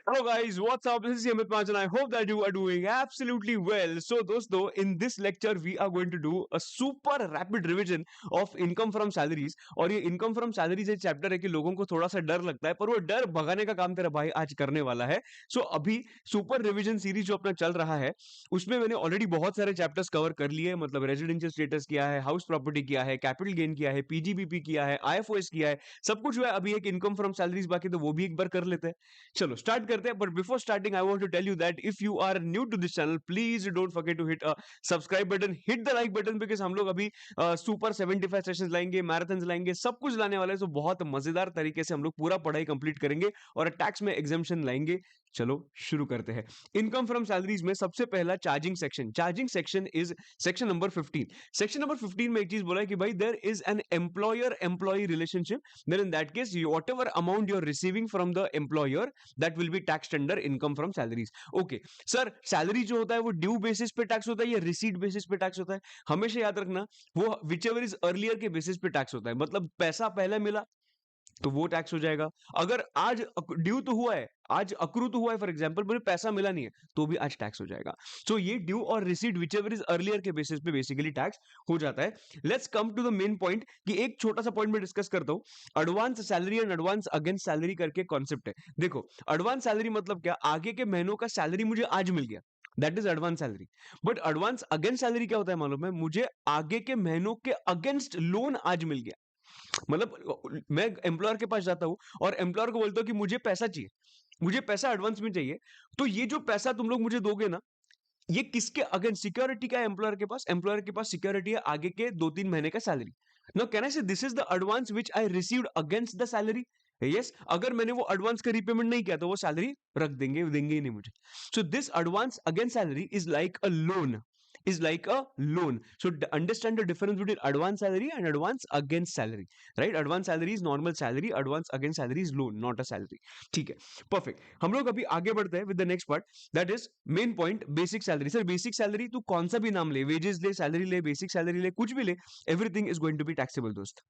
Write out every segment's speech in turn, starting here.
Hello guys, what's up? This is Amit Panch and I hope that you are doing absolutely well. So दोस्तों, in this lecture we are going to do a super rapid revision of income from salaries. और ये income from salaries एक chapter है कि लोगों को थोड़ा सा डर लगता है, पर वो डर भगाने का काम तेरा भाई आज करने वाला है. सो अभी सुपर रिविजन सीरीज जो अपना चल रहा है उसमें मैंने ऑलरेडी बहुत सारे चैप्टर्स कवर कर लिए. मतलब रेजिडेंशियल स्टेटस किया है, हाउस प्रॉपर्टी किया है, कैपिटल गेन किया है, पीजीबीपी किया है, आईएफओएस किया है, सब कुछ हुआ है. अभी एक इनकम फ्रॉम सैलरीज बाकी, तो वो भी एक बार कर लेते हैं. चलो स्टार्ट करते हैं. But before starting I want to tell you that if you are new to this channel, please don't forget to hit a subscribe button, hit the like button, because हम लोग अभी सुपर 75 सेशंस लाएंगे, marathon लाएंगे, सब कुछ लाने वाले हैं. तो बहुत मजेदार तरीके से हम लोग पूरा पढ़ाई कंप्लीट करेंगे और टैक्स में एग्जाम्पशन लाएंगे. चलो शुरू करते हैं. इनकम फ्रॉम सैलरीज में सबसे पहला charging section is section number 15. Section number 15 में एक चीज बोला है कि भाई there is an employer employee relationship, then in that case whatever amount you're receiving from the employer that will be taxed under income from salaries. Okay sir, salary जो होता है वो ड्यू बेसिस पे टैक्स होता है या receipt basis पे tax होता है? हमेशा याद रखना, वो whichever is earlier के बेसिस पे टैक्स होता है. मतलब पैसा पहले मिला तो वो टैक्स हो जाएगा. अगर आज ड्यू तो हुआ है, आज अक्रू तो हुआ है, फॉर एग्जांपल मुझे पैसा मिला नहीं है, तो भी आज टैक्स हो जाएगा. सो ये ड्यू और रिसीट विचएवर इज अर्लियर के बेसिस पे बेसिकली टैक्स हो जाता है. Let's come to the main point कि एक छोटा सा पॉइंट में डिस्कस करता हूं. Advance salary and advance against salary करके कॉन्सेप्ट है. देखो, एडवांस सैलरी मतलब क्या? आगे के महीनों का सैलरी मुझे आज मिल गया, that is advance salary. But advance against salary क्या होता है मालूम है? मुझे आगे के महीनों के अगेंस्ट लोन आज मिल गया. मतलब मैं एम्प्लॉयर के पास जाता हूं और एम्प्लॉयर को बोलता हूं कि मुझे पैसा चाहिए, मुझे पैसा एडवांस में चाहिए. तो ये जो पैसा तुम लोग मुझे दोगे ना, ये किसके अगेंस्ट? सिक्योरिटी का है एम्प्लॉयर के पास. एम्प्लॉयर के पास सिक्योरिटी है आगे के 2-3 महीने का सैलरी. नाउ कैन आई से this is the advance which I received against the salary? Yes. अगर मैंने वो एडवांस का रीपेमेंट नहीं किया तो वो सैलरी रख देंगे, देंगे ही नहीं मुझे. So this advance against salary is like a loan, is like a loan. So understand the difference between advance salary and advance against salary, right? Advance salary is normal salary, advance against salary is loan, not a salary. ठीक है, perfect. हम लोग अभी आगे बढ़ते हैं with the next part, that is main point, basic salary. Sir basic salary तू कौन सा भी नाम ले, वेजेस ले, सैलरी ले, बेसिक सैलरी ले, कुछ भी ले, everything is going to be taxable दोस्त.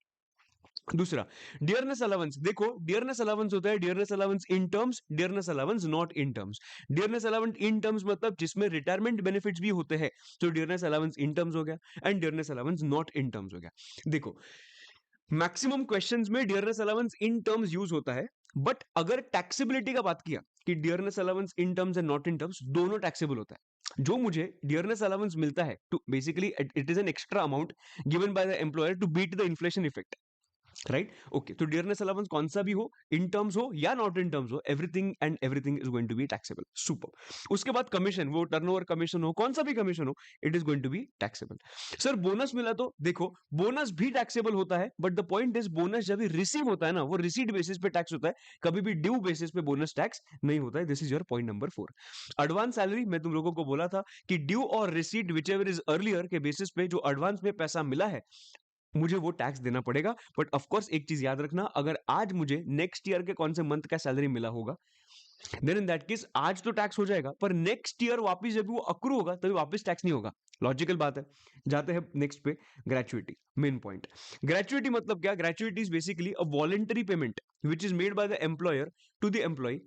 दूसरा, डियरनेस अलाउंस. देखो, डियरनेस अलाउंस होता है dearness allowance in terms, dearness allowance not in terms. Dearness allowance in terms मतलब जिसमें रिटायरमेंट बेनिफिट्स भी होते हैं, तो डियरनेस अलाउंस इन टर्म्स हो गया, and dearness allowance not in terms हो गया. देखो, मैक्सिमम क्वेश्चंस में dearness allowance in terms use होता है. बट अगर टैक्सेबिलिटी का बात किया कि dearness allowance in terms and not in terms, दोनों टैक्सेबल होता है. जो मुझे डियरनेस अलाउंस मिलता है, to basically it is an extra amount given by the employer to beat the inflation effect, right? Okay, तो डियरनेस अलाउंस कौन सा भी हो, इन टर्म्स हो या नॉट इन टर्म्स हो, everything and everything is going to be taxable. Super. उसके बाद कमीशन, वो टर्नओवर कमीशन हो, कौन सा भी कमीशन हो, it is going to be taxable. Sir bonus मिला तो देखो, बोनस भी टैक्सेबल होता है, but the point is bonus जब भी रिसीव होता है ना, वो रिसीट बेसिस पे टैक्स होता है, कभी भी ड्यू बेसिस पे बोनस टैक्स नहीं होता है. This is your point number 4. Advance salary मैं तुम लोगों को बोला था कि ड्यू और receipt which ever is earlier के बेसिस पे जो एडवांस में पैसा मिला है, मुझे वो टैक्स देना पड़ेगा. बट ऑफ कोर्स एक चीज याद रखना, अगर आज मुझे नेक्स्ट ईयर के कौन से मंथ का सैलरी मिला होगा, देन इन दैट केस आज तो टैक्स हो जाएगा, पर नेक्स्ट ईयर वापस जब वो अक्रू होगा तभी वापस टैक्स नहीं होगा. लॉजिकल बात है. जाते हैं नेक्स्ट पे, ग्रेचुइटी. मेन पॉइंट, ग्रेचुइटी मतलब क्या? Gratuity is basically a voluntary payment which is made by the employer to the employee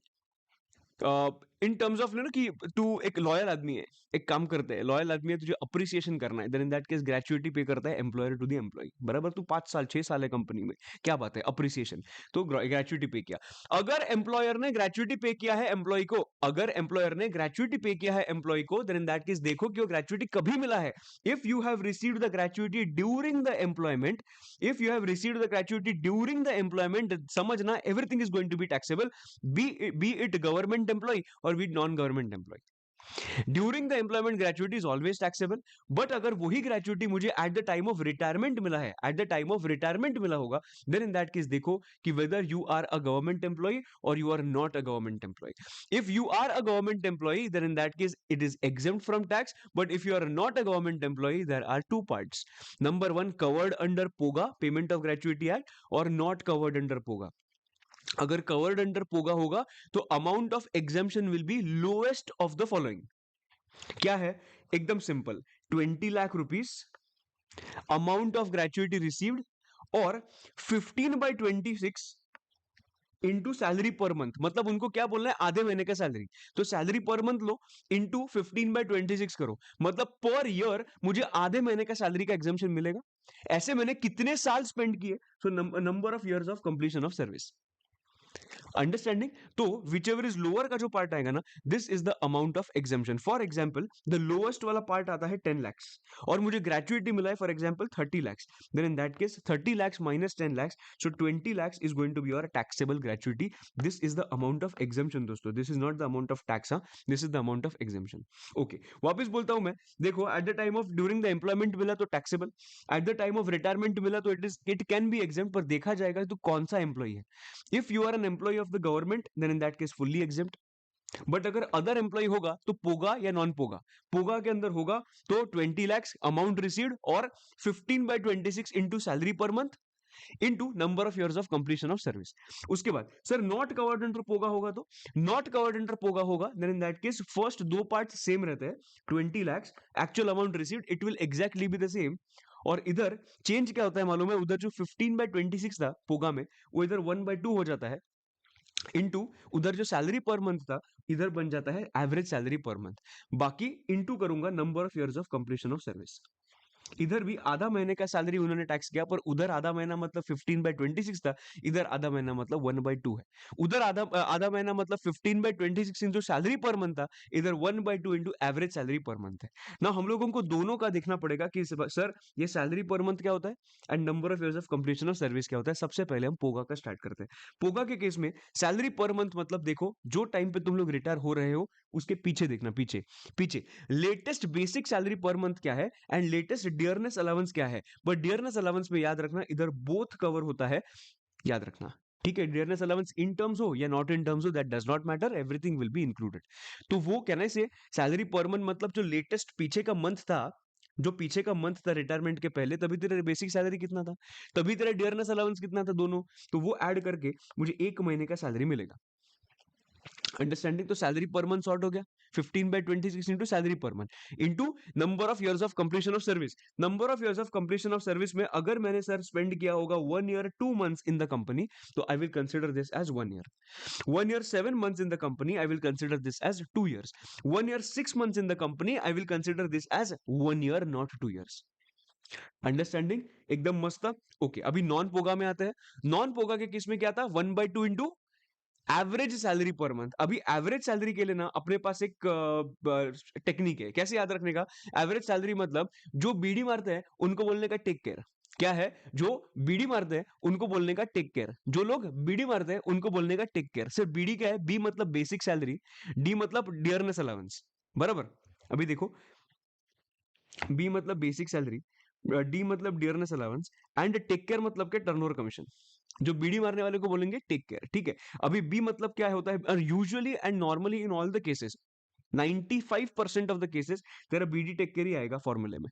in terms of ना कि तू एक लॉयल आदमी है, एक काम करते हैं, लॉयल आदमी है, तुझे अप्रिसिएशन करना है, then in that case gratuity pay करता है एम्प्लॉयर टू द एम्प्लॉय. बराबर, तू 5 साल 6 साल है कंपनी में, क्या बात है, अप्रिसिएशन, तो ग्रेचुइटी पे किया. अगर एम्प्लॉयर ने ग्रेचुइटी पे किया है एम्प्लॉय को, अगर एम्प्लॉयर ने ग्रेचुइटी पे किया है एम्प्लॉय को, देन इन दैट केस देखो कि वो ग्रेचुइटी कभी मिला है. If you have received the gratuity during the employment, if you have received the gratuity during the employment, समझना everything is going to be taxable, be it government employee or be non government employee. During the employment gratuity is always taxable. But अगर वही gratuity मुझे at the time of retirement मिला है, at the time of retirement मिला होगा, then in that case देखो कि whether you are a government employee or you are not a government employee. If you are a government employee, then in that case it is exempt from tax. But if you are not a government employee, there are two parts. Number one, covered under POGA, Payment of Gratuity Act, or not covered under POGA. अगर covered under POGA होगा तो amount of exemption will be lowest of the following. क्या है? एकदम simple, 20 lakh rupees amount of gratuity received, और 15/26 into salary per month, मतलब उनको क्या बोलना है, आधे महीने का सैलरी। तो सैलरी पर मंथ लो, इंटू 15/26 करो, मतलब पर ईयर मुझे आधे महीने का सैलरी का एग्जाम्पशन मिलेगा। ऐसे मैंने कितने साल स्पेंड किए, so number of years of completion of service. Understanding? तो विच एवर इज लोअर का जो पार्ट आएगा ना, this is the amount of exemption. For example the lowest वाला पार्ट आता है 10 lakhs, और मुझे ग्रेचुइटी मिला है for example 30 lakhs, then in that case 30 lakhs minus 10 lakhs, so 20 lakhs is going to be your taxable gratuity. This is the amount of exemption दोस्तों, this is not the amount of tax, हाँ, this is the amount of exemption. Okay, वापस बोलता हूं मैं, देखो eight the time of during the employment मिला तो taxable, eight the time of retirement मिला तो इट कैन बी एग्जाम्प्ट, पर देखा जाएगा तो कौन सा एम्प्लॉय है। If you are an employee of the government then in that case fully exempt, but अगर अदर एम्प्लॉय होगा तो पोगा या नॉन पोगा, पोगा के अंदर होगा तो 20 lakhs अमाउंट रिसीव्ड और 15/26 इंटू सैलरी पर month into number of years of completion of service. उसके बाद sir not covered under POGA होगा, तो नॉट कवर्ड अंडर पोगा होगा, then in that case first दो पार्ट सेम रहते हैं, 20 lakhs actual amount received it will exactly be the same, और इधर चेंज क्या होता है मालूम है, उधर जो 15/26 था पोगा में, वो इधर 1/2 हो जाता है, इनटू उधर जो सैलरी पर मंथ था इधर बन जाता है एवरेज सैलरी पर मंथ, बाकी इनटू करूंगा number of years of completion of service. इधर भी आधा महीने का सैलरी उन्होंने टैक्स किया, पर उधर आधा महीना मतलब 15/26 था, इधर आधा महीना मतलब 1/2 है। उधर आधा महीना मतलब 15/26 इंटू सैलरी पर मंथ था, इधर 1/2 into average salary per month है ना। हम लोगों को दोनों का देखना पड़ेगा कि सर ये सैलरी पर मंथ क्या होता है and number of years of completion of service क्या होता है। सबसे पहले हम पोगा का स्टार्ट करते हैं। पोगा के केस में सैलरी पर मंथ मतलब देखो जो टाइम पे तुम लोग रिटायर हो रहे हो उसके पीछे देखना, पीछे पीछे लेटेस्ट बेसिक सैलरी पर मंथ क्या है एंड लेटेस्ट डियरनेस अलाउंस क्या है। बट डियरनेस अलाउंस में याद रखना इधर बोथ कवर होता है, याद रखना, ठीक है। डियरनेस अलाउंस इन टर्म्स हो या नॉट इन टर्म्स हो that does not matter, everything will be included. तो वो कहने से सैलरी पर मंथ मतलब जो लेटेस्ट पीछे का मंथ था, जो पीछे का मंथ था रिटायरमेंट के पहले, तभी तेरा बेसिक सैलरी कितना था, तभी तेरा डियरनेस अलाउंस कितना था, दोनों, तो वो ऐड करके मुझे एक महीने का सैलरी मिलेगा। अंडरस्टैंडिंग? तो सैलरी पर मंथ सॉर्ट हो गया 15/26 इंटू सैलरी पर month into number of years of completion of service. Number of years of completion of service में अगर मैंने सर स्पेंड किया होगा 1 year 2 months in the company, तो I will consider this as 1 year। 1 year 7 months in the company, I will consider this as 2 years। 1 year 6 months in the company, I will consider this as 1 year not 2 years। Understanding? एकदम मस्त। Okay, अभी non पोगा में आते हैं। Non पोगा के case में क्या था, 1/2 into average salary per month. अभी एवरेज सैलरी के लिए ना अपने पास एक टेक्निक है, कैसे याद रखने का। एवरेज सैलरी मतलब जो बीडी मारते हैं उनको बोलने का टेक केयर। क्या है, जो बीडी मारते हैं उनको बोलने का टेक केयर, जो लोग बीडी मारते हैं उनको बोलने का टेक केयर। सिर्फ बीडी क्या है, बी मतलब बेसिक सैलरी, डी मतलब डियरनेस अलाउंस, बराबर। अभी देखो, बी मतलब बेसिक सैलरी, डी मतलब dearness allowance, and take care मतलब क्या, टर्नओवर कमीशन। जो बीडी मारने वाले को बोलेंगे टेक केयर, ठीक है। अभी बी मतलब क्या होता है, usually and normally in all the cases 95% of the cases तेरा बीडी टेक केयर ही आएगा फॉर्मूले में,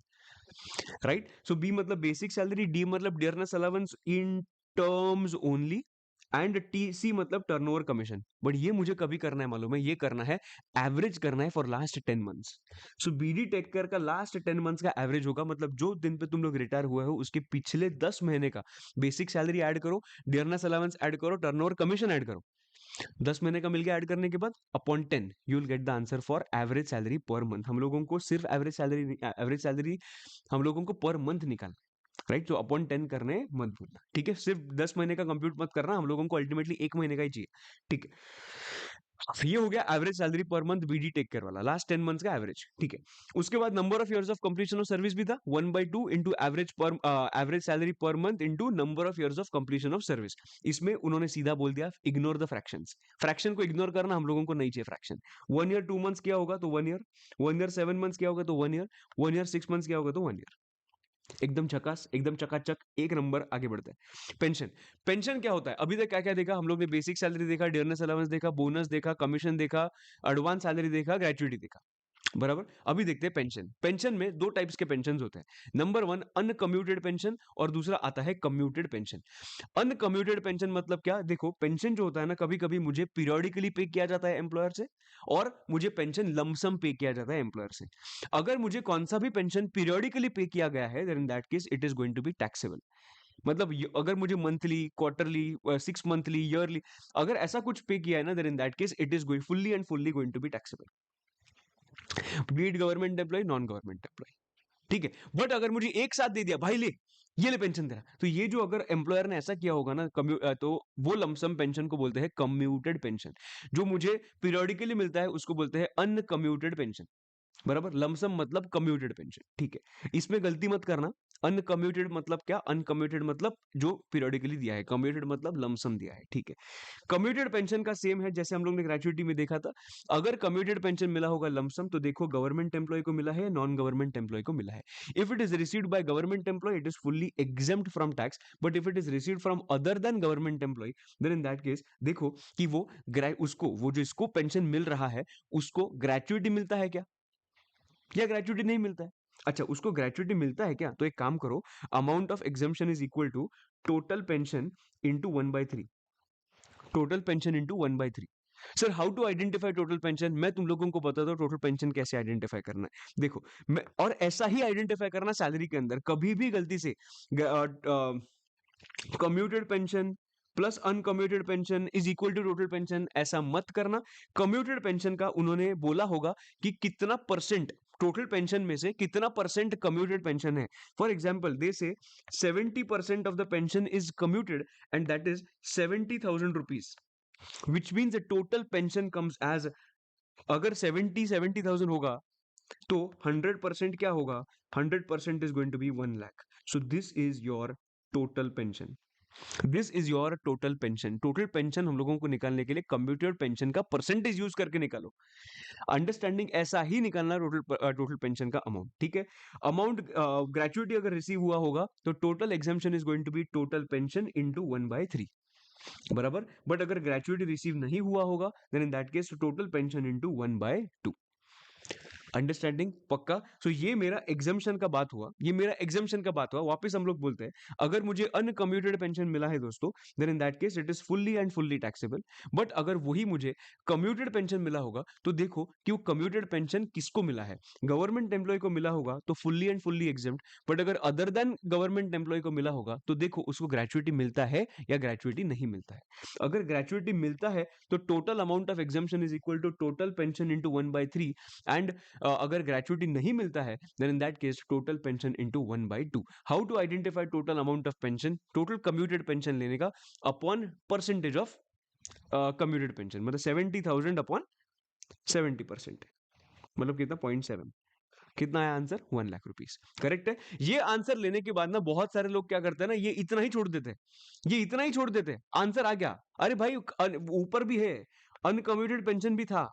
राइट। सो बी मतलब बेसिक सैलरी, डी मतलब dearness allowance in terms only, and T C मतलब टर्नओवर कमीशन। बट ये मुझे कभी करना है मालूम है, ये करना है एवरेज करना है for last 10 months। So BD take care का लास्ट 10 months का एवरेज होगा, मतलब जो दिन पे तुम लोग रिटायर हुए हो उसके पिछले 10 महीने का बेसिक सैलरी ऐड करो, डियरनेस अलाउंस ऐड करो, टर्नओवर कमीशन ऐड करो। 10 महीने का मिल गया ऐड करने के बाद upon 10 you will get the answer for average salary per month. हम लोगों को सिर्फ एवरेज सैलरी हम लोगों को पर मंथ निकालना, राइट। तो अपॉन 10 करने मत भूलना, ठीक है। सिर्फ 10 महीने का कंप्यूट मत करना, हम लोगों को अल्टीमेटली एक महीने का ही चाहिए, ठीक है। ये हो गया एवरेज सैलरी पर मंथ बीडी टेक केयर वाला, लास्ट 10 months का एवरेज, ठीक है। उसके बाद number of years of completion of service भी था 1/2 इंटू एवरेज सैलरी पर month into number of years of completion of service. इसमें उन्होंने सीधा बोल दिया इग्नोर द फ्रैक्शंस। फ्रैक्शन को इग्नोर करना हम लोगों को नहीं चाहिए फ्रैक्शन। 1 year 2 months क्या होगा तो 1 year, 1 year 7 months क्या होगा तो 1 year, 1 year 6 months क्या होगा तो 1 year। एकदम झकास, एकदम चकाचक, एक नंबर आगे बढ़ता है। पेंशन, पेंशन क्या होता है, अभी तक क्या क्या देखा हम लोग ने, बेसिक सैलरी देखा, डियरनेस अलाउंस देखा, बोनस देखा, कमीशन देखा, एडवांस सैलरी देखा, ग्रेचुइटी देखा, बराबर। अभी देखते हैं पेंशन। पेंशन में दो टाइप्स के पेंशन होते हैं। नंबर 1 अनकम्यूटेड पेंशन, और दूसरा आता है कम्यूटेड पेंशन। अनकम्यूटेड पेंशन मतलब क्या, देखो पेंशन जो होता है ना, कभी कभी मुझे पीरियोडिकली पे किया जाता है एम्प्लॉयर से, और मुझे पेंशन लमसम पे किया जाता है एम्प्लॉयर से। अगर मुझे कौन सा भी पेंशन पीरियोडिकली पे किया गया है then in that case it is going to be taxable. मतलब अगर मुझे मंथली, क्वार्टरली, 6 मंथली, ईयरली अगर ऐसा कुछ पे किया है ना, then in that case it is going fully and fully going to be taxable, be it government employee, non government employee. ठीक है, बट अगर मुझे एक साथ दे दिया, भाई ले, ये ले पेंशन तेरा, तो ये जो अगर एम्प्लॉयर ने ऐसा किया होगा ना, तो वो लमसम पेंशन को बोलते हैं कम्यूटेड पेंशन। जो मुझे पीरियोडिकली मिलता है उसको बोलते हैं अनकम्यूटेड पेंशन। बराबर, लमसम मतलब कम्यूटेड पेंशन। ठीक है, इसमें गलती मत करना। अनकम्यूटेड मतलब क्या? अनकम्यूटेड मतलब जो पीरियोडिकली दिया है, कम्यूटेड मतलब लमसम दिया है। ठीक है, कम्यूटेड पेंशन का सेम है जैसे हम लोग ने ग्रेचुइटी में देखा था। अगर कम्यूटेड पेंशन मिला होगा लमसम, तो देखो गवर्नमेंट एम्प्लॉय को मिला है या नॉन गवर्नमेंट एम्प्लॉय को मिला है। If it is received by government employee it is fully exempt from tax, but if it is received from other than government employee, then in that case देखो कि उसको वो जो इसको पेंशन मिल रहा है उसको ग्रेचुइटी मिलता है क्या, या ग्रेचुइटी नहीं मिलता है? अच्छा, उसको ग्रेचुइटी मिलता है क्या? तो एक काम करो, amount of exemption is equal to total pension into 1/3। Total pension into 1/3। Sir how to identify total pension? मैं तुम लोगों को बताता हूँ टोटल पेंशन कैसे आइडेंटिफाई करना है। देखो, मैं और ऐसा ही आइडेंटिफाई करना सैलरी के अंदर, कभी भी गलती से commuted pension plus uncommuted pension is equal to total pension ऐसा मत करना। कम्यूटेड पेंशन का उन्होंने बोला होगा कि कितना परसेंट टोटल पेंशन में से कितना परसेंट कम्यूटेड पेंशन है। For example they say 70% of the pension is commuted and that is 70,000 rupees, which means the total pension comes as, अगर 70,000 होगा तो 100% क्या होगा? 100% is going to be 1 lakh. So this is your total pension. This is your total pension. Total pension हम लोगों को निकालने के लिए कंप्यूटर पेंशन का परसेंटेज यूज करके निकालो। अंडरस्टैंडिंग ऐसा ही निकालना टोटल पेंशन का अमाउंट। ठीक है, अमाउंट ग्रेचुइटी अगर रिसीव हुआ होगा तो total exemption is going to be total pension into 1/3। बराबर, बट अगर ग्रेचुइटी रिसीव नहीं हुआ होगा then in that case total pension into 1/2। Understanding पक्का? सो ये मेरा एग्जाम्शन का बात हुआ, ये मेरा एग्जाम्शन का बात हुआ। वापस हम लोग बोलते हैं, अगर मुझे अनकम्यूटेड पेंशन मिला है दोस्तों, then in that case it is fully and fully taxable. But अगर वही मुझे कम्यूटेड पेंशन मिला होगा तो देखो कि वो कम्यूटेड पेंशन किसको मिला है। गवर्नमेंट एम्प्लॉय को मिला होगा तो fully and fully exempt, but अगर अदर देन गवर्नमेंट एम्प्लॉय को मिला होगा तो देखो उसको ग्रेचुइटी मिलता है या ग्रेचुइटी नहीं मिलता है। अगर ग्रेचुइटी मिलता है तो total amount of exemption is equal to total pension into 1/3, and अगर ग्रेचुइटी नहीं मिलता है then in that case total pension into 1/2। How to identify total amount of pension? Total commuted pension लेने का upon percentage of commuted pension, मतलब 70,000 upon 70%, मतलब कितना? 0.7। कितना है आंसर? 1 लाख रुपीज। करेक्ट है। ये आंसर लेने के बाद ना बहुत सारे लोग क्या करते हैं ना, ये इतना ही छोड़ देते हैं, ये इतना ही छोड़ देते हैं, आंसर आ गया, अरे भाई ऊपर भी है, अनकम्यूटेड पेंशन भी था,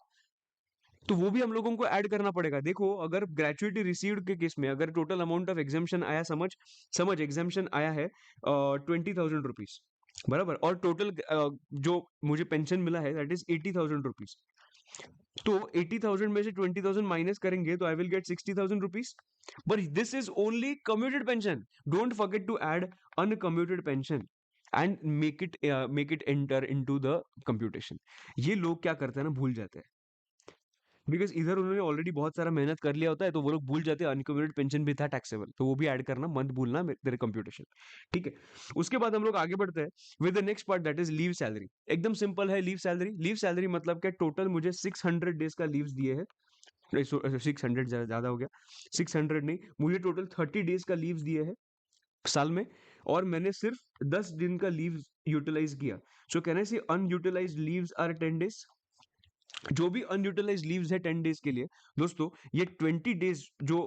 तो वो भी हम लोगों को ऐड करना पड़ेगा। देखो अगर ग्रेचुइटी रिसीव्ड के केस में अगर टोटल अमाउंट ऑफ एग्जाम्शन आया, समझ समझ एग्जाम्शन आया है 20,000 रुपीज, बराबर, और टोटल जो मुझे पेंशन मिला है दैट इज 80,000 रुपीज, तो 80,000 में से 20,000 माइनस करेंगे तो I will get 60,000 rupees. But this is only commuted pension, don't forget to add uncommuted pension and make it enter into the computation. ये लोग क्या करते हैं ना, भूल जाते हैं, बिकॉज इधर उन्होंने ऑलरेडी बहुत सारा मेहनत कर लिया होता है, तो वो लोग भूल जाते हैं अनकम्यूटेड पेंशन भी था टैक्सेबल, तो वो भी ऐड करना मत भूलना तेरे कंप्यूटेशन। ठीक है, उसके बाद हम लोग आगे बढ़ते हैं with the next part that is leave salary. एकदम सिंपल है लीव सैलरी। लीव सैलरी मतलब क्या? टोटल मुझे 600 डेज का लीव्स दिए हैं, 600 ज्यादा हो गया, 600 नहीं, मुझे टोटल 30 डेज का लीव्स दिए हैं साल में, और मैंने सिर्फ 10 दिन का लीव यूटिलाइज किया। सो कैन आई से अनयूटिलाइज्ड लीव्स आर 10 डेज। जो भी अनयूटिलाइज लीव्स है 10 डेज के लिए दोस्तों, ये 20 डेज जो,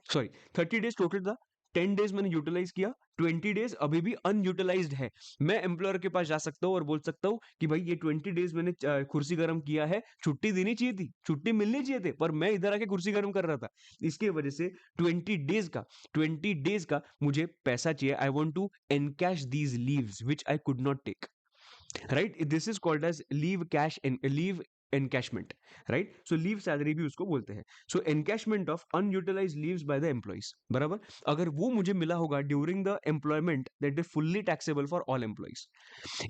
सॉरी, 30 डेज टोटल था, 10 डेज मैंने यूटिलाइज किया, 20 डेज अभी भी अनयूटिलाइज्ड है। मैं एम्प्लॉयर के पास जा सकता हूँ और बोल सकता हूँ कि भाई ये 20 डेज मैंने कुर्सी गर्म किया है, छुट्टी देनी चाहिए थी, छुट्टी मिलनी चाहिए थे, पर मैं इधर आके कुर्सी गर्म कर रहा था, इसकी वजह से 20 डेज का मुझे पैसा चाहिए। I want to encash these leaves which I could not take, right? This is called as leave cash and leave encashment, right? So leave salary भी उसको बोलते हैं। So encashment of unutilized leaves by the employees, बराबर? अगर वो मुझे मिला होगा during the employment that is fully taxable for all employees.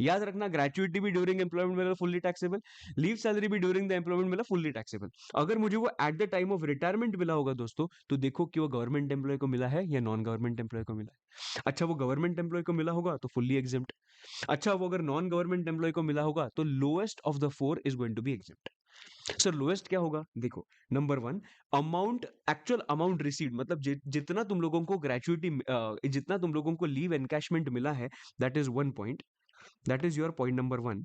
याद रखना, ग्रेचुइटी भी ड्यूरिंग एम्प्लॉयमेंट मिला फुल्ली टैक्सेबल, लीव सैलरी भी ड्यूरिंग द एम्प्लॉयमेंट मिला फुल्ली टैक्सेबल। अगर मुझे वो eight the time of retirement मिला होगा दोस्तों, तो देखो कि वो गवर्नमेंट एम्प्लॉय को मिला है या नॉन गवर्नमेंट एम्प्लॉय को मिला है। अच्छा, वो गवर्नमेंट एम्प्लॉय को मिला होगा तो फुल्ली एग्जेम्प्ट। अच्छा, वो अगर नॉन गवर्नमेंट एम्प्लॉय को मिला होगा तो lowest of the four is going to be exempt. Sir lowest क्या होगा? देखो, number one, amount, actual amount received, मतलब जितना तुम लोगों को ग्रेचुइटी, जितना तुम लोगों को लीव एनकैशमेंट मिला है, that is one point, that is your point number one,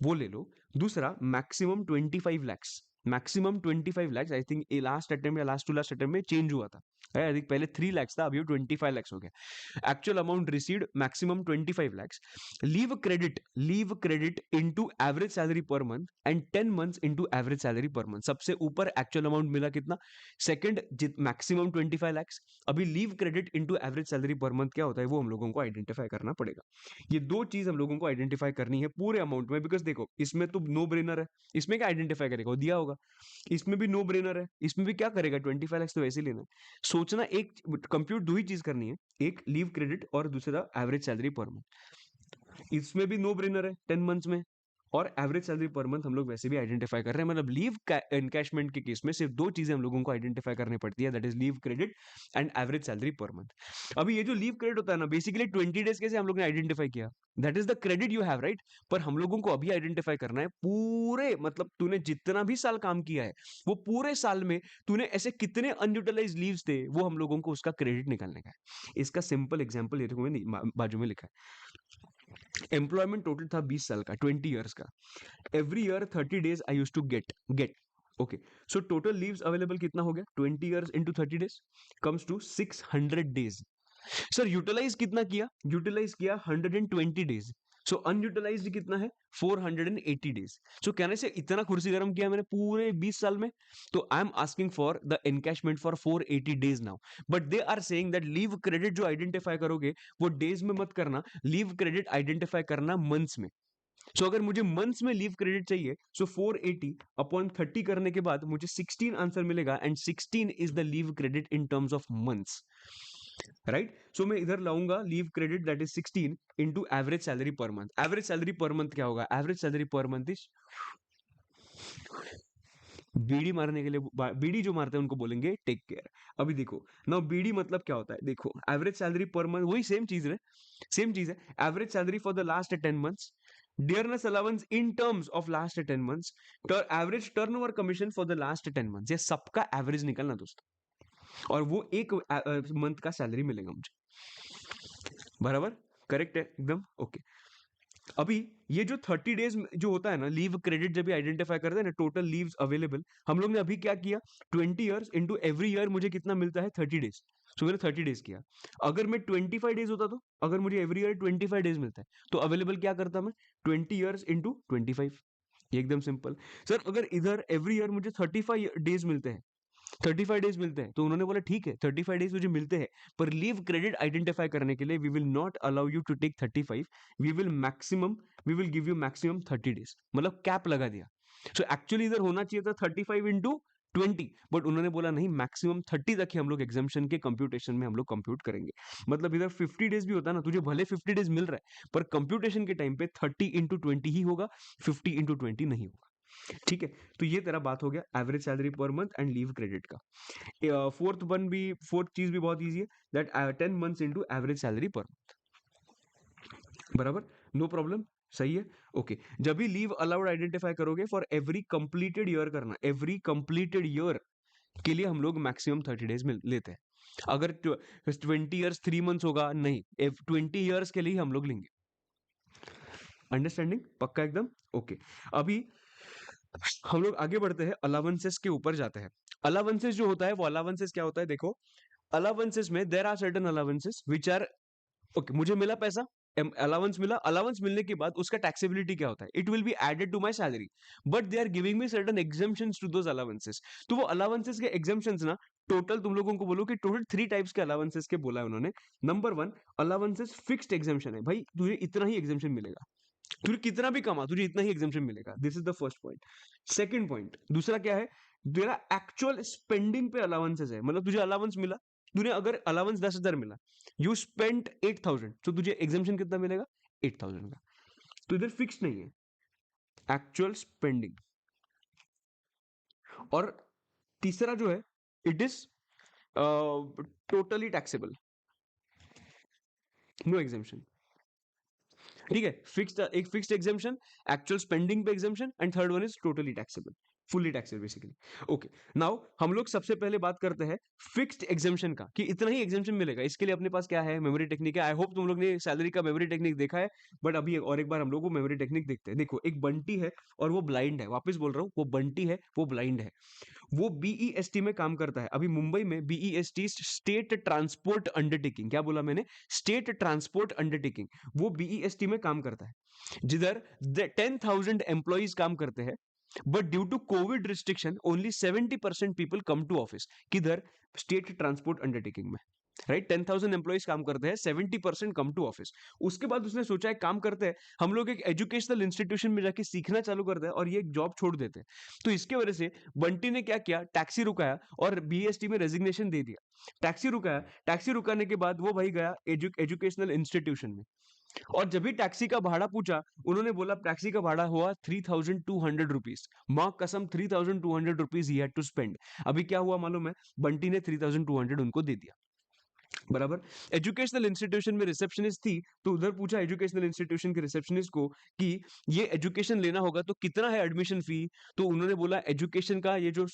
वो ले लो। दूसरा, maximum 25 lakhs, maximum 25 lakhs, I think last attempt या लास्ट टू लास्ट अटेम्प्ट में चेंज हुआ था, आई थिंक पहले 3 lakhs था, अभी वो 25 lakhs हो गया। Actual amount received maximum 25 lakhs। Leave credit into average salary per month and 10 months into average salary per month. सबसे ऊपर एक्चुअल अमाउंट मिला कितना? Second, maximum 25 lakhs। अभी leave credit into average salary पर मंथ क्या होता है वो हम लोगों को आइडेंटिफाई करना पड़ेगा। ये दो चीज हम लोगों को आइडेंटिफाई करनी है पूरे अमाउंट में, बिकॉज देखो इसमें तो नो ब्रेनर है, इसमें क्या आइडेंटिफाई करेगा? वो दिया होगा। इसमें भी नो ब्रेनर है, इसमें भी क्या करेगा? 25 lakhs तो वैसे ही लेना है। सोचना, एक कंप्यूट दो ही चीज करनी है, एक लीव क्रेडिट और दूसरा एवरेज सैलरी पर मंथ। इसमें भी नो ब्रेनर है 10 months में, और एवरेज सैलरी पर मंथ हम लोग वैसे भी आइडेंटिफाई कर रहे हैं। मतलब लीव एनकैशमेंट के केस में सिर्फ दो चीजें हम लोगों को आइडेंटिफाई करनी पड़ती है, that is leave credit and average salary per month. अभी ये जो लीव क्रेडिट होता है ना, बेसिकली 20 days कैसे हम लोग ने आइडेंटिफाई किया? That is the credit you have, right? पर हम लोगों को अभी आइडेंटिफाई करना है पूरे, मतलब तूने जितना भी साल काम किया है वो पूरे साल में तूने ऐसे कितने अनयूटिलाइज लीव्स थे, वो हम लोगों को उसका क्रेडिट निकालने का है। इसका सिंपल एग्जांपल ये देखो, मैंने बाजू में लिखा है। एम्प्लॉयमेंट टोटल था 20 साल का, 20 years का। Every year 30 days I use to get okay. So total leaves available कितना हो गया? 20 years इंटू 30 days comes to 600 days। Sir utilize कितना किया? यूटिलाइज किया 120 days। सो अनयूटिलाइज्ड कितना है? 480 days। सो कहने से इतना कुर्सी गर्म किया मैंने पूरे 20 साल में, तो I am asking for the encashment for 480 days now. But they are saying that leave credit जो आइडेंटिफाई करोगे वो डेज में मत करना, लीव क्रेडिट आइडेंटिफाई करना मंथ्स में। सो अगर मुझे मंथ्स में लीव क्रेडिट चाहिए, सो 480 अपॉन 30 करने के बाद मुझे 16 आंसर मिलेगा, and 16 is the leave credit in terms of months, right? So मैं इधर लाऊंगा leave credit that is 16 into average salary पर मंथ। एवरेज सैलरी पर मंथ क्या होगा? एवरेज सैलरी पर मंथ इज, बीड़ी मारने के लिए बीड़ी जो मारते हैं उनको बोलेंगे टेक केयर। अभी देखो ना, बीड़ी मतलब क्या होता है? देखो एवरेज सैलरी पर मंथ, वही सेम चीज है, सेम चीज है। Average salary for the last 10 months, dearness allowance in terms of last 10 months, average turnover commission for the last 10 months, ये सबका एवरेज निकलना दोस्तों, और वो एक मंथ का सैलरी मिलेगा मुझे, बराबर? करेक्ट है एकदम, ओके। अभी ये जो 30 days जो होता है ना लीव क्रेडिट, जब भी आइडेंटिफाई करते हैं ना टोटल लीव्स अवेलेबल, हम लोग ने अभी क्या किया? 20 years इंटू एवरी ईयर मुझे कितना मिलता है? 30 days। सो मैंने 30 days किया। अगर मैं 25 days होता तो, अगर मुझे एवरी ईयर 25 days मिलता है तो अवेलेबल क्या करता मैं? 20 years इंटू 25, एकदम सिंपल। सर अगर इधर एवरी ईयर मुझे 35 days मिलते हैं, 35 डेज मिलते हैं, तो उन्होंने बोला ठीक है 35 डेज मुझे मिलते हैं, पर लीव क्रेडिट आइडेंटिफाई करने के लिए we will not allow you to take 35, we will maximum, we will give you maximum 30 days, मतलब कैप लगा दिया। सो एक्चुअली इधर होना चाहिए था 35 इंटू 20, बट उन्होंने बोला नहीं, मैक्सिमम 30 तक ही हम लोग एग्जाम्शन के कंप्यूटेशन में हम लोग कंप्यूट करेंगे। मतलब इधर 50 डेज भी होता ना, तुझे भले 50 डेज मिल रहा है, पर कंप्यूटेशन के टाइम पे 30 इंटू 20 ही होगा, 50 इंटू 20 नहीं होगा। ठीक है, तो ये तेरा बात हो गया average salary per month and leave credit का। फोर्थ चीज भी बहुत इजी है, that 10 months into average salary per month, बराबर? नो प्रॉब्लम, सही है, ओके। जब भी लीव अलाउड आइडेंटिफाई करोगे फॉर एवरी कंप्लीटेड ईयर करना, एवरी कंप्लीटेड ईयर के लिए हम लोग मैक्सिमम 30 डेज में लेते हैं। अगर 20 years 3 months होगा नहीं, 20 years के लिए हम लोग लेंगे। अंडरस्टैंडिंग पक्का एकदम, ओके। अभी हम लोग आगे बढ़ते हैं, अलाउंसेस के ऊपर जाते हैं। अलाउंसेस जो होता है वो अलाउंसेस क्या होता है? देखो अलाउंसेस में there are certain allowances which are, okay मुझे मिला पैसा, अलाउंस मिला, अलाउंस मिलने के बाद उसका टैक्सेबिलिटी क्या होता है? It will be added to my salary, but they are giving me certain exemptions to those allowances. तो वो अलाउंसेस के एग्जम्पशंस ना, टोटल तुम लोगों को बोलो कि टोटल 3 टाइप्स के अलाउंसेस के बोला है उन्होंने। नंबर 1, अलाउंसेस फिक्स्ड एग्जम्पशन है, भाई तुझे इतना ही एग्जम्पशन मिलेगा, तुझे कितना भी कमा तुझे इतना ही एग्जामेशन मिलेगा। This is the first point. Second point दूसरा क्या है, तेरा एक्चुअल स्पेंडिंग पे अलाउंसेस है, मतलब तुझे अलाउंस मिला, तूने अगर अलाउंस 10,000 मिला, यू स्पेंट 8,000, तो तुझे एग्जामेशन कितना मिलेगा, 8,000 का। तो इधर फिक्स नहीं है एक्चुअल स्पेंडिंग। और तीसरा जो है, it is totally taxable, no exemption. ठीक है, फिक्स्ड, एक फिक्स्ड एग्जामेशन, एक्चुअल स्पेंडिंग पे exemption, and third one is totally taxable, fully taxable basically. Okay, now हम लोग सबसे पहले बात करते हैं फिक्स्ड एग्जामेशन का, कि इतना ही एग्जामेशन मिलेगा। इसके लिए अपने पास क्या है, मेमोरी टेक्निक है। आई होप तुम लोग ने सैलरी का मेमोरी टेक्निक देखा है, बट अभी और एक बार हम लोग को मेमोरी टेक्निक देखते हैं। देखो, एक बंटी है और वो ब्लाइंड है, वापस बोल रहा हूँ, वो बंटी है, वो ब्लाइंड है, वो बीईएसटी में काम करता है। अभी मुंबई में बीईएसटी, स्टेट ट्रांसपोर्ट अंडरटेकिंग, क्या बोला मैंने, स्टेट ट्रांसपोर्ट अंडरटेकिंग, वो बीईएसटी में काम करता है, जिधर 10,000 एम्प्लॉइज काम करते हैं। But due to Covid restriction only 70% people come to office. किधर, स्टेट ट्रांसपोर्ट अंडरटेकिंग में, राइट। 10,000 एम्प्लॉइज काम करते हैं, 70% कम टू ऑफिस। उसके बाद उसने सोचा है काम करते हैं हम लोग एक एजुकेशनल इंस्टीट्यूशन में जाके सीखना चालू करते हैं और ये एक जॉब छोड़ देते हैं। तो इसके वजह से बंटी ने क्या किया, टैक्सी रुकाया और बीएसटी में रेजिग्नेशन दे दिया। टैक्सी रुकाया, टैक्सी रुकाने के बाद वो भाई गया एजुकेशनल इंस्टीट्यूशन में। और जब भी टैक्सी का भाड़ा पूछा, उन्होंने बोला टैक्सी का भाड़ा हुआ 3,200 रुपीज। माँ कसम, 3,200 रुपीज ही हैड टू स्पेंड। अभी क्या हुआ मालूम है, बंटी ने 3,200 उनको दे दिया, बराबर। एजुकेशनल इंस्टीट्यूशन में रिसेप्शनिस्ट थी, तो उधर पूछा एजुकेशनल इंस्टीट्यूशन के रिसेप्शनिस्ट को कि ये एजुकेशन लेना होगा तो कितना है एडमिशन फी। तो उन्होंने बोला एजुकेशन का ये जो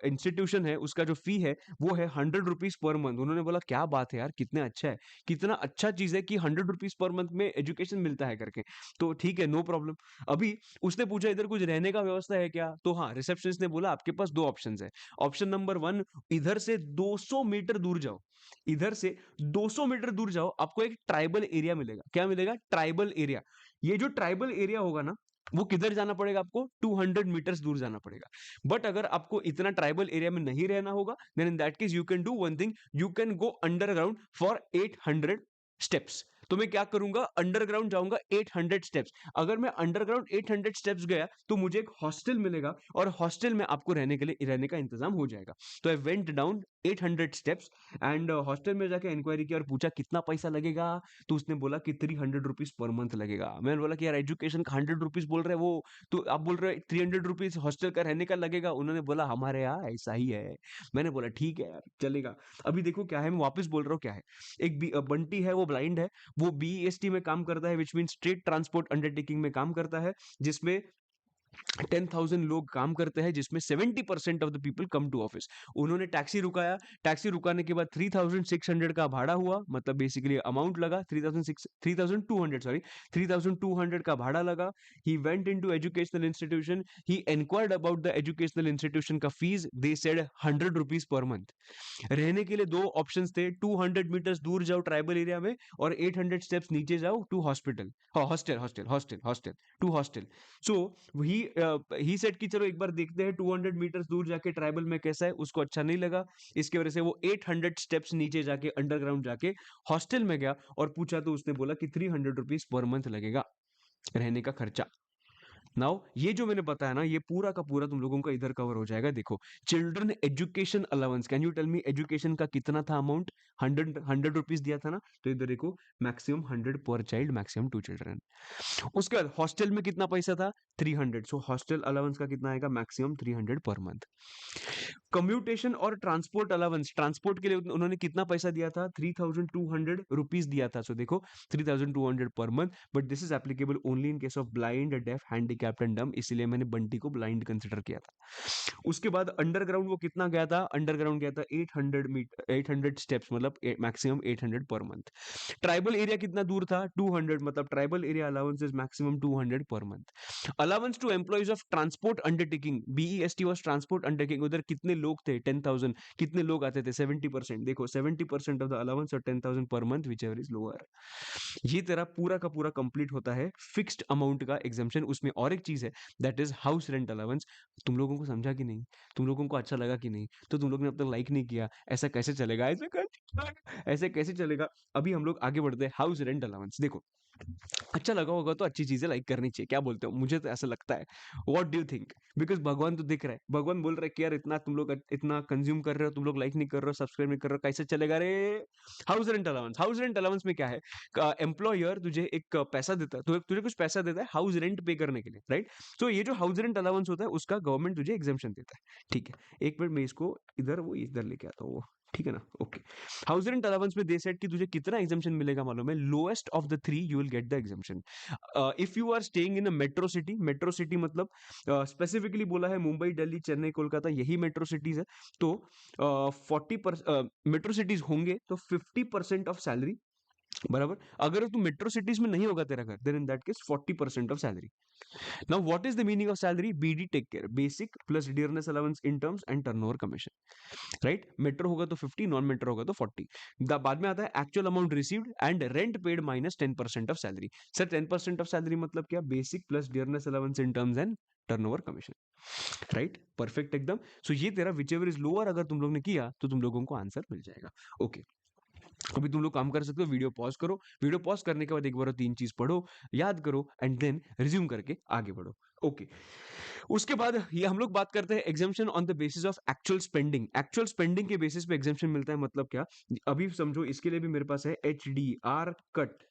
इंस्टीट्यूशन है उसका जो फी है वो है 100 रुपीज पर मंथ। उन्होंने बोला क्या बात है यार, कितना अच्छा है, कितना अच्छा चीज है कि 100 रुपीज पर मंथ में एजुकेशन मिलता है करके। तो ठीक है, नो प्रॉब्लम। अभी उसने पूछा इधर कुछ रहने का व्यवस्था है क्या, तो हाँ, रिसेप्शनिस्ट ने बोला आपके पास दो ऑप्शन है। ऑप्शन नंबर वन, इधर से 200 मीटर दूर जाओ, इधर से 200 मीटर दूर जाओ, आपको एक ट्राइबल एरिया मिलेगा। क्या मिलेगा, ट्राइबल एरिया। ये जो ट्राइबल एरिया होगा ना, वो किधर जाना पड़ेगा आपको, 200 मीटर्स दूर जाना पड़ेगा। बट अगर आपको इतना ट्राइबल एरिया में नहीं रहना होगा, then in that case you can do one thing, you can go underground for 800 steps. तो मैं क्या करूंगा, अंडरग्राउंड जाऊंगा 800 स्टेप्स। अगर मैं अंडरग्राउंड 800 स्टेप्स गया तो मुझे एक हॉस्टल मिलेगा, और हॉस्टल में आपको रहने के लिए रहने का इंतजाम हो जाएगा। तो I went down 800 steps and hostel में जाके इंक्वायरी किया और पूछा कितना पैसा लगेगा। तो उसने बोला कि 300 रुपीज पर मंथ लगेगा। मैंने बोला कि यार एजुकेशन का 100 रुपीज बोल रहे हैं वो, तो आप बोल रहे 300 रुपीज हॉस्टल का रहने का लगेगा। उन्होंने बोला हमारे यहाँ ऐसा ही है। मैंने बोला ठीक है यार, चलेगा। अभी देखो क्या है, मैं वापस बोल रहा हूँ क्या है। एक बंटी है, वो ब्लाइंड है, वो बीईएसटी में काम करता है, which mean state transport undertaking में काम करता है, जिसमें 10,000 लोग काम करते हैं, जिसमें 70% of the people come to office. उन्होंने टैक्सी रुकाया, टैक्सी रुकाने के बाद 3,600 का भाड़ा हुआ, मतलब बेसिकली अमाउंट लगा 3,200, सॉरी, 3,200 का भाड़ा लगा। He went into educational institution, he enquired about the educational institution का fees, they said 100 rupees per month. रहने के लिए दो ऑप्शंस थे, 200 मीटर्स दूर जाओ ट्राइबल एरिया में, और 800 स्टेप्स नीचे जाओ to hospital, hostel hostel hostel hostel to hostel. So he said कि चलो एक बार देखते हैं 200 मीटर्स दूर जाके ट्राइबल में कैसा है। उसको अच्छा नहीं लगा, इसके वजह से वो 800 स्टेप्स नीचे जाके अंडरग्राउंड जाके हॉस्टल में गया, और पूछा तो उसने बोला कि 300 रुपीज पर मंथ लगेगा रहने का खर्चा। नाउ ये जो मैंने बताया ना, ये पूरा का पूरा तुम लोगों का इधर कवर हो जाएगा। देखो, children education allowance, can you tell me education का कितना था अमाउंट, 100 रुपीज दिया था ना। तो इधर देखो, मैक्सिमम 100 पर चाइल्ड, मैक्सिमम 2 चिल्ड्रन। उसके बाद हॉस्टल में कितना पैसा था, 300। सो हॉस्टल अलाउंस का कितना आएगा, मैक्सिमम 300 पर मंथ। कम्यूटेशन और ट्रांसपोर्ट अलाउंस, ट्रांसपोर्ट के लिए उन्होंने कितना पैसा दिया था, 3,200 रुपीज दिया था। सो देखो, 3,200 पर month, but this is applicable only in case of blind, deaf, handicapped and dumb, इसलिए मैंने बंटी को ब्लाइंड कंसिडर किया था। उसके बाद अंडरग्राउंड वो कितना गया था, अंडरग्राउंड गया था 800 मीटर, 800 स्टेप्स, मतलब maximum 800 per month. Tribal area कितना दूर था, 200, मतलब tribal area allowance is maximum 200 per month. Allowance to employees of transport undertaking, BEST was transport undertaking, उधर कितने लोग थे, 10,000, कितने लोग आते थे, 70%। देखो, 70% ऑफ द अलाउंस और 10,000 per month, which ever is lower. ये तेरा पूरा का पूरा कंप्लीट होता है फिक्स्ड अमाउंट का एग्जाम्पशन। उसमें और एक चीज है, that is house rent allowance. तुम लोगों को समझा कि नहीं, तुम लोगों को अच्छा लगा कि नहीं, तो तुम लोग ने अब तक लाइक नहीं किया, ऐसा कैसे चलेगा, ऐसे कैसे चलेगा। अभी हम लोग आगे बढ़ते हैं, हाउस रेंट अलाउंस। देखो, अच्छा लगा होगा तो अच्छी चीजें लाइक करनी चाहिए, क्या बोलते हो? मुझे तो ऐसा लगता है। What do you think? Because भगवान तो दिख रहा है, भगवान बोल रहा है कि यार इतना तुम लोग इतना कंज्यूम कर रहे हो, तुम लोग लाइक नहीं कर रहे हो, सब्सक्राइब नहीं कर रहे हो, कैसे चलेगा रे? House rent allowance, house rent allowance में क्या है? एम्प्लॉयर तुझे एक पैसा देता है, तुझे कुछ पैसा देता है हाउस रेंट पे करने के लिए, राइट? तो ये जो हाउस रेंट अलाउंस होता है उसका गवर्नमेंट तुझे एग्जाम्पशन देता है, ठीक है? एक मिनट, मैं इसको इधर वो इधर लेके आता हूँ, वो ठीक है ना? ओके। हाउस रेंट अलाउंस में दे सेट कि तुझे कितना एग्जाम्पशन मिलेगा मालूम है? Lowest of the three you will get the exemption. If you are staying in a metro city मतलब स्पेसिफिकली बोला है मुंबई, दिल्ली, चेन्नई, कोलकाता, यही मेट्रो सिटीज है। तो 40% मेट्रो सिटीज होंगे तो 50% ऑफ सैलरी, बराबर। अगर तू मेट्रो सिटीज में नहीं होगा तेरा घर, then in that case 40% of salary. Now what is the meaning of salary? बीडी take care, basic plus dearness allowance in terms and turnover commission, right? Metro होगा तो 50, नॉन मेट्रो होगा तो 40। बाद में आता है actual amount received and rent paid minus 10% of salary. Sir 10% of salary मतलब क्या? Basic plus dearness allowance in terms and turnover commission, right? Perfect एकदम। सो ये तेरा विच एवर इज लोअर अगर तुम लोग ने किया तो तुम लोगों को आंसर मिल जाएगा। ओके, अभी तुम लोग काम कर सकते हो, वीडियो पॉज करो, वीडियो पॉज करने के बाद एक बार तीन चीज पढ़ो, याद करो एंड देन रिज्यूम करके आगे बढ़ो। ओके, उसके बाद ये हम लोग बात करते हैं exemption on the basis of actual spending. Actual spending के बेसिस पे एग्जाम्पशन मिलता है मतलब क्या? अभी समझो, इसके लिए भी मेरे पास है H D R cut.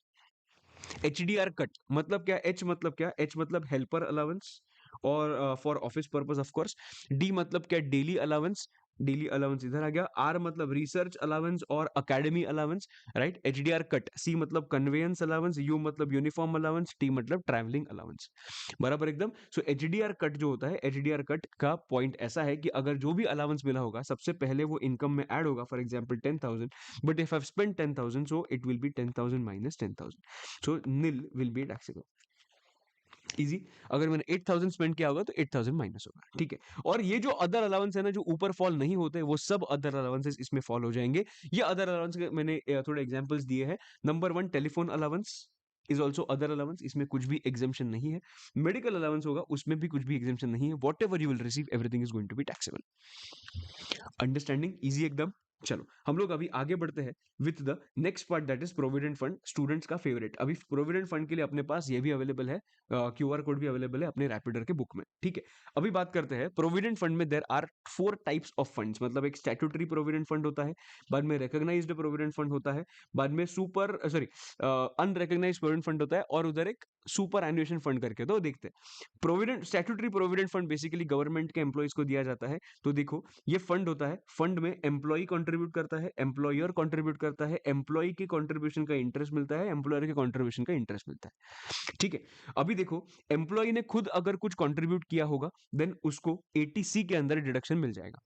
H D R cut मतलब क्या? एच मतलब क्या? एच मतलब हेल्पर अलाउंस और for office purpose of course. D मतलब क्या? डेली अलाउंस, डेली अलाउंस इधर आ गया। आर मतलब रिसर्च अलाउंस और academy allowance, right? H D R cut. C मतलब कन्वेयंस अलाउंस, यू मतलब यूनिफॉर्म अलाउंस, टी मतलब ट्रैवलिंग अलाउंस, बराबर एकदम। So H D R cut जो होता है, एच डी आर कट का पॉइंट ऐसा है कि अगर जो भी अलाउंस मिला होगा सबसे पहले वो इनकम में ऐड होगा, for example 10,000, but if I spend 10,000 so it will be 10,000 minus 10,000, so nil will be taxable. Easy. अगर मैंने 8,000 स्पेंड किया होगा तो 8,000 माइनस होगा, ठीक है? और ये जो अदर अलाउंस है ना, जो ऊपर फॉल नहीं होते, वो सब अदर अलाउंसेस इसमें फॉल हो जाएंगे। ये अदर अलाउंस के मैंने थोड़े एग्जांपल्स दिए हैं। Number 1, telephone allowance is also other allowance, इसमें कुछ भी एग्जाम्पशन नहीं है। मेडिकल अलाउंस होगा, उसमें भी कुछ भी एग्जाम्पशन नहीं है। Whatever you will receive, everything is going to be taxable. Understanding easy एकदम। चलो हम लोग अभी आगे बढ़ते हैं with the next part, that is provident fund, students का फेवरेट। अभी प्रोविडेंट फंड के लिए अपने पास ये भी अवेलेबल है, क्यूआर कोड भी अवेलेबल है अपने रैपिडर के बुक में, ठीक है? अभी बात करते हैं प्रोविडेंट फंड में। There are 4 types of funds, मतलब एक स्टैट्यूटरी प्रोविडेंट फंड होता है, बाद में रिकॉग्नाइज्ड प्रोविडेंट फंड होता है, बाद में super sorry unrecognised provident fund होता है, और उधर एक सुपर एनुएशन फंड करके। तो देखते हैं provident statutory provident fund basically government के एम्प्लॉइज को दिया जाता है। तो देखो, ये फंड होता है, फंड में एम्प्लॉय कंट्रीब्यूट करता है, एम्प्लॉयर कंट्रीब्यूट करता है, एम्प्लॉय के कंट्रीब्यूशन का इंटरेस्ट मिलता है, एम्प्लॉयर के कंट्रीब्यूशन का इंटरेस्ट मिलता है, ठीक है? अभी देखो, एम्प्लॉय ने खुद अगर कुछ कंट्रीब्यूट किया होगा, देन उसको एटीसी के अंदर डिडक्शन मिल जाएगा।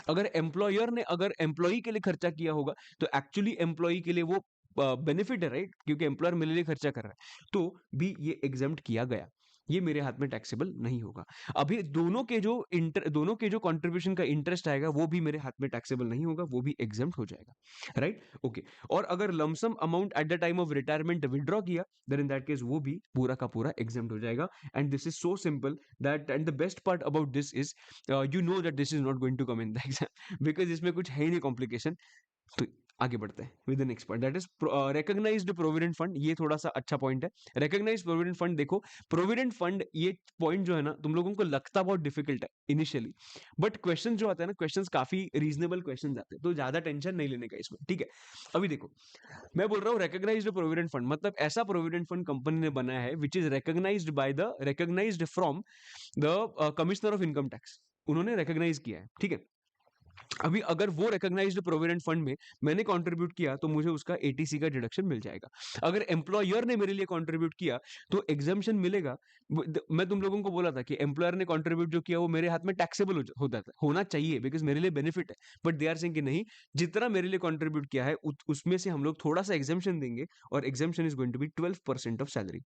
अगर एम्प्लॉयर ने अगर एम्प्लॉय के लिए खर्चा किया होगा, तो एक्चुअली एम्प्लॉय के लिए वो बेनिफिट है, राइट? क्योंकि एम्प्लॉयर मेरे लिए खर्चा कर रहा है, तो भी ये एग्जाम्प्ट किया गया, ये मेरे हाथ में टैक्सेबल नहीं होगा। अभी दोनों के जो कंट्रीब्यूशन का इंटरेस्ट आएगा, वो भी मेरे हाथ में टैक्सेबल नहीं होगा, वो भी एग्जाम्प्ट हो जाएगा, राइट? ओके। और अगर lump sum amount at the time of retirement withdraw किया, देन इन दैट केस वो भी पूरा का पूरा एग्जाम्प्ट हो जाएगा। And this is so simple that, and the best part about this is you know that this is not going to come in the exam because इसमें कुछ है ही नहीं कॉम्प्लिकेशन। तो आगे बढ़ते हैं with the next point, that is recognised provident fund. ये थोड़ा सा अच्छा पॉइंट है, रिकॉग्नाइज्ड प्रोविडेंट फंड। देखो, प्रोविडेंट फंड, ये पॉइंट जो है ना, तुम लोगों को लगता बहुत डिफिकल्ट है इनिशियली, बट क्वेश्चन जो आते हैं ना, क्वेश्चन काफी रीजनेबल क्वेश्चन आते हैं, तो ज्यादा टेंशन नहीं लेने का इसमें, ठीक है? अभी देखो, मैं बोल रहा हूँ रिकॉग्नाइज्ड प्रोविडेंट फंड मतलब ऐसा प्रोविडेंट फंड कंपनी ने बनाया है which is recognised from the commissioner of income tax. उन्होंने रिकॉग्नाइज किया है, ठीक है? अभी अगर वो रिकॉग्नाइज्ड प्रोविडेंट फंड में मैंने कंट्रीब्यूट किया, तो मुझे उसका एटीसी का डिडक्शन मिल जाएगा। अगर एम्प्लॉयर ने मेरे लिए कंट्रीब्यूट किया, तो एग्जाम्पशन मिलेगा। मैं तुम लोगों को बोला था कि एम्प्लॉयर ने कंट्रीब्यूट जो किया वो मेरे हाथ में टैक्सेबल होता था, होना चाहिए, बिकॉज मेरे लिए बेनिफिट है। बट दे आर सेइंग कि नहीं, जितना मेरे लिए कंट्रीब्यूट किया है उसमें से हम लोग थोड़ा सा एग्जाम्पशन देंगे, और exemption is going to be 12% of salary.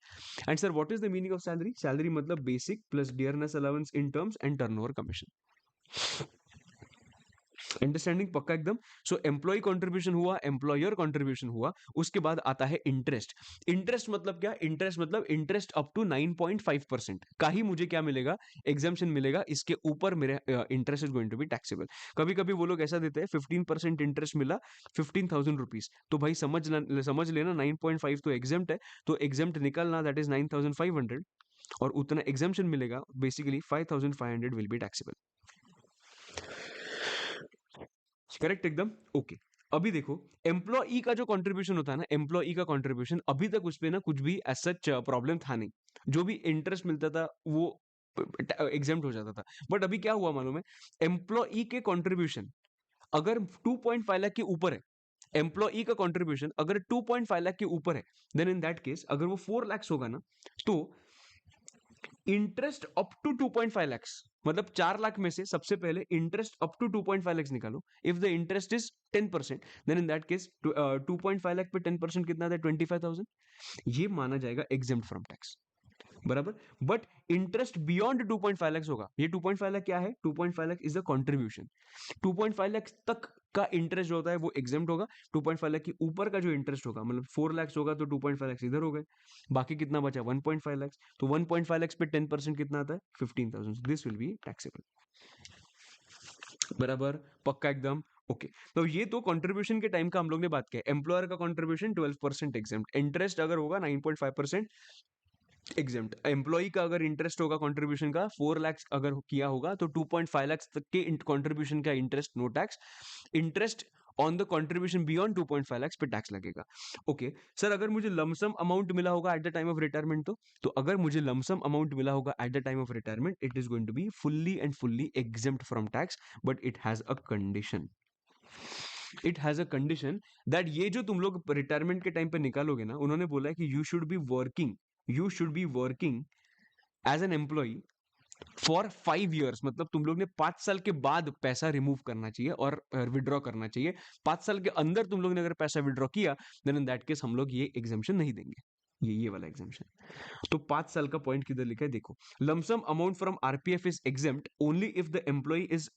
And sir what is the meaning of salary? Salary मतलब basic plus dearness allowance in terms and turnover commission. Understanding पक्का एकदम। सो एम्प्लॉय कंट्रीब्यूशन हुआ, एम्प्लॉयर कंट्रीब्यूशन हुआ, उसके बाद आता है interest. Interest मतलब क्या? इंटरेस्ट मतलब इंटरेस्ट अप टू 9.5% का ही मुझे क्या मिलेगा? एग्जाम्पशन मिलेगा, इसके ऊपर मेरे interest is going to be taxable. कभी कभी वो लोग ऐसा देते हैं 15% इंटरेस्ट मिला 15,000 रुपीज, तो भाई समझ लेना 9.5 तो एग्जाम्प्ट है, तो एग्जाम्प्ट निकलना दैट इज 9,500, और उतना एग्जाम्पशन मिलेगा, basically 5,500 will be taxable. Correct एकदम ओके। अभी देखो एम्प्लॉई का जो कंट्रीब्यूशन होता है ना, एम्प्लॉई का कंट्रीब्यूशन, अभी तक उस पे ना कुछ भी एज सच प्रॉब्लम था नहीं, जो भी इंटरेस्ट मिलता था वो एग्जाम्प्ट हो जाता था। बट अभी क्या हुआ मालूम है? एम्प्लॉई के कंट्रीब्यूशन अगर 2.5 लाख के ऊपर है, एम्प्लॉई का कंट्रीब्यूशन अगर 2.5 लाख के ऊपर है, देन इन दैट केस अगर वो 4 लाख होगा ना, तो इंटरेस्ट अप टू 2.5 लाख, मतलब 4 लाख में से सबसे पहले इंटरेस्ट अप टू 2.5 लाख निकालो। If the interest is 10%, then in that case 2.5 lakh पे 10% कितना था? 25,000। ये माना जाएगा एग्जेम्प्ट फ्रॉम टैक्स, बराबर। बट इंटरेस्ट बियॉन्ड 2.5 लाख होगा। ये 2.5 लाख क्या है? 2.5 lakh is the contribution. 2.5 lakh तक का इंटरेस्ट जो होता है वो एग्जेम्प्ट होगा। 2.5 लाख के ऊपर का जो इंटरेस्ट होगा, मतलब 4 लाख होगा, तो 2.5 लाख इधर हो गए, बाकी कितना बचा? 1.5 लाख। तो 1.5 लाख पे 10% कितना आता है? 15,000। दिस विल बी टैक्सेबल, बराबर, पक्का एकदम ओके। तो ये तो कंट्रीब्यूशन के टाइम का हम लोग ने बात किया। एम्प्लॉयर का कंट्रीब्यूशन 12% एग्जेम्प्ट, इंटरेस्ट अगर होगा 9.5% एग्जेम्प्ट, एम्प्लॉई का अगर इंटरेस्ट होगा कंट्रीब्यूशन का 4 लाख अगर किया होगा, तो 2.5 लाख तक के कंट्रीब्यूशन का interest no tax. Interest on the contribution beyond 2.5 lakh पे टैक्स लगेगा। ओके सर, अगर मुझे लमसम अमाउंट मिला होगा at the time of retirement, तो अगर मुझे लमसम अमाउंट मिला होगा at the time of retirement, it is going to be fully and fully exempt from tax, but it has a condition. It has a condition that ये जो तुम लोग retirement के टाइम पे निकालोगे ना, उन्होंने बोला है कि you should be working as an employee for 5 years, मतलब तुम लोग ने 5 साल के बाद पैसा रिमूव करना चाहिए और विड्रॉ करना चाहिए। 5 साल के अंदर तुम लोग ने अगर पैसा विड्रॉ किया, देन इन दैट केस हम लोग ये एग्जाम्पशन नहीं देंगे, ये वाला एग्जाम्पशन। तो 5 साल का पॉइंट किधर लिखा है देखो, lump sum amount from RPF is exempt only if the employee is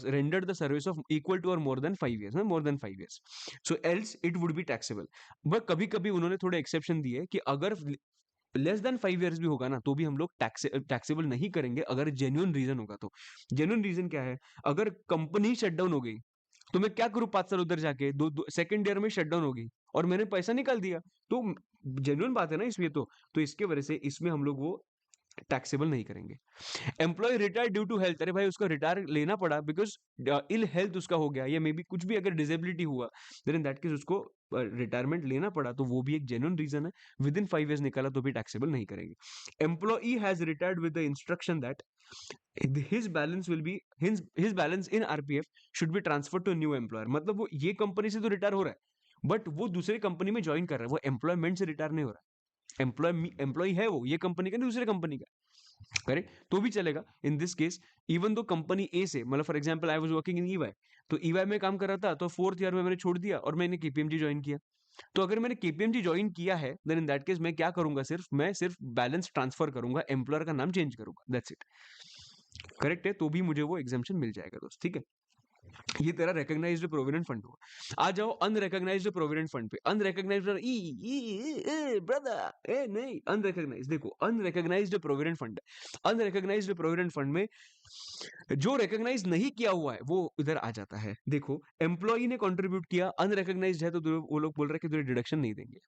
rendered the service of equal to or more than 5 years, more than 5 years, so else it would be taxable। But कभी कभी उन्होंने थोड़े exception दिए कि अगर less than 5 years भी होगा ना, तो भी हम लोग टैक्सेबल नहीं करेंगे, अगर जेन्युइन रीजन होगा तो। जेन्युइन रीजन क्या है? अगर कंपनी शट डाउन हो गई, तो मैं क्या करूं 5 साल उधर जाके, दो, दो सेकेंड ईयर में शट डाउन होगी और मैंने पैसा निकाल दिया, तो जेन्युइन बात है ना इसमें। तो इसके वजह से इसमें हम लोग वो टैक्सेबल नहीं करेंगे। Employee retire due to health, अरे भाई उसको रिटायर लेना पड़ा बिकॉज इल हेल्थ उसका हो गया, या मे बी कुछ भी अगर डिसेबिलिटी हुआ, देन इन दैट केस उसको रिटायरमेंट लेना पड़ा, तो वो भी एक जेन्युइन रीजन है। विद इन 5 years निकाला तो भी टैक्सेबल नहीं करेंगे। Employee has retired with the instruction that his balance will be his balance in RPF should be transferred to a new employer, मतलब वो ये कंपनी से तो रिटायर हो रहा है, बट वो दूसरी कंपनी में ज्वाइन कर रहा है, वो एम्प्लॉयमेंट से रिटायर नहीं हो रहा है। एम्प्लॉय है वो, ये कंपनी का नहीं, दूसरे कंपनी का, करेक्ट, तो भी चलेगा in this case. Even though company A से, मतलब for example I was working in EY, तो ईवाई में काम कर रहा था, तो 4th ईयर में मैंने छोड़ दिया और मैंने केपीएमजी ज्वाइन किया। तो अगर मैंने केपीएमजी ज्वाइन किया है, देन इन दैट केस मैं क्या करूंगा? मैं सिर्फ बैलेंस ट्रांसफर करूंगा, एम्प्लॉयर का नाम चेंज करूंगा, दैट्स इट। करेक्ट है, तो भी मुझे वो एग्जाम्पशन मिल जाएगा दोस्त, ठीक है। ये तेरा रिकॉग्नाइज्ड प्रोविडेंट फंड हुआ। आ जाओ अनरिकॉग्नाइज्ड प्रोविडेंट फंड पे। अनरिकॉग्नाइज्ड ब्रदर ए नहीं, अनरिकॉग्नाइज्ड, देखो unrecognised provident fund, unrecognised provident fund में जो रिकॉग्नाइज नहीं किया हुआ है वो इधर आ जाता है। देखो एम्प्लॉई ने कंट्रीब्यूट किया, अनरिकॉग्नाइज्ड है, तो वो लोग बोल रहे हैं कि तुझे डिडक्शन नहीं देंगे।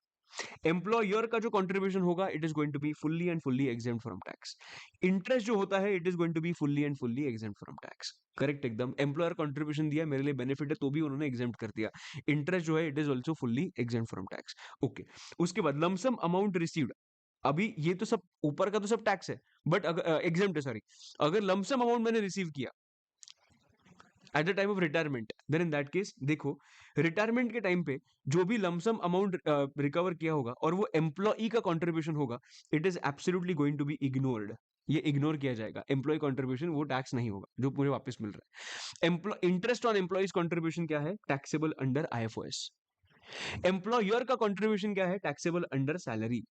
एम्प्लॉयर का जो कंट्रीब्यूशन होगा, it is going to be fully and fully exempt from tax. Interest जो होता है, it is going to be fully and fully exempt from tax. Correct एकदम, एम्प्लॉयर कंट्रीब्यूशन दिया, मेरे लिए बेनिफिट है, तो भी उन्होंने एग्जेम्प्ट कर दिया। इंटरेस्ट जो है, it is also fully exempt from tax. Okay, उसके बाद लमसम अमाउंट रिसीव्ड, अभी ये तो सब ऊपर का तो सब टैक्स है, बट अगर एग्जेम्प्ट है, सॉरी, अगर लमसम अमाउंट मैंने रिसीव किया at the time of retirement, then in that case देखो, रिटायरमेंट के टाइम पे जो भी लमसम अमाउंट रिकवर किया होगा और वो एम्प्लॉई का कंट्रीब्यूशन होगा, it is absolutely going to be ignored. ये इग्नोर किया जाएगा, एम्प्लॉय कंट्रीब्यूशन वो टैक्स नहीं होगा जो मुझे वापस मिल रहा है। इंटरेस्ट ऑन एम्प्लॉइज कंट्रीब्यूशन क्या है? Taxable under IFOS. एम्प्लॉयर का कंट्रीब्यूशन क्या है? Taxable under salary.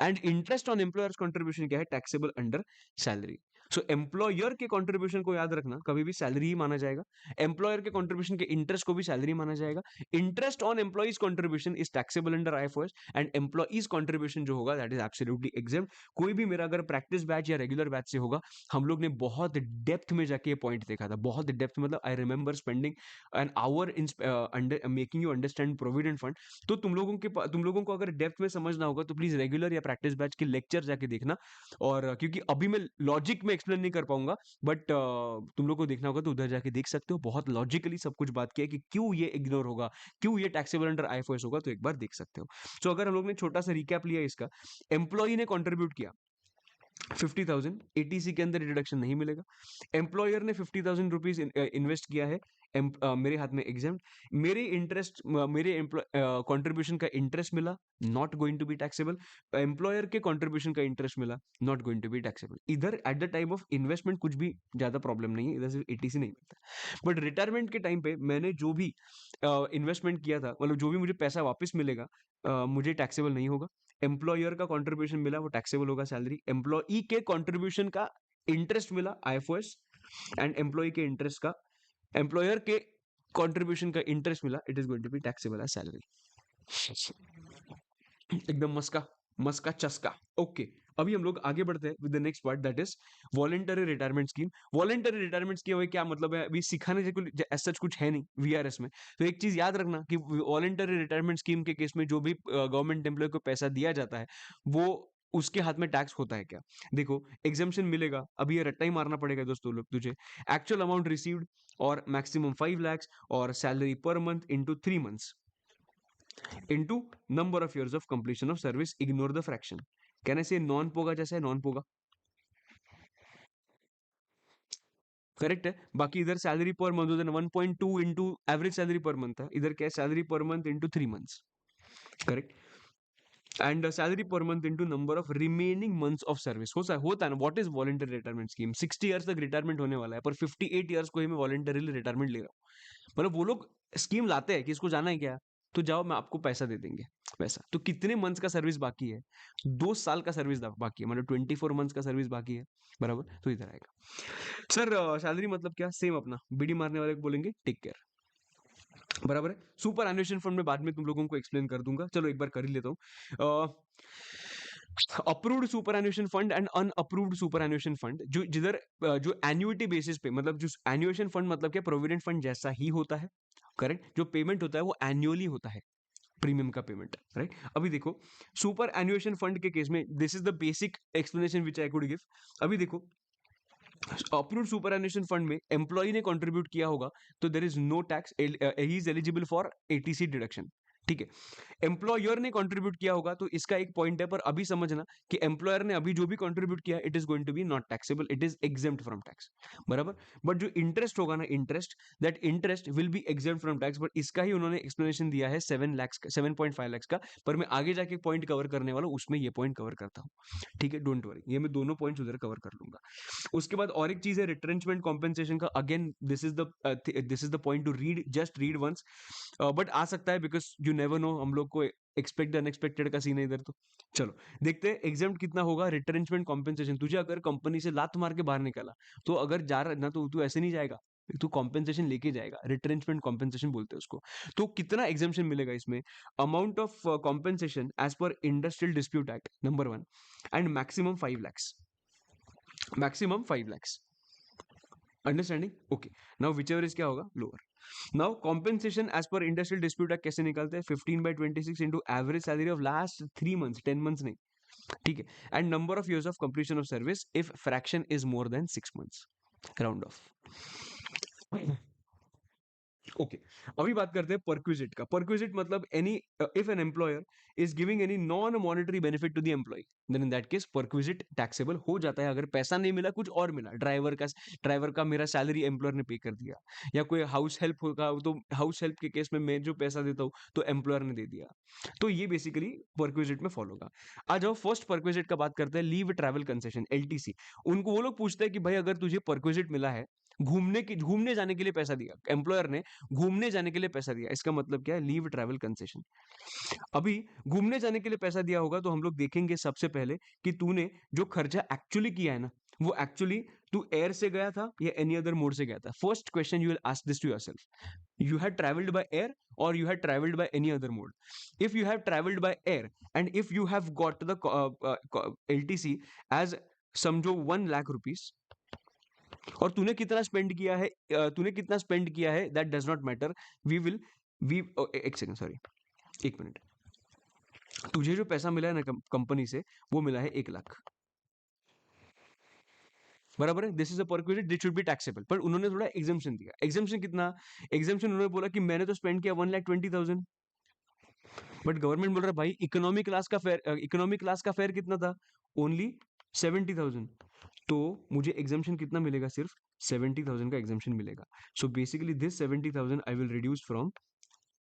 And interest on employers contribution क्या है, टैक्सेबल अंडर सैलरी। सो एम्प्लॉयर के कंट्रीब्यूशन को याद रखना कभी भी सैलरी ही माना जाएगा, एम्प्लॉयर के कंट्रीब्यूशन के इंटरेस्ट को भी सैलरी माना जाएगा। Interest on employees contribution is taxable under IFOS and employees contribution जो होगा दैट इज एब्सोल्युटली एग्जेम्प्ट। कोई भी मेरा अगर प्रैक्टिस बैच या रेगुलर बैच से होगा, हम लोग ने बहुत डेप्थ में जाके ये पॉइंट देखा था, बहुत डेप्थ मतलब I remember spending an hour in making you understand provident fund. तो तुम लोगों को अगर डेप्थ में समझना होगा तो प्लीज रेगुलर या प्रैक्टिस बैच के लेक्चर जाके देखना। और क्योंकि अभी मैं लॉजिक में एक्सप्लेन नहीं कर पाऊंगा, बट तुम लोग को देखना होगा तो उधर जाके देख सकते हो, बहुत लॉजिकली सब कुछ बात किया है कि क्यों ये इग्नोर होगा, क्यों ये टैक्सेबल अंडर आईएफओएस होगा, तो एक बार देख सकते हो। तो अगर हम लोग ने छोटा सा रिकैप लिया इसका, एम्प्लॉई ने कंट्रीब्यूट किया 50,000, एटीसी के अंदर डिडक्शन नहीं मिलेगा। एम्प्लॉयर ने 50,000 रुपीज इन्वेस्ट किया है, मेरे हाथ में एग्जाम, मेरे इंटरेस्ट मेरे कंट्रीब्यूशन का इंटरेस्ट मिला, not going to be taxable. Employer के कंट्रीब्यूशन का इंटरेस्ट मिला, not going to be taxable. इधर at the time of investment कुछ भी ज्यादा प्रॉब्लम नहीं है, इधर सिर्फ एटीसी नहीं मिलता। बट रिटायरमेंट के टाइम पे मैंने जो भी इन्वेस्टमेंट किया था, मतलब जो भी मुझे पैसा वापस मिलेगा, मुझे टैक्सेबल नहीं होगा। एम्प्लॉयर का कंट्रीब्यूशन मिला वो टैक्सेबल होगा सैलरी, एम्प्लॉई के कंट्रीब्यूशन का इंटरेस्ट मिला आईएफओएस, एंड एम्प्लॉई के इंटरेस्ट का एम्प्लॉयर के कंट्रीब्यूशन का इंटरेस्ट मिला, it is going to be taxable as salary. एकदम मस्का मस्का चस्का। ओके, अभी हम लोग आगे बढ़ते हैं with the next part that is voluntary retirement scheme. Voluntary retirement scheme क्या मतलब है, अभी सिखाने सच कुछ है नहीं वीआरएस में। तो एक चीज याद रखना कि वॉलंटरी रिटायरमेंट स्कीम के केस में जो भी गवर्नमेंट एम्प्लॉय को पैसा दिया जाता है, वो उसके हाथ में टैक्स होता है क्या। देखो एग्जाम्पशन मिलेगा, अभी ये रट्टा ही मारना पड़ेगा दोस्तों लोग तुझे। एक्चुअल अमाउंट रिसीव्ड और मैक्सिमम 5 lakhs और सैलरी पर month into 3 months into number of years of completion of service, ignore the fraction. Can I say non पोगा जैसा है, नॉन पोगा करेक्ट है। बाकी इधर सैलरी पर मंथ होता है 1.2 into average salary per month है, इधर क्या है सैलरी पर month into 3 months, correct. And salary पर month into number of remaining months of service होता है ना। What is voluntary retirement scheme, 60 years तक रिटायरमेंट होने वाला है, पर 58 ईयर्स को ही मैं वॉलंटरीली रिटायरमेंट ले रहा हूँ। मतलब वो लोग स्कीम लाते हैं कि इसको जाना है क्या, तो जाओ मैं आपको पैसा दे देंगे। पैसा तो कितने मंथ्स का सर्विस बाकी है, 2 साल का सर्विस बाकी है, मतलब 24 months का सर्विस बाकी है, बराबर। तो इधर आएगा सर सैलरी मतलब क्या, सेम अपना बीडी मारने वाले को बोलेंगे टेक केयर, बराबर है। सुपर एनुएशन फंड में बाद में तुम लोगों को एक्सप्लेन कर दूंगा, चलो एक बार कर ही लेता हूँ। Approved superannuation fund and unapproved superannuation fund, जो जिधर जो एन्युटी बेसिस पे, मतलब जो एनुएशन फंड मतलब क्या, प्रोविडेंट फंड जैसा ही होता है, करेक्ट। जो पेमेंट होता है वो एनुअली होता है, प्रीमियम का पेमेंट, राइट। अभी देखो सुपर एनुएशन फंड के केस में this is the basic explanation which I could give. अभी देखो अप्रूव्ड सुपर एनुएशन फंड में एम्प्लॉय ने कंट्रीब्यूट किया होगा तो there is no tax, he is eligible for ATC deduction, ठीक है। एम्प्लॉयर ने कंट्रीब्यूट किया होगा तो इसका एक पॉइंट है, पर अभी समझना कि एम्प्लॉयर ने अभी जो भी कंट्रीब्यूट किया it is going to be not taxable, it is exempt from tax, बराबर। बट जो इंटरेस्ट होगा ना, interest, that interest will be exempt from tax, but इसका ही उन्होंने एक्सप्लेनेशन दिया है 7.5 lakhs का। पर मैं आगे जाके पॉइंट कवर करने वाला हूं, उसमें ये पॉइंट कवर करता हूँ, ठीक है, डोंट वरी, ये मैं दोनों पॉइंट्स उधर कवर कर लूंगा। उसके बाद और एक चीज है रिट्रेंचमेंट कॉम्पेंसेशन का, again this is the point to read, just read once, but आ सकता है बिकॉज यू नेवर नो, हम लोग को एक्सपेक्ट अनएक्सपेक्टेड का सीन है इधर। तो चलो देखते हैं एग्जाम्प्ट कितना होगा रिट्रेंचमेंट कॉम्पेंसेशन। तुझे अगर कंपनी से लात मार के बाहर निकाला, तो अगर जा रहा ना तो तू ऐसे नहीं जाएगा, तू कॉम्पेंसेशन लेके जाएगा, रिट्रेंचमेंट कॉम्पेंसेशन बोलते हैं उसको। तो कितना एग्जाम्पशन मिलेगा इसमें, amount of compensation as per industrial dispute act number 1 and maximum 5 lakhs, maximum 5 lakhs, understanding, okay. Now whichever is क्या होगा, lower. Now compensation as per industrial dispute act कैसे निकालते हैं, 15/26 into average salary of last 3 months, 10 months नहीं, ठीक है, and number of years of completion of service if fraction is more than 6 months, round of. Okay, अभी बात करते हैं परक्विजिट का। परक्विजिट मतलब any, if an employer is giving any non monetary benefit to the employee, then in that case perquisite taxable हो जाता है। अगर पैसा नहीं मिला, कुछ और मिला, ड्राइवर का मेरा सैलरी एम्प्लॉयर ने पे कर दिया, या कोई हाउस हेल्प होगा तो हाउस हेल्प के केस में मैं जो पैसा देता हूँ तो एम्प्लॉयर ने दे दिया, तो ये बेसिकली परक्विजिट में फॉलो होगा। आ जाओ फर्स्ट परक्विजिट का बात करते हैं, लीव ट्रैवल कंसेशन, एलटीसी। उनको वो लोग पूछते हैं कि भाई अगर तुझे परक्विजिट मिला है, घूमने जाने के लिए पैसा दिया एम्प्लॉयर ने, घूमने जाने के लिए पैसा दिया, इसका मतलब क्या है, लीव ट्रैवल कंसेशन। अभी घूमने जाने के लिए पैसा दिया होगा तो हम लोग देखेंगे सबसे पहले कि तूने जो खर्चा एक्चुअली किया है ना, वो एक्चुअली तू एयर से गया था या एनी अदर मोड से गया था। First question you will ask this to yourself, you had traveled by air or you had traveled by any other mode. If you have traveled by air and if you have got the LTC as समझो 1 lakh rupees, और तूने कितना spend किया है, तूने कितना spend किया है that does not matter, we एक सेकंड सॉरी, 1 मिनट, तुझे जो पैसा मिला है ना कंपनी से, वो मिला है 1 लाख, बराबर है, this is a perquisite, this should be taxable. पर उन्होंने थोड़ा एग्जाम्पशन दिया, एग्जाम्पशन कितना, एग्जाम्पशन उन्होंने बोला कि मैंने तो स्पेंड किया 1,20,000, बट गवर्नमेंट बोल रहा है भाई इकोनॉमी क्लास का फेयर कितना था, ओनली 70,000, तो मुझे एग्जाम्पशन कितना मिलेगा, सिर्फ 70,000 का एग्जाम्पशन मिलेगा। So basically this 70,000 I will reduce from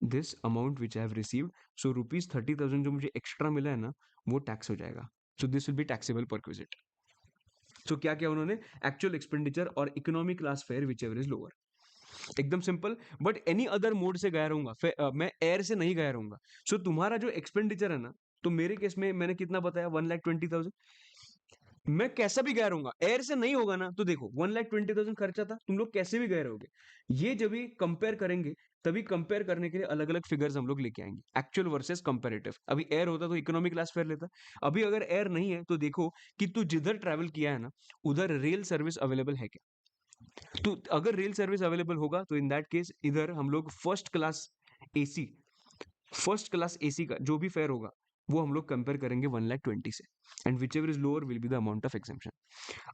this amount which I have received, so ₹30,000 जो मुझे एक्स्ट्रा मिला है ना, वो टैक्स हो जाएगा, so this will be taxable perquisite. तो क्या किया उन्होंने, actual expenditure or economy class fare whichever is lower, एकदम simple. But any other mode से गया रहूंगा, मैं एयर से नहीं गया रहूंगा, सो तुम्हारा जो एक्सपेंडिचर है ना, तो मेरे केस में मैंने कितना बताया, 1,20,000, मैं कैसा भी गया रहूंगा, एयर से नहीं होगा ना, तो देखो 1,20,000 खर्चा था, तुम लोग कैसे भी गए रहोगे, ये जब भी कंपेयर करेंगे, तभी कंपेयर करने के लिए अलग अलग फिगर्स हम लोग लेके आएंगे, एक्चुअल वर्सेस कंपेरेटिव। अभी एयर होता तो इकोनॉमिक क्लास फेयर लेता, अभी अगर एयर नहीं है तो देखो कि तू जिधर ट्रैवल किया है ना, उधर रेल सर्विस अवेलेबल है क्या, तो अगर रेल सर्विस अवेलेबल होगा तो इन दैट केस इधर हम लोग एसी फर्स्ट क्लास एसी का जो भी फेयर होगा, वो हम लोग कंपेयर करेंगे 1,20,000 से, and which ever is lower will be the amount of exemption.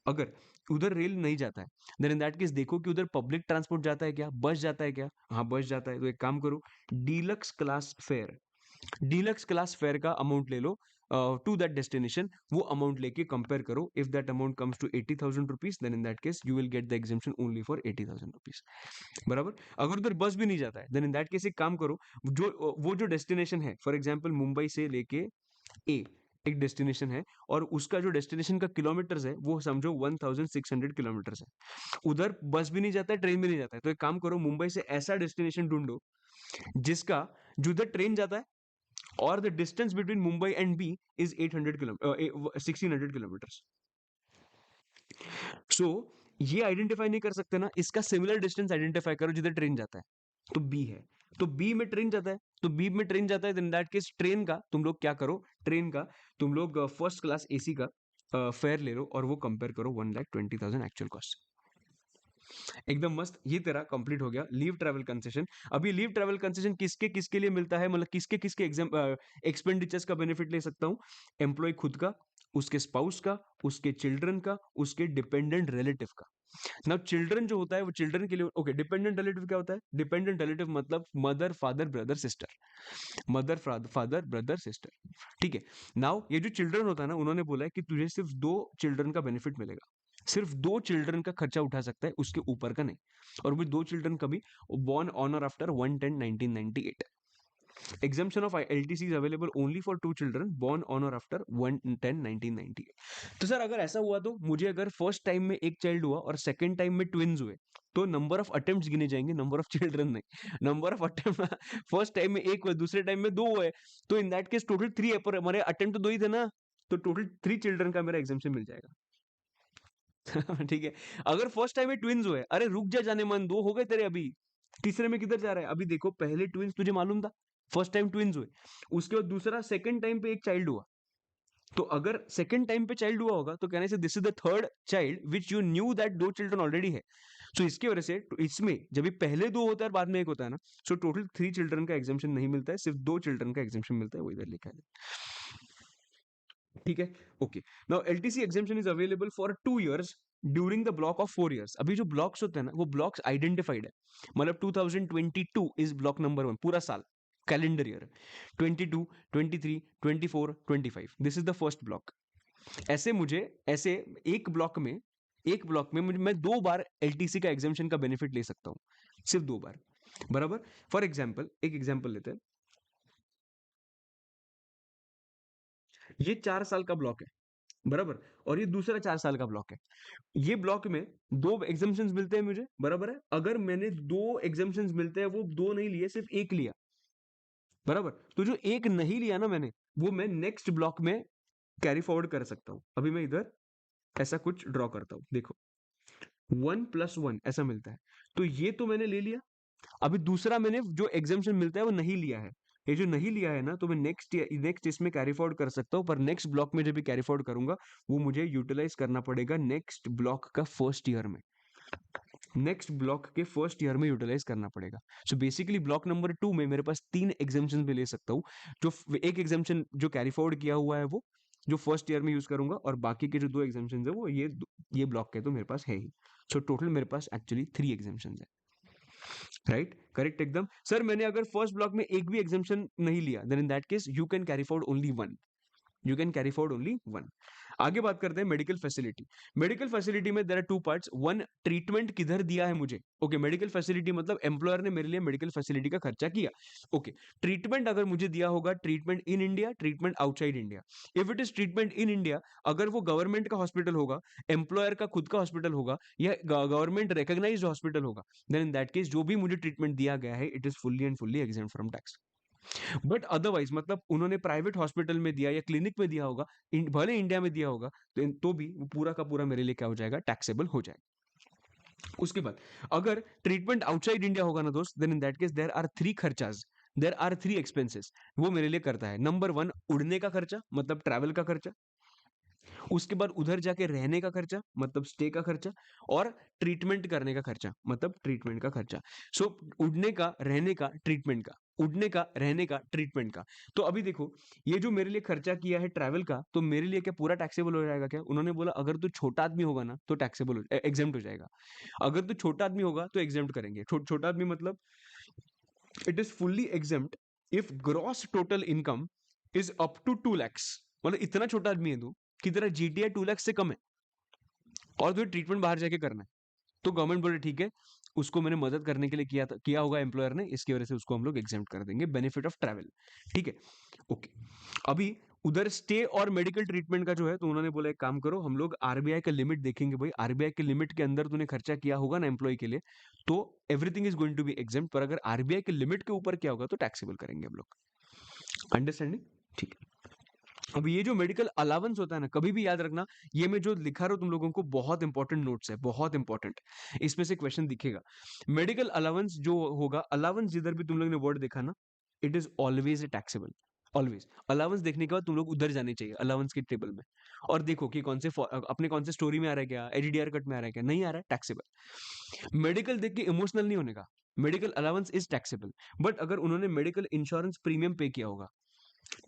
अगर उधर रेल नहीं जाता है, देन इन दैट केस देखो कि उधर पब्लिक ट्रांसपोर्ट जाता है क्या, बस जाता है क्या, हाँ बस जाता है, तो एक काम करो, deluxe class fare deluxe class fare का अमाउंट ले लो टू दैट डेस्टिनेशन, वो अमाउंट लेके कंपेयर करो, if that amount comes to 80,000 rupees, then in that case you will get the exemption only for 80,000 rupees, बराबर। अगर उधर बस भी नहीं जाता है, देन इन दैट केस एक काम करो, वो जो डेस्टिनेशन है, फॉर एग्जाम्पल मुंबई से लेके ए एक डेस्टिनेशन है, और उसका जो डेस्टिनेशन का किलोमीटर्स है वो समझो 1,600 किलोमीटर्स है, उधर बस भी नहीं जाता है, ट्रेन भी नहीं जाता है, तो एक काम करो, मुंबई से ऐसा डेस्टिनेशन ढूंढो जिसका जो उधर ट्रेन जाता है और the distance between Mumbai and B is 800 kilometre 1600 kilometres. So ये आइडेंटिफाई नहीं कर सकते ना, इसका सिमिलर डिस्टेंस आइडेंटिफाई करो जिधर ट्रेन जाता है, तो बी है, तो बी में ट्रेन जाता है, तो बी में ट्रेन जाता है, इन दैट केस ट्रेन का तुम लोग क्या करो, ट्रेन का तुम लोग फर्स्ट क्लास एसी का फेयर ले लो और वो कंपेयर करो 1,20,000 एक्चुअल कॉस्ट, एकदम मस्त। ये तेरा कंप्लीट हो गया लीव ट्रैवल कंसेशन। अभी लीव ट्रैवल कंसेशन किसके किसके लिए मिलता है, मतलब किसके किसके एक्सपेंडिचर्स का बेनिफिट ले सकता हूँ, एम्प्लॉय खुद का, उसके स्पाउस का, उसके चिल्ड्रन का, उसके डिपेंडेंट रिलेटिव का। नाउ चिल्ड्रन जो होता है वो चिल्ड्रन के लिए, ओके, डिपेंडेंट रिलेटिव क्या होता है, डिपेंडेंट रिलेटिव मतलब mother father brother sister, mother father brother sister, ठीक है। नाउ ये जो चिल्ड्रन होता है ना, उन्होंने बोला है कि तुझे सिर्फ 2 चिल्ड्रन का बेनिफिट मिलेगा, सिर्फ 2 चिल्ड्रन का खर्चा उठा सकता है, उसके ऊपर का नहीं, और वो 2 चिल्ड्रन कभी बॉर्न ऑन और after 1/10/1998। Exemption of LTC is available only for 2 children born on or after 1/10/1998। तो सर अगर ऐसा हुआ, तो मुझे अगर फर्स्ट टाइम में एक चाइल्ड हुआ और सेकंड टाइम में ट्विंस हुए, तो नंबर ऑफ अटेम्प्ट्स गिने जाएंगे, नंबर ऑफ चिल्ड्रन नहीं, number of attempt. First time में एक हुए, दूसरे टाइम में 2 हुए, तो इन दैट केस टोटल 3 है, हमारे अटेम्प्ट तो 2 ही थे ना, तो टोटल 3 चिल्ड्रन का मेरा एग्जाम्पशन मिल जाएगा। ठीक है। अगर फर्स्ट टाइम में ट्विंस हुए, अरे रुक जा जाने मन, 2 हो गए तेरे, अभी तीसरे में किधर जा रहा है, अभी देखो पहले ट्विंस तुझे मालूम था, फर्स्ट टाइम ट्विंस हुए, उसके बाद दूसरा सेकंड टाइम पे एक चाइल्ड हुआ, तो अगर सेकंड टाइम पे चाइल्ड हुआ होगा तो कहने से this is the third child which you knew that 2 children already है। सो इसकी वजह से इसमें जब भी पहले 2 होता है बाद में 1 होता है ना, सो टोटल 3 चिल्ड्रन का एग्जाम्पशन नहीं मिलता है, सिर्फ 2 चिल्ड्रन का एग्जाम्पशन मिलता है, वो इधर लिखा है, ठीक है। Okay, now LTC exemption is available for 2 years during the block of 4 years। अभी जो ब्लॉक्स होते हैं ना, वो ब्लॉक्स आइडेंटिफाइड है, मतलब 2022 इज ब्लॉक नंबर 1 पूरा साल, calendar year 22, 23, 24, 25, this is the first block. ऐसे एक ब्लॉक में मुझे मैं 2 बार एलटीसी का एग्जाम्पशन का बेनिफिट ले सकता हूं, सिर्फ 2 बार, बराबर। फॉर एग्जाम्पल एक एग्जाम्पल लेते हैं, ये 4 साल का ब्लॉक है, बराबर। और ये दूसरा 4 साल का ब्लॉक है। ये ब्लॉक में दो एग्जाम्पशंस मिलते हैं मुझे, बराबर है। अगर मैंने दो एग्जाम्पशंस मिलते हैं, वो दो नहीं लिए, सिर्फ एक लिया, बराबर, तो जो एक नहीं लिया ना मैंने, वो मैं नेक्स्ट ब्लॉक में कैरी फॉरवर्ड कर सकता हूं। अभी मैं इधर ऐसा कुछ ड्रॉ करता हूं, देखो 1+1 ऐसा मिलता है। तो ये तो मैंने ले लिया। अभी दूसरा मैंने जो एग्जाम्पशन मिलता है वो नहीं लिया है। ये जो नहीं लिया है ना, तो मैं नेक्स्ट इसमें कैरी फॉरवर्ड कर सकता हूँ, पर नेक्स्ट ब्लॉक में जब भी कैरी फॉरवर्ड करूंगा, वो मुझे यूटिलाइज करना पड़ेगा नेक्स्ट ब्लॉक का फर्स्ट ईयर में। नेक्स्ट ब्लॉक के फर्स्ट ईयर में यूटिलाइज करना पड़ेगा। सो बेसिकली ब्लॉक नंबर 2 में मेरे पास 3 एग्जाम्पशन भी ले सकता हूँ। जो एक एग्जाम्पशन जो कैरी फॉरवर्ड किया हुआ है वो जो फर्स्ट ईयर में यूज करूंगा, और बाकी के जो दो एग्जाम्पशन है वो ये ब्लॉक के तो मेरे पास है ही। सो टोटल मेरे पास एक्चुअली 3 एग्जाम्पशन है। राइट, करेक्ट एकदम। सर मैंने अगर फर्स्ट ब्लॉक में एक भी एग्जाम्पशन नहीं लिया, then in that case you can carry forward only one. You can carry forward only one. आगे बात करते हैं मेडिकल फैसिलिटी। मेडिकल फैसिलिटी में there are two parts. One, treatment किधर दिया है मुझे। ओके, मेडिकल फैसिलिटी मतलब एम्प्लॉयर ने मेरे लिए मेडिकल फैसिलिटी का खर्चा किया। ओके, ट्रीटमेंट अगर मुझे दिया होगा, treatment in India, treatment outside India. If it is treatment in India, अगर वो गवर्नमेंट का हॉस्पिटल होगा, एम्प्लॉयर का खुद का हॉस्पिटल होगा, या गवर्नमेंट रिकॉग्नाइज्ड हॉस्पिटल होगा, देन इन दैट केस जो भी मुझे ट्रीटमेंट दिया गया है, it is fully and fully exempt from tax. But otherwise मतलब उन्होंने प्राइवेट हॉस्पिटल में दिया या क्लिनिक में दिया होगा, भले इंडिया में दिया होगा, तो भी वो पूरा का पूरा मेरे लिए क्या हो जाएगा, टैक्सेबल हो जाएगा। उसके बाद अगर ट्रीटमेंट आउटसाइड इंडिया होगा ना दोस्त, then in that case there are 3 खर्चाज, देयर आर 3 एक्सपेंसेस। वो मेरे लिए करता है। नंबर 1, उड़ने का खर्चा मतलब ट्रैवल का खर्चा। उसके बाद उधर जाके रहने का खर्चा मतलब स्टे का खर्चा। और ट्रीटमेंट करने का खर्चा मतलब ट्रीटमेंट का खर्चा। सो उड़ने का, रहने का, ट्रीटमेंट का, उड़ने का, रहने का, ट्रीटमेंट का। तो अभी देखो, ये जो मेरे लिए खर्चा किया है ट्रैवल का, तो मेरे लिए क्या पूरा टैक्सेबल हो जाएगा क्या? उन्होंने बोला अगर तू छोटा आदमी होगा ना तो टैक्सेबल एग्जेम्प्ट हो जाएगा। अगर तू छोटा आदमी होगा तो एग्जेम्प्ट करेंगे। छोटा आदमी मतलब it is fully exempt if gross total income is up to 2 lakhs। मतलब इतना छोटा आदमी है तू कि तेरा जीटीआई 2 लाख से कम है, और तुझे ट्रीटमेंट बाहर जाके करना है, तो गवर्नमेंट बोले ठीक है, उसको मैंने मदद करने के लिए किया होगा एम्प्लॉयर ने, इसकी वजह से उसको हम लोग एग्जेम्प्ट कर देंगे बेनिफिट ऑफ ट्रैवल। ठीक है, ओके। अभी उधर स्टे और मेडिकल ट्रीटमेंट का जो है, तो उन्होंने बोला एक काम करो, हम लोग आरबीआई का लिमिट देखेंगे। भाई आरबीआई के लिमिट के अंदर तूने खर्चा किया होगा ना एम्प्लॉय के लिए, तो everything is going to be exempt. पर अगर आरबीआई के लिमिट के ऊपर क्या होगा तो टैक्सेबल करेंगे हम लोग। अंडरस्टैंडिंग? ठीक है। अब ये जो मेडिकल अलाउंस होता है ना, कभी भी याद रखना, ये मैं जो लिखा रहा हूं तुम लोगों को, बहुत इंपॉर्टेंट नोट्स है, बहुत इंपॉर्टेंट। इसमें से क्वेश्चन दिखेगा। मेडिकल अलाउंस जो होगा, अलाउंस जिधर भी तुम लोग ने वर्ड देखा ना, it is always taxable. Always allowance देखने के बाद तुम लोग उधर जाने चाहिए अलाउंस के टेबल में, और देखो कि अपने कौन से स्टोरी में आ रहा है, क्या एडीडीआर कट में आ रहा है, क्या नहीं आ रहा है, टैक्सेबल। मेडिकल देख के इमोशनल नहीं होने का। Medical allowance is taxable. But अगर उन्होंने मेडिकल इंश्योरेंस प्रीमियम पे किया होगा,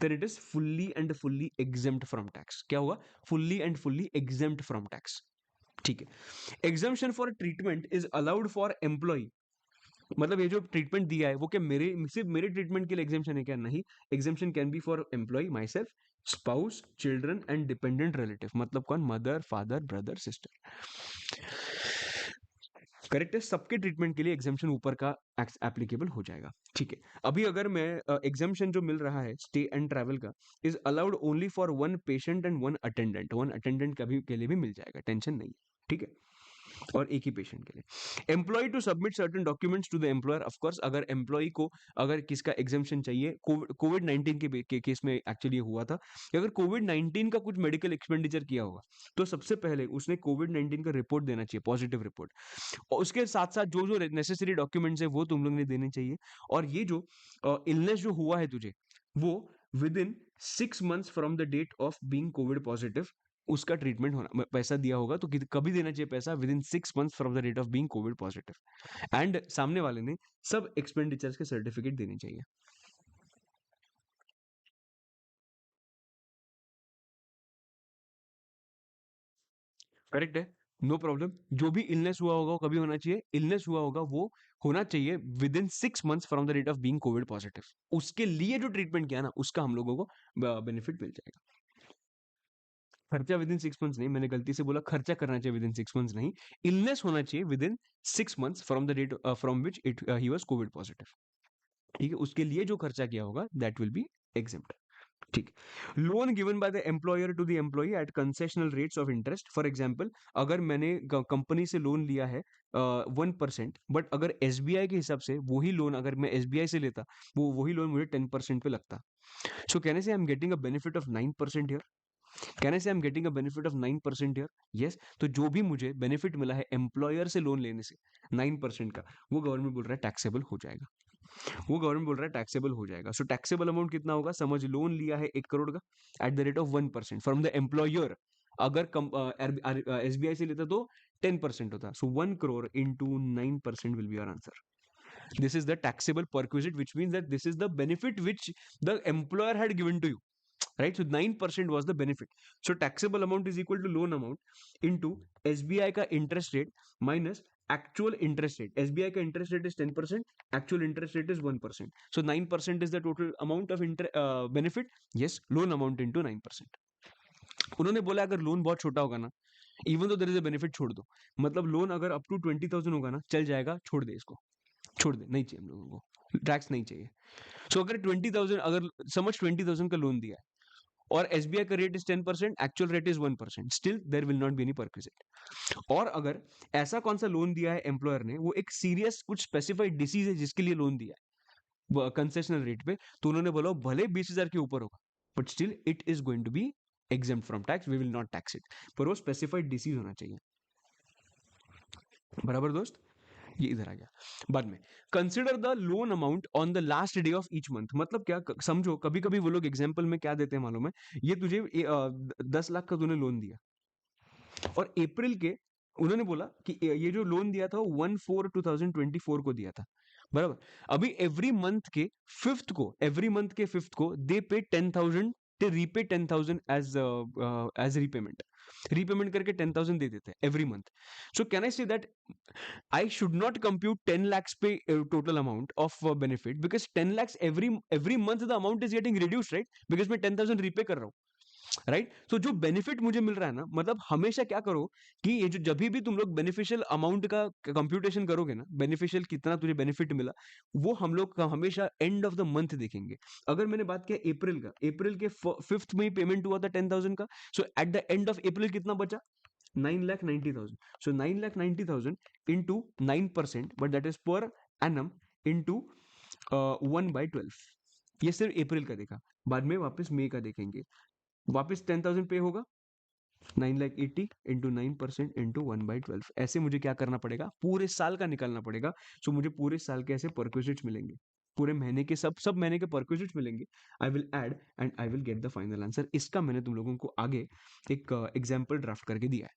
then it is fully and fully exempt from tax। क्या हुआ? fully and fully exempt from tax। ठीक है। exemption for treatment is allowed for employee। मतलब ये जो ट्रीटमेंट दिया है वो क्या मेरे सिर्फ मेरे ट्रीटमेंट के लिए एग्जामेशन है क्या? नहीं। Exemption can be for employee, myself, spouse, children and dependent relative. मतलब कौन? Mother, father, brother, sister. Correct है, सबके ट्रीटमेंट के लिए एग्जामेशन ऊपर का एप्लीकेबल हो जाएगा। ठीक है। अभी अगर मैं एग्जामेशन जो मिल रहा है स्टे एंड ट्रैवल का, is allowed only for 1 patient and 1 attendant. 1 attendant कभी के लिए भी मिल जाएगा, टेंशन नहीं। ठीक है, और एक ही पेशेंट के लिए। Employee to submit certain documents to the employer. Of course अगर एम्प्लॉय को अगर किसका एग्जामेशन चाहिए, कोविड 19 के केस में एक्चुअली हुआ था कि अगर कोविड 19 का कुछ मेडिकल एक्सपेंडिचर किया होगा, तो सबसे पहले उसने कोविड 19 का रिपोर्ट देना चाहिए, पॉजिटिव रिपोर्ट। और उसके साथ साथ जो जो नेसेसरी डॉक्यूमेंट्स है वो तुम लोग ने देने चाहिए। और ये जो इलनेस जो हुआ है तुझे, वो within 6 months from the date of being covid positive, उसका ट्रीटमेंट होना, पैसा दिया होगा तो कभी देना चाहिए पैसा, within 6 months from the date of being covid positive. And सामने वाले ने सब एक्सपेंडिचर्स के सर्टिफिकेट देने चाहिए। करेक्ट है, नो प्रॉब्लम। जो भी इलनेस हुआ होगा वो कभी होना चाहिए, इलनेस हुआ होगा वो होना चाहिए within 6 months from the date of being covid positive. उसके लिए जो ट्रीटमेंट किया ना, उसका हम लोगों को बेनिफिट मिल जाएगा। खर्चा विद इन 6 मंथ्स नहीं, मैंने गलती से बोला खर्चा करना चाहिए विद इन 6 मंथ्स नहीं, इलनेस होना चाहिए within 6 months from the date from which it he was covid positive. ठीक है, उसके लिए जो खर्चा किया होगा दैट विल बी एग्जेम्प्ट। ठीक, loan given by the employer to the employee at concessional rates of interest. For example, अगर मैंने कंपनी से लोन लिया है 1%, बट अगर एसबीआई के हिसाब से वही लोन अगर मैं एसबीआई से लेता, वो वही लोन मुझे 10% पे लगता। सो can I say I am getting a benefit of 9% here? Can I say I am getting a benefit of 9% here? Yes. तो जो भी मुझे बेनिफिट मिला है एम्प्लॉयर से लोन लेने से 9% का, वो गवर्नमेंट बोल रहा है टैक्सेबल हो जाएगा। वो गवर्नमेंट बोल रहा है टैक्सेबल हो जाएगा। सो टैक्सेबल अमाउंट कितना होगा? समझ, लोन लिया है 1 करोड़ का at the rate of 1% from the employer. अगर एसबीआई से लेता तो 10% होता। So 1 crore into 9% will be our answer. This is the taxable perquisite, which means that this is the benefit which the employer had given to you, right? So 9% was the benefit. So taxable amount is equal to loan amount into SBI का interest rate minus actual interest rate. SBI का interest rate is 10%, actual interest rate is 1%. So 9% is the total amount of benefit. Yes, loan amount into 9%. उन्होंने बोला अगर loan बहुत छोटा होगा ना, even तो देयर इज अ बेनिफिट, छोड़ दो। मतलब लोन अगर अप टू 20,000 होगा ना, चल जाएगा, छोड़ दे इसको, छोड़ दे, नहीं चाहिए हम लोगों को, टैक्स नहीं चाहिए। सो अगर 20,000, अगर समझ 20,000 का लोन दिया है और एसबीआई का rate is 10%, actual rate is 1%, still there will not be any perquisite. और अगर ऐसा कौन सा लोन दिया है एम्प्लॉयर ने, वो एक सीरियस कुछ स्पेसिफाइड डिसीज है जिसके लिए लोन दिया है कंसेशनल रेट पे, तो उन्होंने बोला भले 20,000 के ऊपर होगा but still it is going to be exempt from tax, we will not tax it. पर वो स्पेसिफाइड डिसीज होना चाहिए। बराबर दोस्त? ये इधर आ गया। बाद में consider the loan amount on the last day of each month. मतलब क्या, समझो कभी कभी वो लोग एग्जाम्पल में क्या देते हैं मालूम है, ये तुझे 10 लाख का तूने लोन दिया और अप्रैल के उन्होंने बोला कि ये जो लोन दिया था वो 1/4/2024 को दिया था, बराबर। अभी एवरी मंथ के फिफ्थ को, एवरी मंथ के फिफ्थ को दे पे 10,000, दे रीपे 10,000 एज रीपेमेंट, रीपेमेंट करके 10,000 दे देते हैं every month. So can I say that I should not compute 10 lakhs pay total amount of benefit, because 10 lakhs every month the amount is getting reduced, right? Because मैं 10,000 repay कर रहा हूँ, right? तो जो benefit मुझे मिल रहा है ना, मतलब हमेशा क्या करो कि ये जो जब भी तुम लोग बेनिफिशियल अमाउंट का कंप्यूटेशन करोगे ना, बेनिफिशियल कितना तुझे बेनिफिट मिला, वो हम लोग का हमेशा एंड ऑफ द मंथ देखेंगे। अगर मैंने बात किया अप्रैल का, अप्रैल के फिफ्थ में ही पेमेंट हुआ था 10,000 का, so at the end of April कितना बचा? 9,90,000. So 9,90,000 into 9%, but that is per annum into 1/12। ये सिर्फ अप्रैल का देखा, बाद में वापस मई का देखेंगे। वापस 10,000 पे होगा, 9,80,000 इंटू 9% इंटू 1/12। ऐसे मुझे क्या करना पड़ेगा, पूरे साल का निकालना पड़ेगा। सो मुझे पूरे साल के ऐसे परक्विजिट्स मिलेंगे, पूरे महीने के सब महीने के परक्विजिट्स मिलेंगे। I will add and I will get the final answer. इसका मैंने तुम लोगों को आगे एक एग्जाम्पल ड्राफ्ट करके दिया है,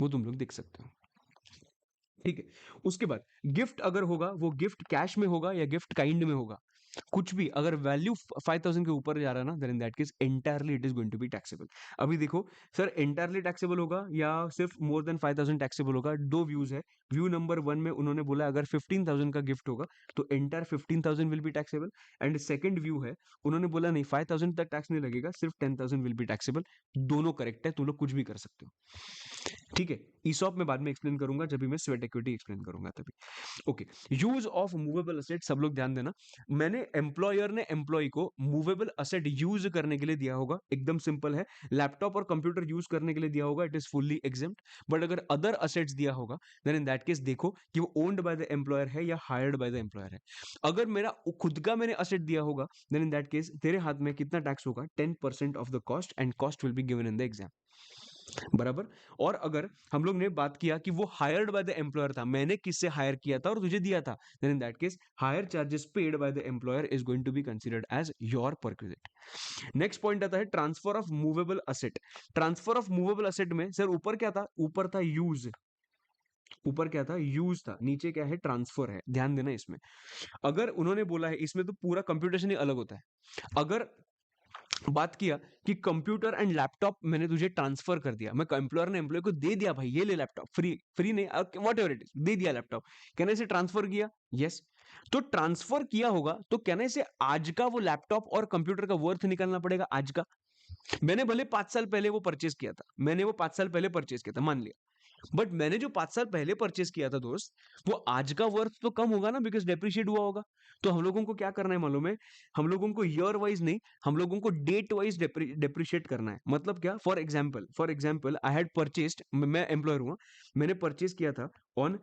वो तुम लोग देख सकते हो। ठीक है, उसके बाद गिफ्ट अगर होगा, वो गिफ्ट कैश में होगा या गिफ्ट काइंड में होगा, कुछ भी अगर वैल्यू 5,000 के ऊपर जा रहा है ना, then in that case entirely it is going to be taxable. अभी देखो सर, एंटायरली टैक्सेबल होगा या सिर्फ मोर देन 5,000 टैक्सेबल होगा, दो व्यूज है। व्यू नंबर 1 में उन्होंने बोला अगर 15,000 का गिफ्ट होगा तो entire 15,000 will be taxable, and second view है, उन्होंने बोला नहीं 5,000 तक टैक्स नहीं लगेगा, सिर्फ 10,000 विल बी टैक्सेबल। दोनों करेक्ट है, तुम लोग कुछ भी कर सकते हो। ठीक है, ईसॉप में बाद में एक्सप्लेन करूंगा, जब भी मैं स्वेट इक्विटी एक्सप्लेन करूंगा तभी। Okay, use of movable asset, सब लोग ध्यान देना। मैंने एम्प्लॉयर ने एम्प्लॉय को मूवेबल असेट यूज करने के लिए दिया होगा, एकदम सिंपल है। लैपटॉप और कंप्यूटर यूज करने के लिए दिया होगा, it is fully exempt. But अगर अदर असेट्स दिया होगा, देन इन दैट केस देखो कि वो ओन्ड बाय द एम्प्लॉयर है या हायर्ड बाय द एम्प्लॉयर है। अगर मेरा खुद का मैंने असेट दिया होगा, देन इन दैट केस तेरे हाथ में कितना टैक्स होगा? 10% of the cost, and cost will be given in the exam, बराबर। और अगर हम लोग ने बात किया कि वो हायर्ड बाय द एम्प्लॉयर था, मैंने किससे हायर किया था और तुझे दिया था, then in that case higher charges paid by the employer is going to be considered as your perquisite. Next point आता है transfer of movable asset. Transfer of movable asset में सर ऊपर क्या था? ऊपर था यूज, ऊपर क्या था? यूज था, नीचे क्या है? ट्रांसफर है। ध्यान देना इसमें, अगर उन्होंने बोला है, इसमें तो पूरा कंप्यूटेशन ही अलग होता है। अगर बात किया कि कंप्यूटर एंड लैपटॉप मैंने तुझे ट्रांसफर कर दिया, मैं एम्प्लॉयर ने एम्प्लॉय को दे दिया, भाई ये ले लैपटॉप, फ्री फ्री नहीं, वॉट एवर इट इज, दे दिया लैपटॉप, कहने से ट्रांसफर किया, यस। तो ट्रांसफर किया होगा तो कहने से आज का वो लैपटॉप और कंप्यूटर का वर्थ निकालना पड़ेगा आज का। मैंने भले 5 साल पहले वो परचेज किया था, मैंने वो 5 साल पहले परचेज किया था, मान लिया बट मैंने जो 5 साल पहले परचेस किया था दोस्त, वो आज का वर्थ तो कम होगा ना, बिकॉज डेप्रिशिएट हुआ होगा। तो हम लोगों को क्या करना है मालूम है? हम लोगों को ईयर वाइज नहीं, हम लोगों को डेट वाइज डेप्रिशिएट करना है। मतलब क्या? For example I had purchased, मैं एम्प्लॉयर हुआ, मैंने परचेस किया था ऑन,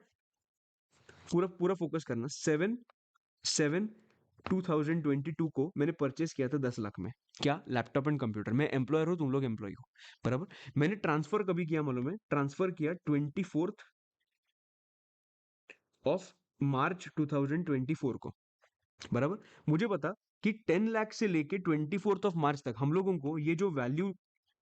पूरा पूरा फोकस करना, 7/7/2022 को मैंने परचेस किया था 10 लाख में। क्या? Laptop and computer. मैं एम्प्लॉयर हूँ, तुम लोग एम्प्लॉय हो, बराबर। मैंने ट्रांसफर कभी किया मालूम है? ट्रांसफर किया 24 मार्च 2024 को, बराबर। मुझे पता कि 10 लाख से लेके 24 मार्च तक हम लोगों को ये जो वैल्यू,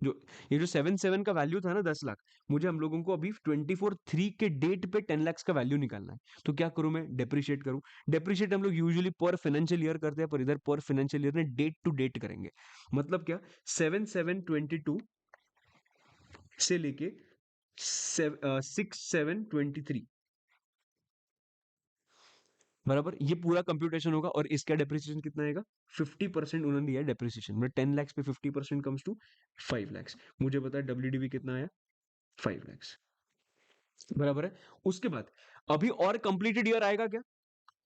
जो ये जो 7/7 का वैल्यू था ना 10 लाख, मुझे हम लोगों को अभी 24/3 के डेट पे 10 लाख का वैल्यू निकालना है। तो क्या करूं मैं? डेप्रिशिएट करूं। डेप्रिशिएट हम लोग यूजुअली पर फाइनेंशियल ईयर करते हैं, पर इधर पर फाइनेंशियल ईयर में डेट टू डेट करेंगे। मतलब क्या? 7/7/22 से लेके 6/7/23, बराबर। ये पूरा कंप्यूटेशन होगा और इसका डेप्रिसिएशन कितना आएगा? 50% उन्होंने दिया है डेप्रिसिएशन, मतलब 10 लाख पे 50% कम्स टू 5 लाख। मुझे पता है डब्ल्यूडीबी कितना आया? 5 लाख, बराबर है। उसके बाद अभी और कंप्लीटेड ईयर आएगा क्या?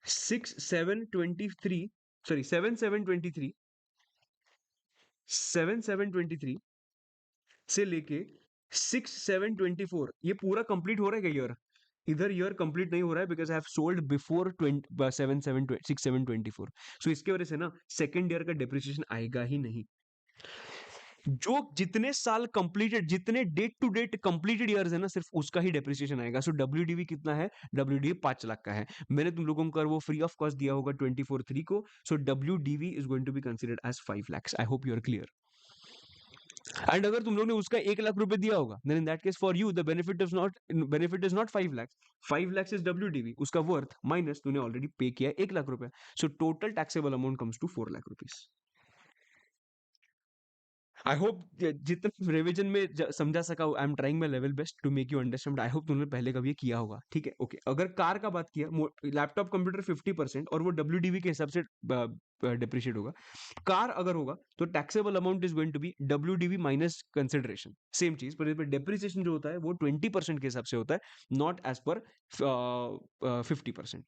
6/7/23, सॉरी 7/7/23, 7/7/23 से लेके 6/7/24, ये पूरा कंप्लीट हो रहा है क्या ईयर? इधर ईयर कंप्लीट नहीं हो रहा है, because I have sold before 6/7/24। सो इसके वजह से ना सेकेंड ईयर का डेप्रिसिएशन आएगा ही नहीं। जो जितने साल कंप्लीटेड, जितने date to date completed years है ना, सिर्फ उसका ही डेप्रिसिएशन आएगा। सो डब्ल्यूडीवी कितना है? डब्ल्यूडीवी 5 लाख का है। मैंने तुम लोगों को वो फ्री ऑफ कॉस्ट दिया होगा 24/3 को। So WDV is going to be considered as 5 lakhs। I hope you are clear. And अगर तुम लोग ने उसका 1 लाख रुपए दिया होगा, then in that case for you the benefit is not 5 lakhs। 5 lakhs is WDV, उसका वर्थ माइनस तूने ऑलरेडी पे किया 1 लाख रुपए। So total taxable amount comes to 4 lakh rupees. I hope जितना रिवीजन में समझा सका, I am trying my level best to make you understand. I hope तुमने पहले कभी ये किया होगा, ठीक है? ओके, अगर कार का बात किया, लैपटॉप कंप्यूटर 50% और वो डब्ल्यूडीवी के हिसाब से डिप्रिशिएट होगा। कार अगर होगा तो taxable amount is going to be WDV minus consideration, same चीज। पर डेप्रिसिएशन जो होता है वो 20% के हिसाब से होता है, नॉट एज पर 50%।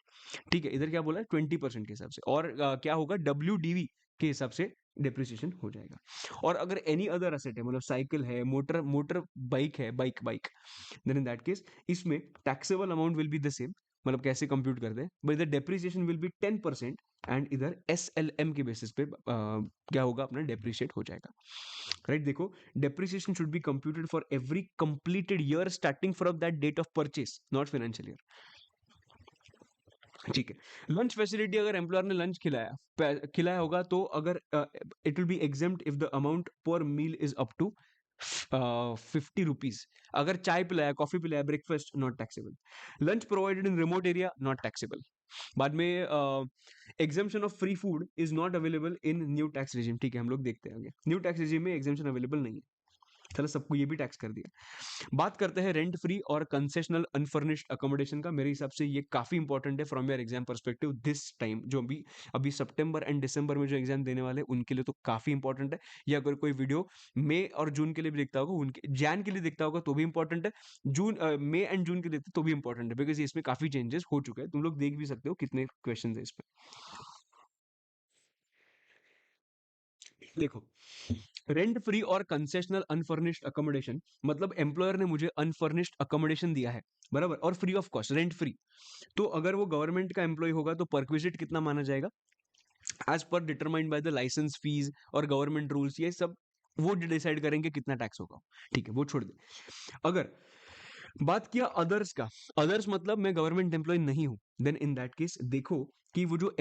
ठीक है, इधर क्या बोला है? 20% के हिसाब से। और क्या होगा? डब्ल्यूडीवी के हिसाब से डेप्रिसिएशन हो जाएगा। और अगर एनी अदर असेट है, मतलब साइकिल है, मोटर मोटर बाइक है, bike bike, then in that case इसमें taxable amount will be the same. मतलब कैसे कंप्यूट करते हैं? बट इधर डेप्रिसिएशन विल बी 10%, एंड इधर एसएलएम के बेसिस पे क्या होगा? अपना डेप्रिशिएट हो जाएगा, राइट? देखो, depreciation should be computed for every completed year starting from that date of purchase, not financial year. ठीक है। लंच फैसिलिटी, अगर एम्प्लॉयर ने लंच खिलाया होगा, तो अगर it will be exempt if the amount per meal is up to 50 rupees. अगर चाय पिलाया, कॉफी पिलाया, breakfast, not taxable. Lunch provided in remote area, not taxable. बाद में exemption of free food is not available in new tax regime. ठीक है, हम लोग देखते हैं आगे। न्यू टैक्स रिजीम में एग्जाम्पशन अवेलेबल नहीं है, चलो सबको ये भी टैक्स कर दिया। बात करते हैं रेंट फ्री और कंसेशनल अनफर्निश्ड अकोमोडेशन का। मेरे हिसाब से ये काफी इंपॉर्टेंट है from your exam perspective this time. जो भी अभी सितंबर एंड दिसंबर में जो एग्जाम देने वाले हैं उनके लिए तो काफी इंपॉर्टेंट है। या अगर कोई वीडियो मई और जून के लिए भी देखता होगा, उनके जैन के लिए देखता होगा तो भी इंपॉर्टेंट है, जून मई एंड जून के लिए तो भी इंपॉर्टेंट है, बिकॉज इसमें काफी चेंजेस हो चुके हैं। तुम लोग देख भी सकते हो कितने क्वेश्चन है इसमें। देखो, रेंट फ्री और कंसेशनल अनफर्निश्ड अकोमोडेशन, मतलब एम्प्लॉयर ने मुझे अनफर्निश्ड अकोमोडेशन दिया है, बराबर, और free of cost, rent free. तो अगर वो गवर्नमेंट का एम्प्लॉय होगा तो परक्विजिट कितना माना जाएगा? As per determined by the licence fees और गवर्नमेंट रूल्स, ये सब वो डिसाइड करेंगे कितना टैक्स होगा। ठीक है, वो छोड़ दे। अगर बात किया अदर्स का, अदर्स मतलब मैं गवर्नमेंट एम्प्लॉय नहीं हूं, देन इन दैट केस देखो कि वो जो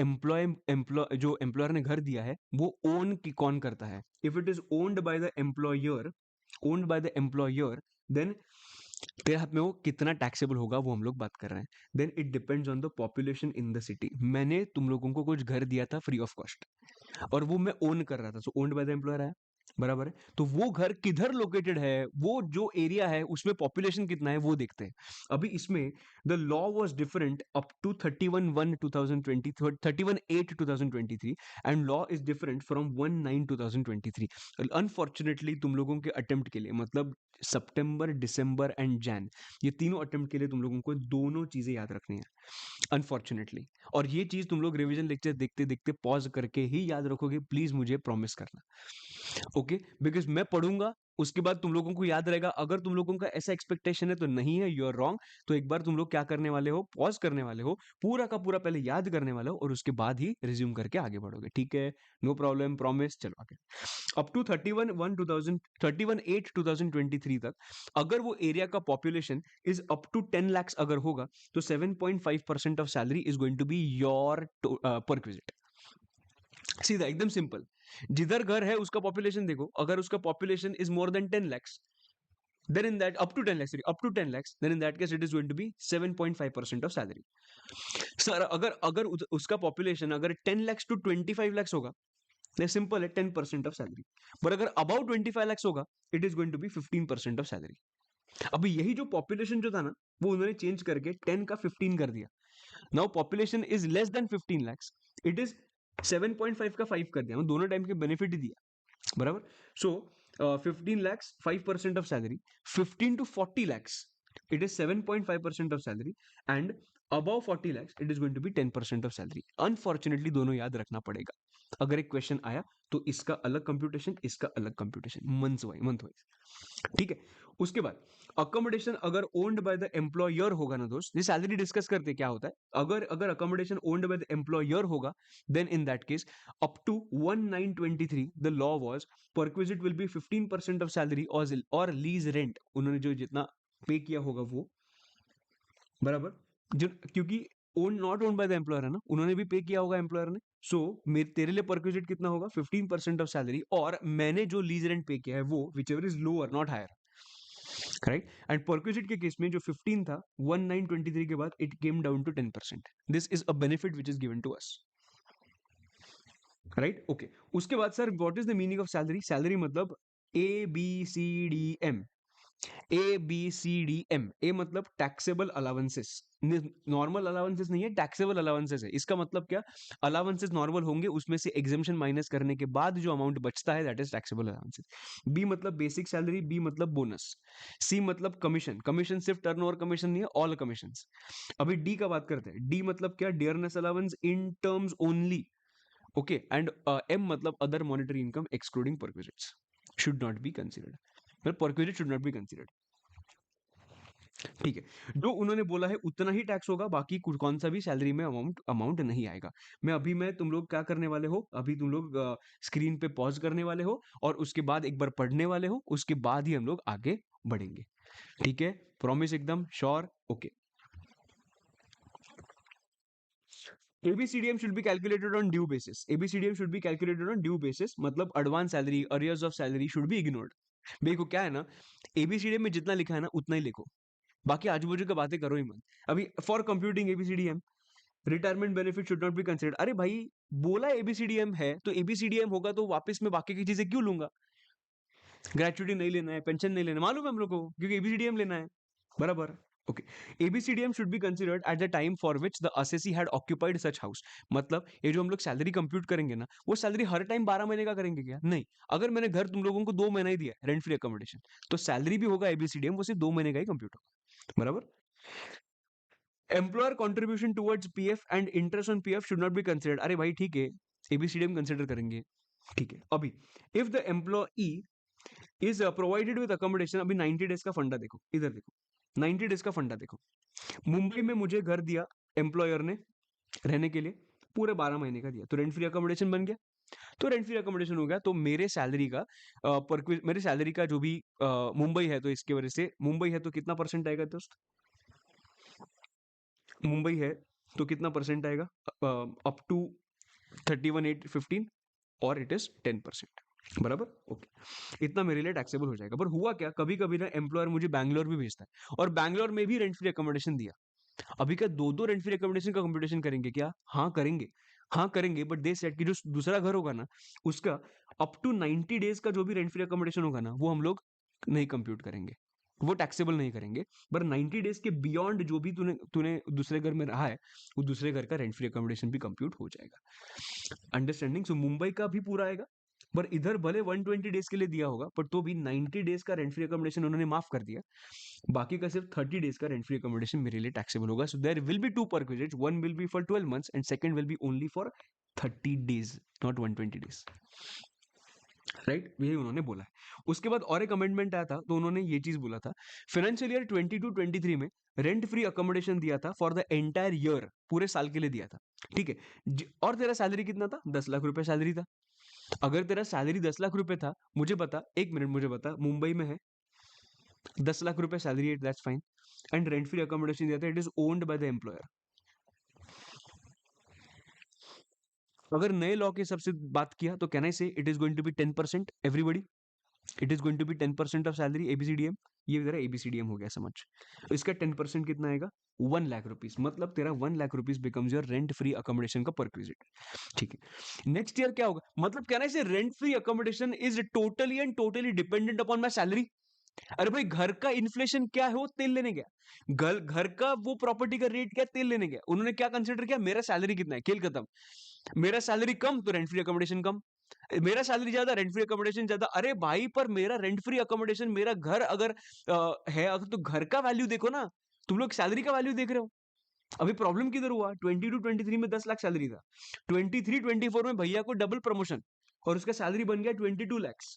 जो एम्प्लॉयर ने घर दिया है वो ओन की कौन करता है। If it is owned by the employer, owned by the employer, then तेरे हाथ में वो कितना टैक्सेबल होगा वो हम लोग बात कर रहे हैं। Then it depends on the population in the city. मैंने तुम लोगों को कुछ घर दिया था फ्री ऑफ कॉस्ट और वो मैं ओन कर रहा था, सो ओन्ड बाय द एम्प्लॉयर आया। बराबर है। तो वो घर किधर लोकेटेड है, वो जो एरिया है उसमें पॉपुलेशन कितना है वो देखते हैं। अभी इसमें the law was different up to 31/1/2020, 31/8/2023, and law is different from 1/9/2023। Unfortunately तुम लोगों के अटेम्प्ट के लिए, मतलब सितंबर, दिसंबर एंड जैन, ये तीनों अटेम्प्ट के लिए तुम लोगों को दोनों चीजें याद रखनी है, अनफॉर्चुनेटली। और ये चीज तुम लोग रिवीजन लेक्चर देखते देखते पॉज करके ही याद रखोगे, प्लीज मुझे प्रॉमिस करना। ओके, बिकॉज मैं पढ़ूंगा उसके बाद तुम लोगों को याद रहेगा। अगर तुम लोगों का ऐसा एक्सपेक्टेशन है तो नहीं है, यू आर रॉन्ग। तो एक बार तुम लोग क्या करने वाले हो, पॉज करने वाले हो, पूरा का पूरा पहले याद करने वाले हो और उसके बाद ही रिज्यूम करके आगे बढ़ोगे, ठीक है? No problem, promise. चलो आगे। अप टू 31/1/2023 तक अगर वो एरिया का population is up to 10 lakhs अगर होगा तो 7.5% of salary is going to be your perquisite. सीधा एकदम सिंपल। जिधर घर है उसका पॉपुलेशन देखो, अगर उसका population is more then 10 lakhs, then in that up to 10 lakhs, sorry, up to 10 lakhs, then in that case it is going to be 7.5% of salary. Sir अगर अगर उसका पॉपुलेशन अगर 10 lakhs to 25 lakhs होगा, simple है, 10% of salary. पर अगर above 25 lakhs होगा, it is going to be 15% of salary. अभी यही जो पॉपुलेशन जो था ना, वो उन्होंने चेंज करके 10 का 15 कर दिया। Now population is less than 15 lakhs, it is 7.5 का 5 कर दिया, दोनों टाइम के बेनिफिट ही दिया, बराबर। सो 15 lakhs 5% of salary, 15 to 40 lakhs it is 7.5% of salary, and above 40 lakhs it is going to be 10% of salary। Unfortunately दोनों याद रखना पड़ेगा। अगर एक क्वेश्चन आया तो इसका अलग कंप्यूटेशन, इसका अलग कंप्यूटेशन, मंथ वाइज, ठीक है? उसके बाद अकोमोडेशन अगर ओन्ड बाय द एम्प्लॉयर होगा ना दोस्त, ये सैलरी डिस्कस करते क्या होता है। अगर अगर accommodation owned by the employer होगा, then in that case up to 1/9/23 the law was perquisite will be 15% of salary or lease rent, उन्होंने जो जितना पे किया होगा वो, बराबर। जो क्योंकि own not own by the employer है ना, उन्होंने भी पे किया होगा एम्प्लॉयर ने। सो मेरे तेरे लिए परक्विजिट कितना होगा, 15% ऑफ सैलरी, और मैंने जो लीज रेंट पे किया है वो whichever is lower not higher, right. And perquisite के केस में जो 15 था 1/9/23 के बाद it came down to 10%। This is a benefit which is given to us, right. Okay, उसके बाद sir what is the meaning of salary. Salary मतलब ABCDM, ABCDM। A मतलब टैक्सेबल अलाउंसेस, नॉर्मल अलाउंसेस नहीं है, टैक्सेबल अलाउंसेस है। इसका मतलब क्या, अलाउंसेस नॉर्मल होंगे, उसमें से एग्जेम्पशन माइनस करने के बाद जो अमाउंट बचता है that is taxable allowances. B मतलब बेसिक सैलरी, बी मतलब बोनस, सी मतलब कमीशन, कमीशन सिर्फ टर्नओवर कमीशन नहीं है, ऑल कमीशन। अभी डी का बात करते हैं, डी मतलब क्या, dearness allowance in terms only, okay. And M मतलब other monetary income excluding perquisites should not be considered, perquisite should not be considered, ठीक है। जो उन्होंने बोला है उतना ही टैक्स होगा, बाकी कुछ कौन सा भी सैलरी में अमाउंट अमाउंट नहीं आएगा। मैं तुम लोग क्या करने वाले हो, अभी तुम लोग स्क्रीन पे पॉज करने वाले हो और उसके बाद एक बार पढ़ने वाले हो, उसके बाद ही हम लोग आगे बढ़ेंगे, ठीक है? प्रॉमिस, एकदम sure, okay. ABCDM should be calculated on due basis, ABCDM should be calculated on due basis, मतलब advance salary, arrears of salary should be ignored. देखो क्या है ना, ABCDM में जितना लिखा है ना उतना ही लिखो, बाकी आजू बाजू की बातें करो ही मत। अभी for computing ABCDM retirement benefit should not be considered. अरे भाई, बोला ABCDM है तो ABCDM होगा, तो वापस में बाकी की चीजें क्यों लूंगा? ग्रेचुटी नहीं लेना है, पेंशन नहीं लेना, मालूम है हम लोग को, क्योंकि ABCDM लेना है, बराबर। Okay, ABCDM should be considered at the time for which the assessee had occupied such house. मतलब ये जो हम लोग सैलरी कंप्यूट करेंगे ना, वो सैलरी हर टाइम 12 महीने का करेंगे क्या? नहीं। अगर मैंने घर तुम लोगों को 2 महीना ही दिया रेंट फ्री अकोमोडेशन, तो सैलरी भी होगा ABCDM, वो सिर्फ 2 महीने का ही कंप्यूट होगा, बराबर। Employer contribution towards PF and interest on PF should not be considered. अरे भाई ठीक है, ABCDM कंसिडर करेंगे, ठीक है। अभी if the employee is provided with accommodation, अभी 90 डेज का फंडा देखो, इधर देखो, 90 डेज का फंडा देखो। मुंबई में मुझे घर दिया एम्प्लॉयर ने रहने के लिए, पूरे 12 महीने का दिया, तो रेंट फ्री अकोमोडेशन बन गया। तो रेंट फ्री अकोमोडेशन हो गया, तो मेरे सैलरी का मेरे सैलरी का जो भी मुंबई है, तो इसके वजह से मुंबई है तो कितना परसेंट आएगा दोस्त, मुंबई है तो कितना परसेंट आएगा, अप टू 31,815, और इट इज 10%, बराबर। ओके, इतना मेरे लिए टैक्सेबल हो जाएगा। पर हुआ क्या, कभी कभी ना एम्प्लॉयर मुझे बैंगलोर भी भेजता है, और बैंगलोर में भी रेंट फ्री अकोमोडेशन दिया। अभी क्या दो दो रेंट फ्री अकोमोडेशन का कंप्यूटेशन करेंगे क्या? हाँ करेंगे। हाँ करेंगे, बट दे सेड कि जो दूसरा घर होगा ना, उसका अप टू 90 डेज का जो भी रेंट फ्री अकोमोडेशन होगा ना, वो हम लोग नहीं कंप्यूट करेंगे, वो टैक्सेबल नहीं करेंगे। पर 90 डेज के बियॉन्ड जो भी तूने तूने दूसरे घर में रहा है, वो दूसरे घर का रेंट फ्री अकोमोडेशन भी कंप्यूट हो जाएगा। अंडरस्टैंडिंग? सो मुंबई का भी पूरा आएगा, पर इधर भले 120 डेज के लिए दिया होगा, पर तो भी 90 डेज का रेंट फ्री अकोमोडेशन उन्होंने माफ कर दिया। बाकी का सिर्फ 30 डेज का रेंट फ्री अकोमोडेशन मेरे लिए टैक्सेबल होगा। So there will be two perquisites, one will be for 12 months and second will be only for 30 days, not 120 days. Right, यही उन्होंने बोला है। उसके बाद और एक अमेंडमेंट आया था, तो उन्होंने ये चीज बोला था, फाइनेंशियल ईयर 22-23 में रेंट फ्री अकोमोडेशन दिया था फॉर द एंटायर ईयर, पूरे साल के लिए दिया था। ठीक है, और तेरा सैलरी कितना था? 10 लाख रुपए सैलरी था। अगर तेरा सैलरी 10 लाख रुपए था, मुझे बता, एक मिनट, मुझे बता, मुंबई में है 10 लाख रुपए सैलरी है, that's fine, and rent free accommodation दिया था, it is owned by the employer. अगर नए लॉ के हिसाब से बात किया तो can I say it is going to be 10% everybody, it is going to be 10% of salary ABCDM. ये तेरा एबीसीडीएम हो गया, समझ। इसका 10% कितना आएगा? 1 लाख रुपीज, मतलब तेरा 1 lakh rupees becomes your rent free accommodation का परक्विजिट। ठीक है, नेक्स्ट ईयर क्या होगा? मतलब कहना है rent free accommodation is totally and totally dependent upon my salary. अरे भाई, घर का इन्फ्लेशन क्या है, वो तेल लेने गया, घर घर का वो प्रॉपर्टी का रेट क्या है, तेल लेने गया, उन्होंने क्या कंसिडर किया? मेरा सैलरी कितना है, खेल खत्म। मेरा सैलरी कम तो रेंट फ्री अकोमोडेशन कम, मेरा सैलरी ज्यादा रेंट फ्री अकोमोडेशन ज्यादा। अरे भाई, पर मेरा रेंट फ्री अकोमोडेशन, मेरा घर अगर है, अगर तो घर का वैल्यू देखो ना, तुम लोग सैलरी का वैल्यू देख रहे हो। अभी प्रॉब्लम किधर हुआ? 22-23 में 10 लाख सैलरी था, 23-24 में भैया को डबल प्रमोशन और उसका सैलरी बन गया 22 lakhs।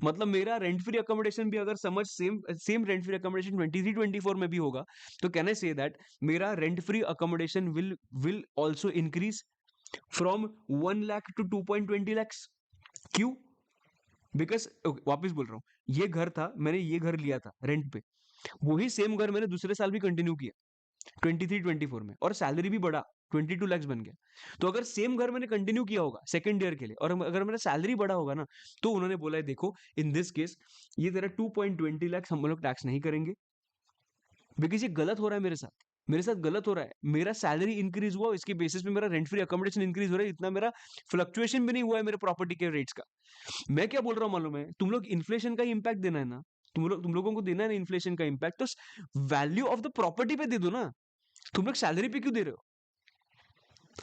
मतलब मेरा रेंट फ्री अकोमोडेशन भी अगर समझ same same rent free accommodation 23-24 में भी होगा, तो कैन आई से दैट मेरा rent free accommodation will also increase from 1 lakh to 2.20 lakhs। क्यों? बिकॉज वापस बोल रहा हूँ, ये घर था, मैंने ये घर लिया था रेंट पे, वही सेम घर मैंने दूसरे साल भी कंटिन्यू किया 23-24 में, और सैलरी भी बढ़ा, 22 lakhs बन गया। तो अगर सेम घर मैंने कंटिन्यू किया होगा सेकंड ईयर के लिए, और अगर मेरा सैलरी बढ़ा होगा ना, तो उन्होंने बोला है देखो, इन दिस केस ये तेरा 2.20 lakhs हम लोग टैक्स नहीं करेंगे, बिकॉज ये गलत हो रहा है मेरे साथ, मेरे साथ गलत हो रहा है। मेरा सैलरी इंक्रीज हुआ, इसके बेसिस पे मेरा रेंट फ्री अकोमोडेशन इंक्रीज हो रहा है, इतना मेरा फ्लक्चुएशन भी नहीं हुआ है मेरे प्रॉपर्टी के रेट्स का। मैं क्या बोल रहा हूँ मालूम है? तुम लोग इन्फ्लेशन का इम्पैक्ट देना है ना, तुम लोगों को देना है ना इन्फ्लेशन का इम्पैक्ट, तो वैल्यू ऑफ द प्रॉपर्टी पे दे दो ना, तुम लोग सैलरी पे क्यों दे रहे हो?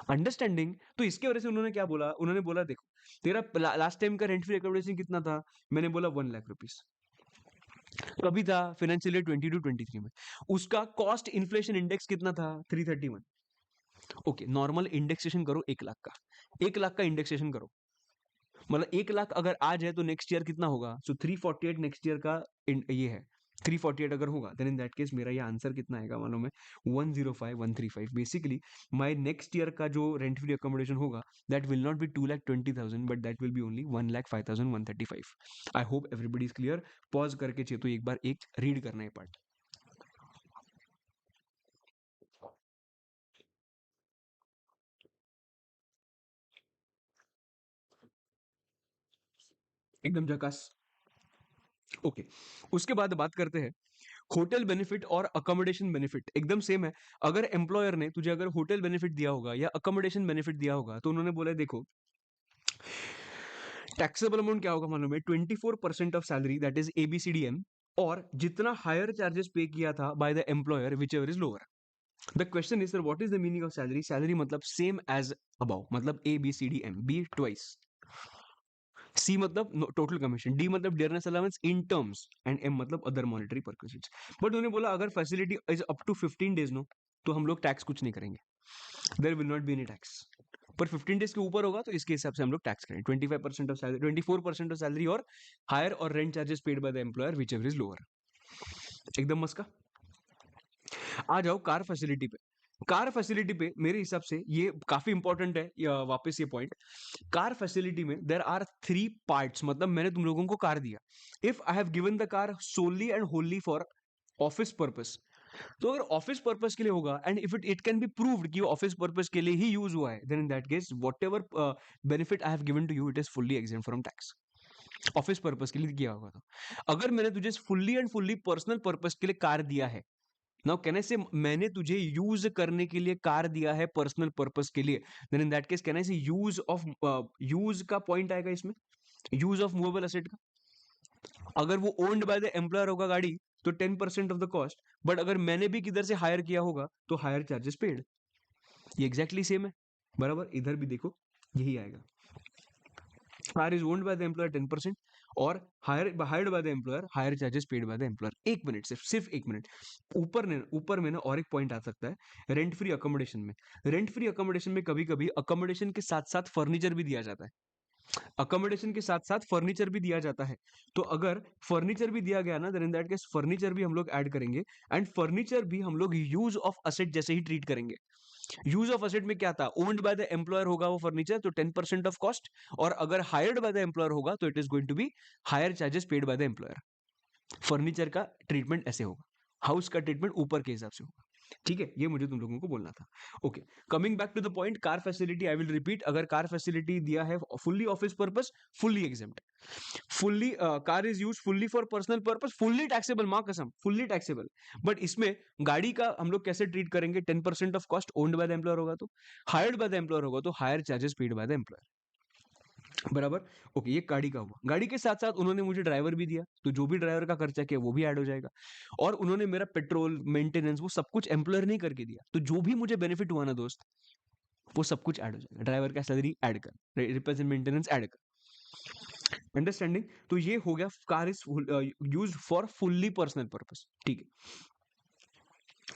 अंडरस्टैंडिंग? तो इसके वजह से उन्होंने क्या बोला, उन्होंने बोला देखो, तेरा लास्ट टाइम का रेंट फ्री अकोमोडेशन कितना था? मैंने बोला 1 लाख रुपीज। कभी था? फाइनेंशियल ईयर 22-23 में। उसका कॉस्ट इन्फ्लेशन इंडेक्स कितना था? 331। ओके, नॉर्मल इंडेक्सेशन करो 1 लाख का, 1 लाख का इंडेक्सेशन करो, मतलब 1 लाख अगर आ जाए तो नेक्स्ट ईयर कितना होगा? सो 348 नेक्स्ट ईयर का ये है, 348 अगर होगा, देन इन दैट केस मेरा ये आंसर कितना आएगा मालूम है? 105,135। बेसिकली माय नेक्स्ट ईयर का जो रेंट फ्री अकोमोडेशन होगा, that will not B 2,20,000, but that will be only 1,05,135। I hope everybody is clear. Pause करके चाहिए तो एक बार एक रीड करना है पार्ट। एकदम झकास। ओके, उसके बाद बात करते हैं होटल बेनिफिट और अकोमोडेशन बेनिफिट। एकदम सेम है। अगर एम्प्लॉयर ने तुझे अगर होटल बेनिफिट दिया होगा या अकोमोडेशन बेनिफिट दिया होगा, तो उन्होंने बोला देखो, टैक्सेबल अमाउंट क्या होगा मालूम है? 24% of salary, that is ABCDM, और जितना हायर चार्जेस पे किया था by the employer whichever is lower. The question is sir what is the meaning of salary? Salary मतलब सेम एज अबाउ, मतलब A B C D M, B twice. C मतलब total commission, D मतलब dearness allowance in terms, and M मतलब other monetary perquisites. But उन्होंने बोला अगर facility is up to 15 days no, तो हम लोग टैक्स कुछ नहीं करेंगे, there will not be any tax. पर 15 डेज के ऊपर होगा तो इसके हिसाब से हम लोग टैक्स करें, 25% ऑफ सैलरी, 24% ऑफ सैलरी, और हायर और rent charges paid by the employer whichever is lower. एकदम मस्का। आ जाओ कार फैसिलिटी पे। कार फैसिलिटी पे मेरे हिसाब से ये काफी इंपॉर्टेंट है, वापस ये पॉइंट। कार फैसिलिटी में देर आर 3 पार्ट्स, मतलब मैंने तुम लोगों को कार दिया, if I have given the car solely and wholly for office purpose, तो अगर ऑफिस पर्पस के लिए होगा and if it can be proved कि ऑफिस पर्पस के लिए ही यूज हुआ है, then in that case whatever benefit I have given to you, it is fully exempt from tax. Office purpose के लिए किया होगा तो। अगर मैंने तुझे fully and fully personal purpose के लिए कार दिया है, नाउ कैन आई से मैंने तुझे यूज करने के लिए कार दिया है पर्सनल पर्पस के लिए, then in that case can I say use of, use का पॉइंट आएगा इसमें, यूज ऑफ मूवेबल एसेट का। अगर वो ओन्ड बाय द एम्प्लॉयर होगा गाड़ी तो 10% ऑफ द कॉस्ट, बट अगर मैंने भी किधर से हायर किया होगा तो हायर चार्जेस पेड। ये एग्जैक्टली सेम है, बराबर। इधर भी देखो यही आएगा, car is owned by the employer 10% और hired by the employer, higher charges paid by the employer. एक मिनट, सिर्फ एक मिनट, ऊपर में ना और एक पॉइंट आ सकता है रेंट फ्री अकोमोडेशन में। रेंट फ्री अकोमोडेशन में कभी कभी अकोमोडेशन के साथ साथ फर्नीचर भी दिया जाता है, अकोमोडेशन के साथ साथ फर्नीचर भी दिया जाता है। तो अगर फर्नीचर भी दिया गया ना, then in that case furniture भी हम लोग ऐड करेंगे, एंड फर्नीचर भी हम लोग यूज ऑफ असेट जैसे ही ट्रीट करेंगे। यूज ऑफ असेट में क्या था, ओन्ड बाय द एम्प्लॉयर होगा वो फर्नीचर तो 10% ऑफ कॉस्ट, और अगर हायर्ड बाय द एम्प्लॉयर होगा तो it is going to be hire charges paid by the employer. Furniture का ट्रीटमेंट ऐसे होगा, हाउस का ट्रीटमेंट ऊपर के हिसाब से होगा। ठीक है, ये मुझे तुम लोगों को बोलना था। Okay, coming back to the point, car facility I will repeat, अगर कार फैसिलिटी दिया है fully office purpose, fully exempt, fully car is use fully for personal purpose, fully taxable, मां कसम फुल्ली टैक्सेबल। बट इसमें गाड़ी का हम लोग कैसे ट्रीट करेंगे, 10% of cost owned by the employer होगा तो, हायर्ड बाय द एम्प्लॉयर होगा तो higher charges paid by the employer, बराबर। ओके, ये गाड़ी का हुआ। गाड़ी के साथ साथ उन्होंने मुझे ड्राइवर भी दिया, तो जो भी ड्राइवर का खर्चा किया वो भी ऐड हो जाएगा, और उन्होंने मेरा पेट्रोल मेंटेनेंस वो सब कुछ एम्प्लॉयर नहीं करके दिया, तो जो भी मुझे बेनिफिट हुआ ना दोस्त, वो सब कुछ ऐड हो जाएगा। ड्राइवर का सैलरी ऐड कर, रिपेयर्स एंड मेंटेनेंस ऐड कर, अंडरस्टैंडिंग। तो ये हो गया car is use for fully personal purpose, ठीक है।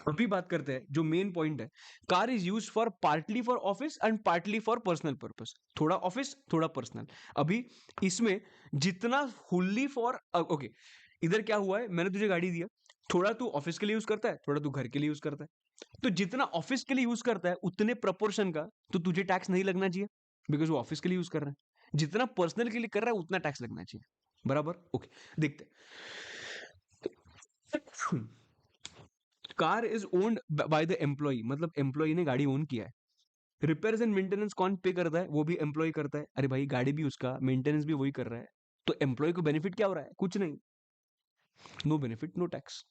अभी बात करते हैं जो मेन पॉइंट है, car is use for partly for office and partly for personal purpose, थोड़ा ऑफिस थोड़ा पर्सनल। अभी इसमें जितना फुल्ली फॉर, ओके, इधर क्या हुआ है, मैंने तुझे गाड़ी दिया, थोड़ा तू ऑफिस के लिए यूज करता है, थोड़ा तू घर के लिए यूज करता है, तो जितना ऑफिस के लिए यूज करता है उतने प्रपोर्शन का तो तुझे टैक्स नहीं लगना चाहिए, बिकॉज वो ऑफिस के लिए यूज कर रहा है। जितना पर्सनल के लिए कर रहा है उतना टैक्स लगना चाहिए, बराबर। ओके, देखते हैं। Car is owned by the employee, मतलब एम्प्लॉई ने गाड़ी ओन किया है। रिपेयर्स एंड मेंटेनेंस कौन पे करता है, वो भी एम्प्लॉय करता है। अरे भाई, गाड़ी भी उसका, मेंटेनेंस भी वही कर रहा है, तो एम्प्लॉय को बेनिफिट क्या हो रहा है, कुछ नहीं, नो बेनिफिट नो टैक्स,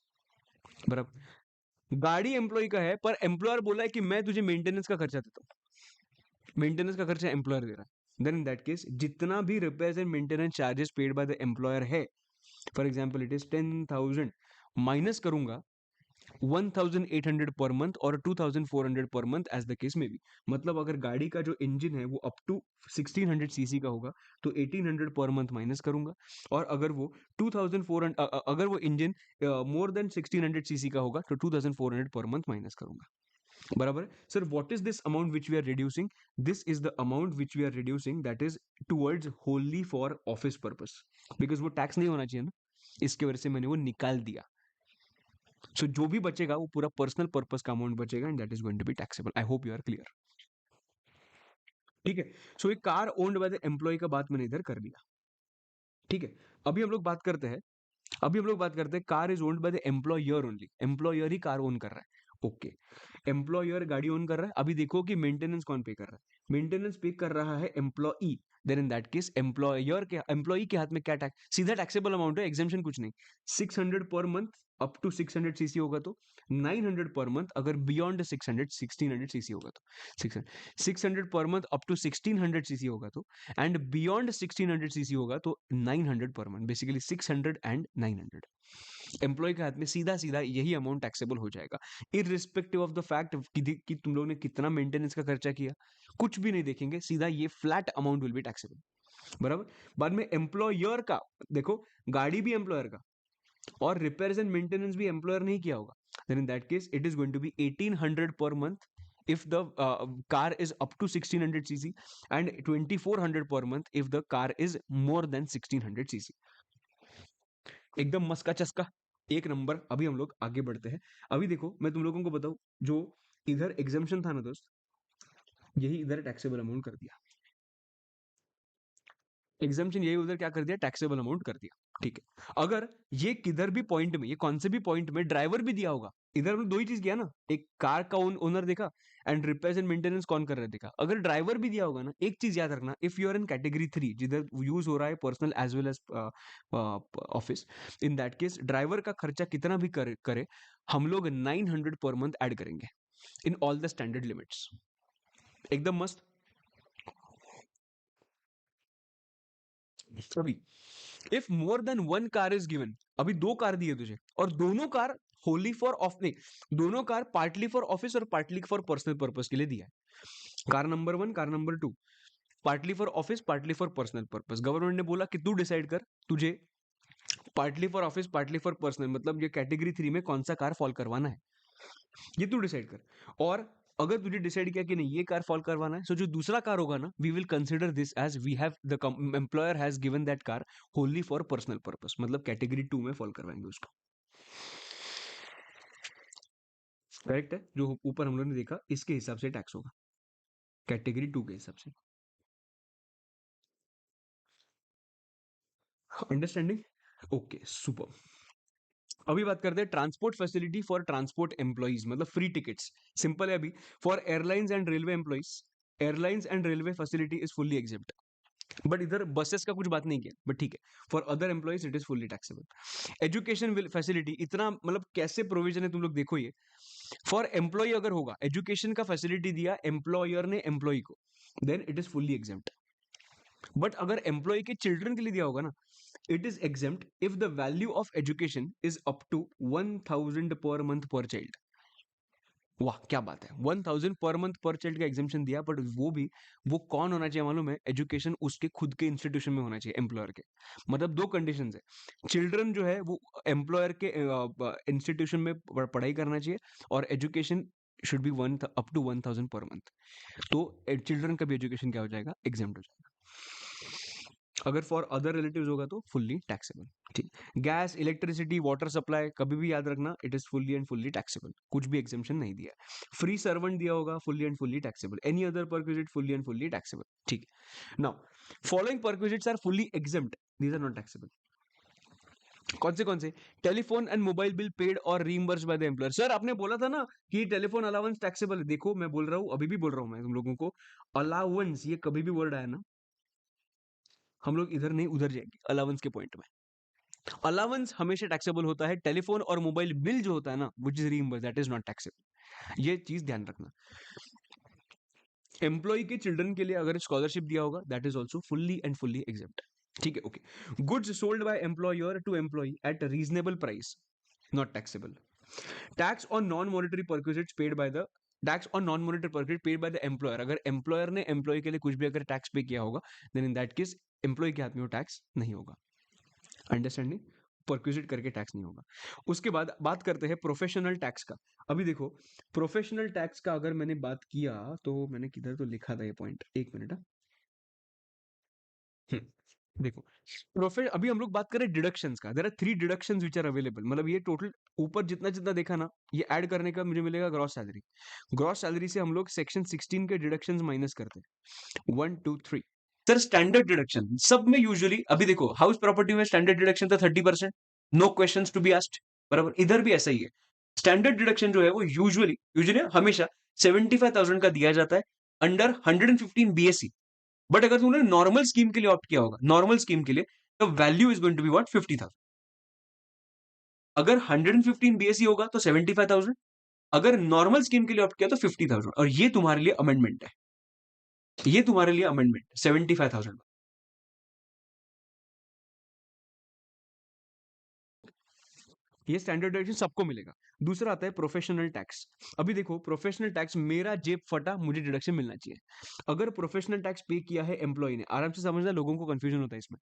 बराबर। गाड़ी एम्प्लॉय का है, पर एम्प्लॉयर बोला है कि मैं तुझे मेंटेनेंस का खर्चा देता हूँ, मेंटेनेंस का खर्चा एम्प्लॉयर दे रहा है, देन इन दैट केस जितना भी repairs and maintenance charges paid by the employer है, for example it is 10,000, minus करूंगा 1,800 पर मंथ और 2,400 per month as the case में भी। मतलब अगर गाड़ी का जो इंजन है वो अप टू 1600 सीसी का होगा तो 1800 पर मंथ माइनस करूंगा, और अगर वो 2,400 अगर वो इंजन मोर देन 1600 सीसी का होगा तो 2,400 पर मंथ माइनस करूंगा, बराबर। Sir what is this amount which we are reducing, this is the amount which we are reducing that is towards only for office purpose, because वो tax नहीं होना चाहिए ना, इसकी वजह से मैंने वो निकाल दिया। सो जो भी बचेगा वो पूरा पर्सनल पर्पस का अमाउंट बचेगा, and that is going to be taxable. I hope you are clear, ठीक है। सो एक car owned by the employee का बात मैंने इधर कर दिया, ठीक है। अभी हम लोग बात करते हैं, car is owned by the employer only, employer he car own कर रहा है, ओके। एम्प्लॉयर गाड़ी ओन कर रहा है, अभी देखो कि मेंटेनेंस कौन पे कर रहा है, मेंटेनेंस पे कर रहा है employee, then in that case employee के हाथ में क्या टैक्स, सीधा टैक्सेबल अमाउंट है, एग्जेम्पशन कुछ नहीं। 600 per month up to 600 CC होगा तो, 900 पर मंथ अगर बियॉन्ड 600 1600 सीसी होगा तो, 600 per month up to 1600 CC होगा तो, एंड बियॉन्ड 1600 सीसी होगा तो 900 per month, basically 600 and 900। Employ के हाथ में सीधा सीधा यही अमाउंट टैक्सेबल हो जाएगा, इररिस्पेक्टिव ऑफ द फैक्ट कि तुम लोगों ने कितना मेंटेनेंस का खर्चा किया, कुछ भी नहीं देखेंगे, सीधा ये flat amount will be taxable, बराबर। बाद में एम्प्लॉयर का देखो, गाड़ी भी एम्प्लॉयर का और रिपेयर्स एंड मेंटेनेंस भी एम्प्लॉयर नहीं किया होगा, then in that case it is going to be 1800 per month if the car is up to 1600 cc and 2400 per month if the car is more than 1600 cc। एकदम मस्का चस्का, एक number. अभी हम लोग आगे बढ़ते हैं। अभी देखो मैं तुम लोगों को बताऊं, जो इधर एग्जाम्पशन था ना दोस्त, यही इधर टैक्सेबल अमाउंट कर दिया, एग्जाम्पशन यही उधर क्या कर दिया, टैक्सेबल अमाउंट कर दिया, ठीक है, अगर ये किधर भी पॉइंट में, ये कौन से भी पॉइंट में ड्राइवर भी दिया होगा, इधर हमने दो ही चीज किया ना, एक कार का ओनर देखा एंड रिपेयर्स एंड मेंटेनेंस कौन कर रहा है देखा। अगर ड्राइवर भी दिया होगा ना, एक चीज याद रखना, if you are in category 3 जिधर यूज हो रहा है personal as well as office, in that case driver का खर्चा कितना भी करे हम लोग 900 पर मंथ ऐड करेंगे इन ऑल द स्टैंडर्ड लिमिट्स। एकदम मस्त। अभी if more than one car is given, अभी दो कार दिए तुझे और दोनों कार होली फॉर ऑफ नहीं, दोनों कार पार्टली फॉर ऑफिस और पार्टली फॉर पर्सनल पर्पस के लिए दिया है। Car number 1, car number 2, partly for office, partly for personal purpose. Government ने बोला कि तू डिसाइड कर, तुझे partly for office partly for personal, मतलब ये कैटेगरी 3 में कौन सा कार फॉल करवाना है, ये तू डिसाइड कर। और अगर तुझे डिसाइड किया कि नहीं ये कार फॉल करवाना है, सो जो दूसरा कार होगा ना, we will consider this as we have the employer has given that car only for personal purpose, मतलब कैटेगरी 2 में फॉल करवाएंगे उसको। करेक्ट है, जो ऊपर हम लोग ने देखा इसके हिसाब से टैक्स होगा, कैटेगरी 2 के हिसाब से। Understanding, okay super. अभी बात करते हैं transport facility for transport employees, मतलब फ्री टिकट्स। सिंपल है अभी, for airlines and railway employees, airlines and railway facility is fully exempt. But इधर बसेस का कुछ बात नहीं किया, बट ठीक है, for other employees it is fully taxable. Education facility, इतना मतलब कैसे प्रोविजन है तुम लोग देखो ये, फॉर एम्प्लॉय अगर होगा, एजुकेशन का फैसिलिटी दिया एम्प्लॉयर ने एम्प्लॉय को, then it is fully exempt. But अगर एम्प्लॉय के चिल्ड्रन के लिए दिया होगा ना, it is exempt if the value of education is up to 1000 per month पर चाइल्ड। वाह क्या बात है, 1000 पर मंथ पर चाइल्ड का एग्जामेशन दिया, बट वो भी, वो कौन होना चाहिए मालूम है, एजुकेशन उसके खुद के इंस्टीट्यूशन में होना चाहिए एम्प्लॉयर के। मतलब दो कंडीशंस है, चिल्ड्रन जो है वो एम्प्लॉयर के इंस्टीट्यूशन में पढ़ाई करना चाहिए, और education should be one up to 1000 per month, तो चिल्ड्रन का भी एजुकेशन क्या हो जाएगा, एग्जाम हो जाएगा। अगर फॉर अदर रिलेटिव्स होगा तो फुल्ली टैक्सेबल। ठीक, गैस, इलेक्ट्रिसिटी, वाटर सप्लाई, कभी भी याद रखना it is fully and fully taxable, कुछ भी एग्जाम्पशन नहीं दिया। फ्री सर्वेंट दिया होगा, fully and fully taxable. Any other perquisite, fully and fully taxable. ठीक, now following perquisites are fully exempt, these are not taxable. कौन से? Telephone and mobile bill paid or reimburse by the employer. Sir आपने बोला था ना कि telephone allowance taxable है, देखो मैं बोल रहा हूं, अभी भी बोल रहा हूं मैं तुम लोगों को, अलाउंस, ये कभी भी वर्ड आया ना, हम लोग इधर नहीं उधर जाएंगे अलाउंस के पॉइंट में। अलाउंस हमेशा टैक्सेबल होता है, टेलीफोन और मोबाइल बिल जो होता है ना, which is reimburse, that is not taxable. ये चीज ध्यान रखना। एम्प्लॉय के चिल्ड्रन के लिए अगर स्कॉलरशिप दिया होगा, that is also fully and fully exempt. ठीक है, okay. Goods sold by employer to employee at reasonable price, not taxable. Tax on non monetary perquisites paid by the, tax on non monetary perquisite paid by the employer, अगर employer ने employee के लिए कुछ भी अगर tax pay किया होगा, then in that case employee के हाथ में वो टैक्स नहीं होगा। अंडरस्टैंडिंग, परक्विजिट करके टैक्स नहीं होगा। उसके बाद बात करते हैं प्रोफेशनल टैक्स का। अभी देखो, प्रोफेशनल टैक्स का अगर मैंने बात किया, तो मैंने किधर तो लिखा था ये पॉइंट, एक मिनट। देखो, अभी हम लोग बात करें डिडक्शंस का, there are 3 deductions which are available, मतलब ये टोटल ऊपर जितना जितना देखा ना, ये ऐड करने का मुझे मिलेगा ग्रॉस सैलरी। ग्रॉस सैलरी से हम लोग सेक्शन 16 के डिडक्शंस माइनस करते हैं, 1 2 3। सर स्टैंडर्ड डिडक्शन सब में यूजुअली, अभी देखो हाउस प्रॉपर्टी में स्टैंडर्ड डिडक्शन था 30%, no questions to be asked, बराबर, इधर भी ऐसा ही है। स्टैंडर्ड डिडक्शन जो है वो यूजुअली यूजुअली हमेशा 75,000 का दिया जाता है अंडर 115 बीएससी। बट अगर तुमने नॉर्मल स्कीम के लिए ऑप्ट किया होगा, नॉर्मल स्कीम के लिए, तो value is going to be what, 50,000। अगर 115 बीएससी होगा तो 75,000, अगर नॉर्मल स्कीम के लिए ऑप्ट किया तो 50,000। और ये तुम्हारे लिए अमेंडमेंट है, ये तुम्हारे लिए अमेंडमेंट 75,000। ये स्टैंडर्ड डिडक्शन सबको मिलेगा। दूसरा आता है प्रोफेशनल टैक्स। अभी देखो, प्रोफेशनल टैक्स, मेरा जेब फटा, मुझे डिडक्शन मिलना चाहिए। अगर प्रोफेशनल टैक्स पे किया है एम्प्लॉय ने, आराम से समझना, लोगों को कंफ्यूजन होता है इसमें।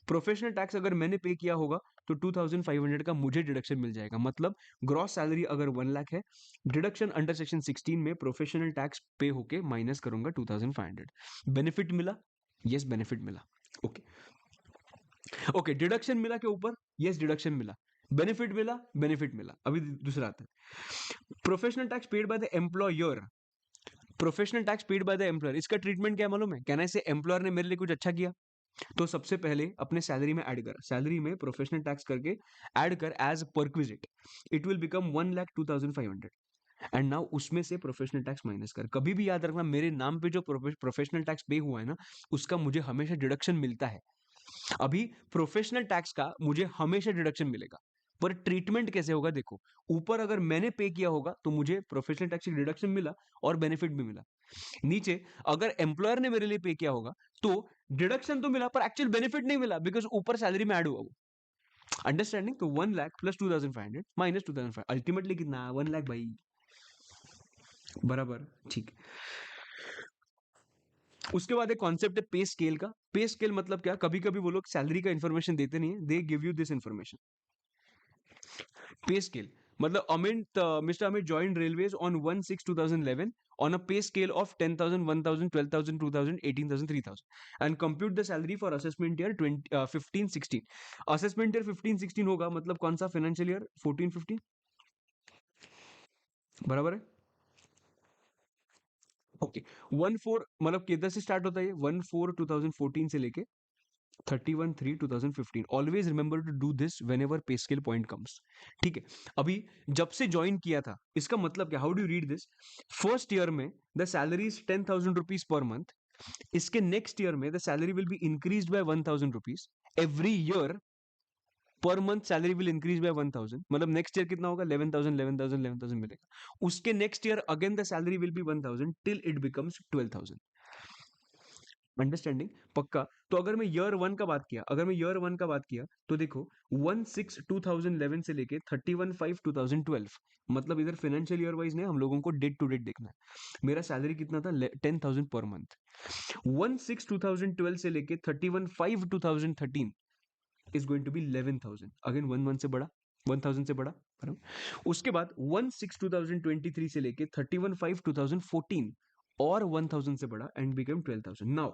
प्रोफेशनल टैक्स अगर मैंने पे किया होगा तो 2500 का मुझे डिडक्शन मिल जाएगा। मतलब ग्रॉस सैलरी अगर 1 लाख है, डिडक्शन अंडर सेक्शन 16 में प्रोफेशनल टैक्स पे होके माइनस करूंगा 2500। बेनिफिट मिला, यस बेनिफिट मिला, ओके ओके। डिडक्शन मिला के ऊपर, यस डिडक्शन मिला। बेनिफिट मिला, बेनिफिट मिला। अभी दूसरा आता है professional tax paid by the employer. Professional tax paid by the employer, इसका ट्रीटमेंट क्या मालूम है, कहना से एम्प्लॉयर ने मेरे लिए कुछ अच्छा किया, तो सबसे पहले अपने सैलरी में ऐड कर, सैलरी में प्रोफेशनल टैक्स करके ऐड कर as perquisite, it will become 1,02,500 and now उसमें से प्रोफेशनल टैक्स माइनस कर। कभी भी याद रखना मेरे नाम पे जो प्रोफेशनल टैक्स पे हुआ है ना, उसका मुझे हमेशा डिडक्शन मिलता है। अभी प्रोफेशनल टैक्स का मुझे हमेशा डिडक्शन मिलेगा, पर ट्रीटमेंट कैसे होगा देखो, ऊपर अगर मैंने पे किया होगा तो मुझे प्रोफेशनल टैक्स की डिडक्शन मिला और बेनिफिट भी मिला, नीचे अगर एम्प्लॉयर ने मेरे लिए पे किया होगा तो डिडक्शन तो मिला पर एक्चुअल बेनिफिट नहीं मिला बिकॉज ऊपर सैलरी में ऐड हुआ वो। अंडरस्टैंडिंग? तो 1 लाख प्लस 2,500 माइनस 2,500 अल्टीमेटली कितना? 1 लाख भाई, बराबर, ठीक। उसके बाद एक कॉन्सेप्ट है पे स्केल का। पे स्केल मतलब क्या, कभी कभी वो लोग सैलरी का इंफॉर्मेशन देते नहीं है, they give you this information. Pay scale मतलब Amit mister Amit joined railways on 1/6/2011 on a pay scale of 10,000, 1,000, 12,000, 2,000, 18,000, 3,000 and compute the salary for assessment year 15-16। assessment year 15-16 होगा मतलब कौन सा फाइनेंशियल ईयर? 14-15, बराबर है, ओके। 1/4 मतलब किधर से स्टार्ट होता है ये? 1/4/2014 से लेके 31/3/2015। Always remember to do this whenever pay scale point comes, ठीक है। अभी जब से ज्वाइन किया था, इसका मतलब क्या, how do read this? First year में the salary is 10,000 rupees per month, इसके नेक्स्ट ईयर में the salary will be increase by 1,000 rupees every year, per month salary will increase by 1,000, मतलब नेक्स्ट ईयर कितना होगा? 11,000 11,000 11,000 मिलेगा। उसके next year again the salary will B 1,000 till it becomes 12,000। Understanding? पक्का? तो अगर मैं ईयर वन का बात किया, अगर मैं ईयर वन का बात किया तो देखो 1/6/2011 से लेके 31/5/2012, मतलब इधर फाइनेंशियल ईयर वाइज नहीं, हम लोगों को डेट टू डेट देखना है। मेरा सैलरी कितना था? 10,000 पर मंथ। 1/6/2012 से लेके 31/5/2013 is going to be 11,000, again 1 से बड़ा, 1,000 से बड़ा, बराबर। उसके बाद 1/6/2023 से लेके 31/5/2014 और 1,000 से बड़ा एंड बिकम 12,000। नाउ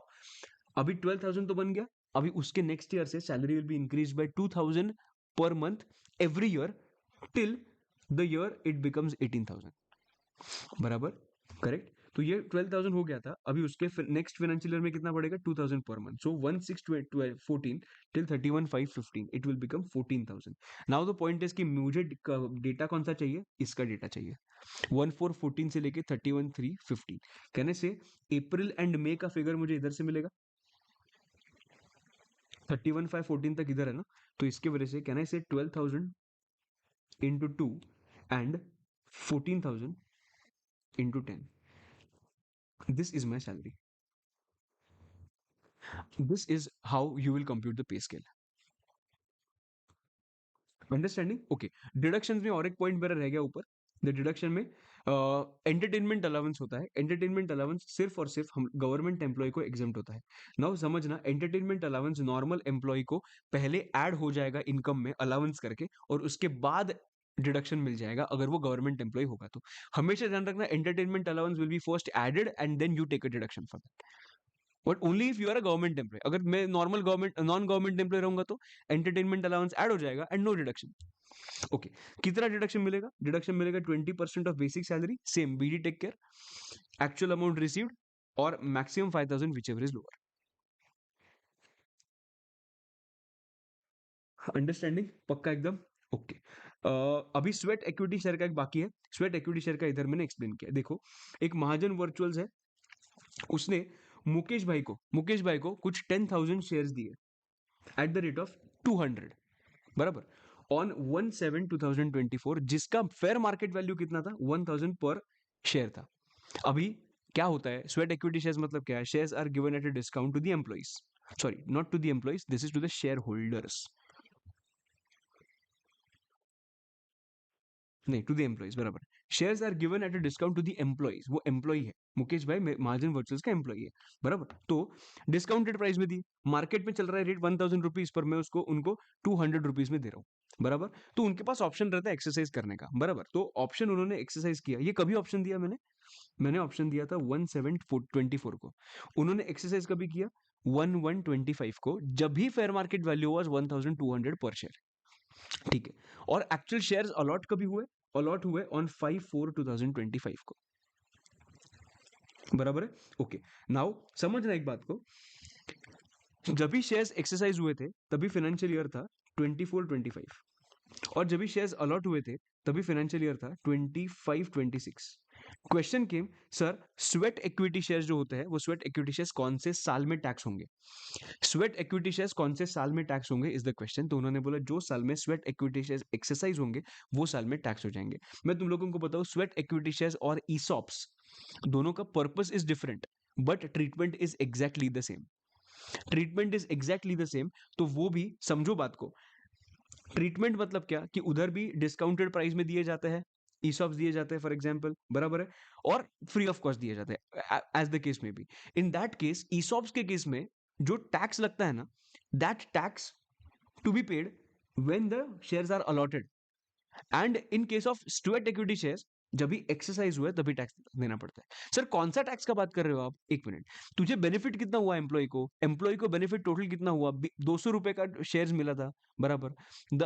अभी 12,000 तो बन गया, अभी उसके नेक्स्ट ईयर से salary will be increase bye 2,000 per month every year till the year it becomes 18,000, बराबर, करेक्ट। तो ये 12,000 हो गया था, अभी उसके नेक्स्ट फाइनेंशियल ईयर में कितना बढ़ेगा? 2,000 per month. So 1/6/14 till 31/5/15 it will become 14,000। Now the point is कि मुझे डेटा कौन सा चाहिए? इसका डेटा चाहिए। 1/4/14 से लेके 31/3/15, कहने से अप्रैल एंड मई का फिगर मुझे इधर से मिलेगा, 31/5/14 तक इधर है ना, तो इसके वजह से कहना से 12,000 into 2 and 14,000 into 10, this is my salary. This is how you will compute the pay scale. Understanding? Okay. Deduction में और एक पॉइंट मेरा रह गया ऊपर, द डिडक्शन में एंटरटेनमेंट अलाउंस होता है। एंटरटेनमेंट अलाउंस सिर्फ और सिर्फ हम गवर्नमेंट एम्प्लॉय को एग्जेम्प्ट होता है। नाउ समझना, एंटरटेनमेंट अलाउंस नॉर्मल एम्प्लॉय को पहले ऐड हो जाएगा इनकम में अलाउंस करके, और उसके बाद डिडक्शन मिल जाएगा अगर वो गवर्नमेंट एम्प्लॉय होगा तो। हमेशा ध्यान रखना, entertainment allowance will be first added and then you take a deduction for that, but only if you are a government employ. अगर मैं normal government non government employ रहूंगा तो एंटरटेनमेंट अलाउंस ऐड हो जाएगा एंड नो डिडक्शन। ओके, कितना deduction मिलेगा? Deduction मिलेगा 20% off basic salary, same BD take care, actual amount received और maximum 5,000 whichever is lower. Understanding? पक्का एकदम? ओके। अभी स्वेट इक्विटी शेयर का एक बाकी है। स्वेट इक्विटी शेयर का इधर मैंने एक्सप्लेन किया। देखो, एक महाजन वर्चुअल्स है, उसने मुकेश भाई को कुछ 10,000 शेयर्स दिए एट द रेट ऑफ 200, बराबर, ऑन 1/7/2024, जिसका फेयर मार्केट वैल्यू कितना था? 1,000 पर शेयर था। अभी क्या होता है, स्वेट इक्विटी शेयर्स मतलब क्या है? Shares are given at a discount to the employees, sorry not to the employees, this is to the shareholders, नहीं टू द एम्प्लॉइज, बराबर। Shares are given at a discount to the employees, वो employee है, मुकेश भाई महाजन वर्चुअल्स का employ है, बराबर। तो discounted price में दी, मार्केट में चल रहा है रेट 1,000 रुपीज पर, मैं उसको उनको 200 रुपीज में दे रहा हूँ, बराबर। तो उनके पास ऑप्शन रहता है एक्सरसाइज करने का, बराबर। तो ऑप्शन उन्होंने एक्सरसाइज किया। ये कभी ऑप्शन दिया मैंने ऑप्शन दिया था 1/7/24 को, उन्होंने एक्सरसाइज कभी किया? 1/1/25 को, जब भी फेयर मार्केट वैल्यू वाज 1,200 पर शेयर, ठीक है। और एक्चुअल शेयर्स अलॉट कभी हुए? अलॉट हुए ऑन 5/4/2025 को, बराबर है, ओके। नाउ समझना एक बात को, जब भी शेयर्स एक्सरसाइज हुए थे तभी फाइनेंशियल ईयर था 24-25, और जब भी शेयर्स अलॉट हुए थे तभी फाइनेंशियल ईयर था 25-26। Question came, sir sweat equity shares जो होते हैं वो स्वेट इक्विटी शेयर्स कौन से साल में टैक्स होंगे? स्वेट इक्विटी शेयर्स कौन से साल में टैक्स होंगे इज द क्वेश्चन। तो उन्होंने बोला जो साल में स्वेट इक्विटी शेयर्स एक्सरसाइज होंगे वो साल में टैक्स हो जाएंगे। मैं तुम लोगों को बताऊं, स्वेट इक्विटी शेयर्स और ईसॉप्स दोनों का purpose is different but treatment is exactly the same. Treatment is exactly the same. तो वो भी समझो बात को। ट्रीटमेंट मतलब क्या कि उधर भी डिस्काउंटेड प्राइस में दिए जाते हैं, ईसॉप्स दिए जाते हैं फॉर एग्जांपल, बराबर है, और फ्री ऑफ कॉस्ट दिए जाते हैं एज द केस में भी। इन दैट केस ईसॉप्स के केस में जो टैक्स लगता है ना, that tax to be paid when the shares are allotted, and in case of sweat equity shares जब भी एक्सरसाइज हुआ है तभी टैक्स देना पड़ता है। सर कौन सा टैक्स का बात कर रहे हो आप? एक मिनट, तुझे बेनिफिट कितना हुआ एम्प्लॉय को बेनिफिट टोटल कितना हुआ? 200 रुपए का शेयर्स मिला था, बराबर।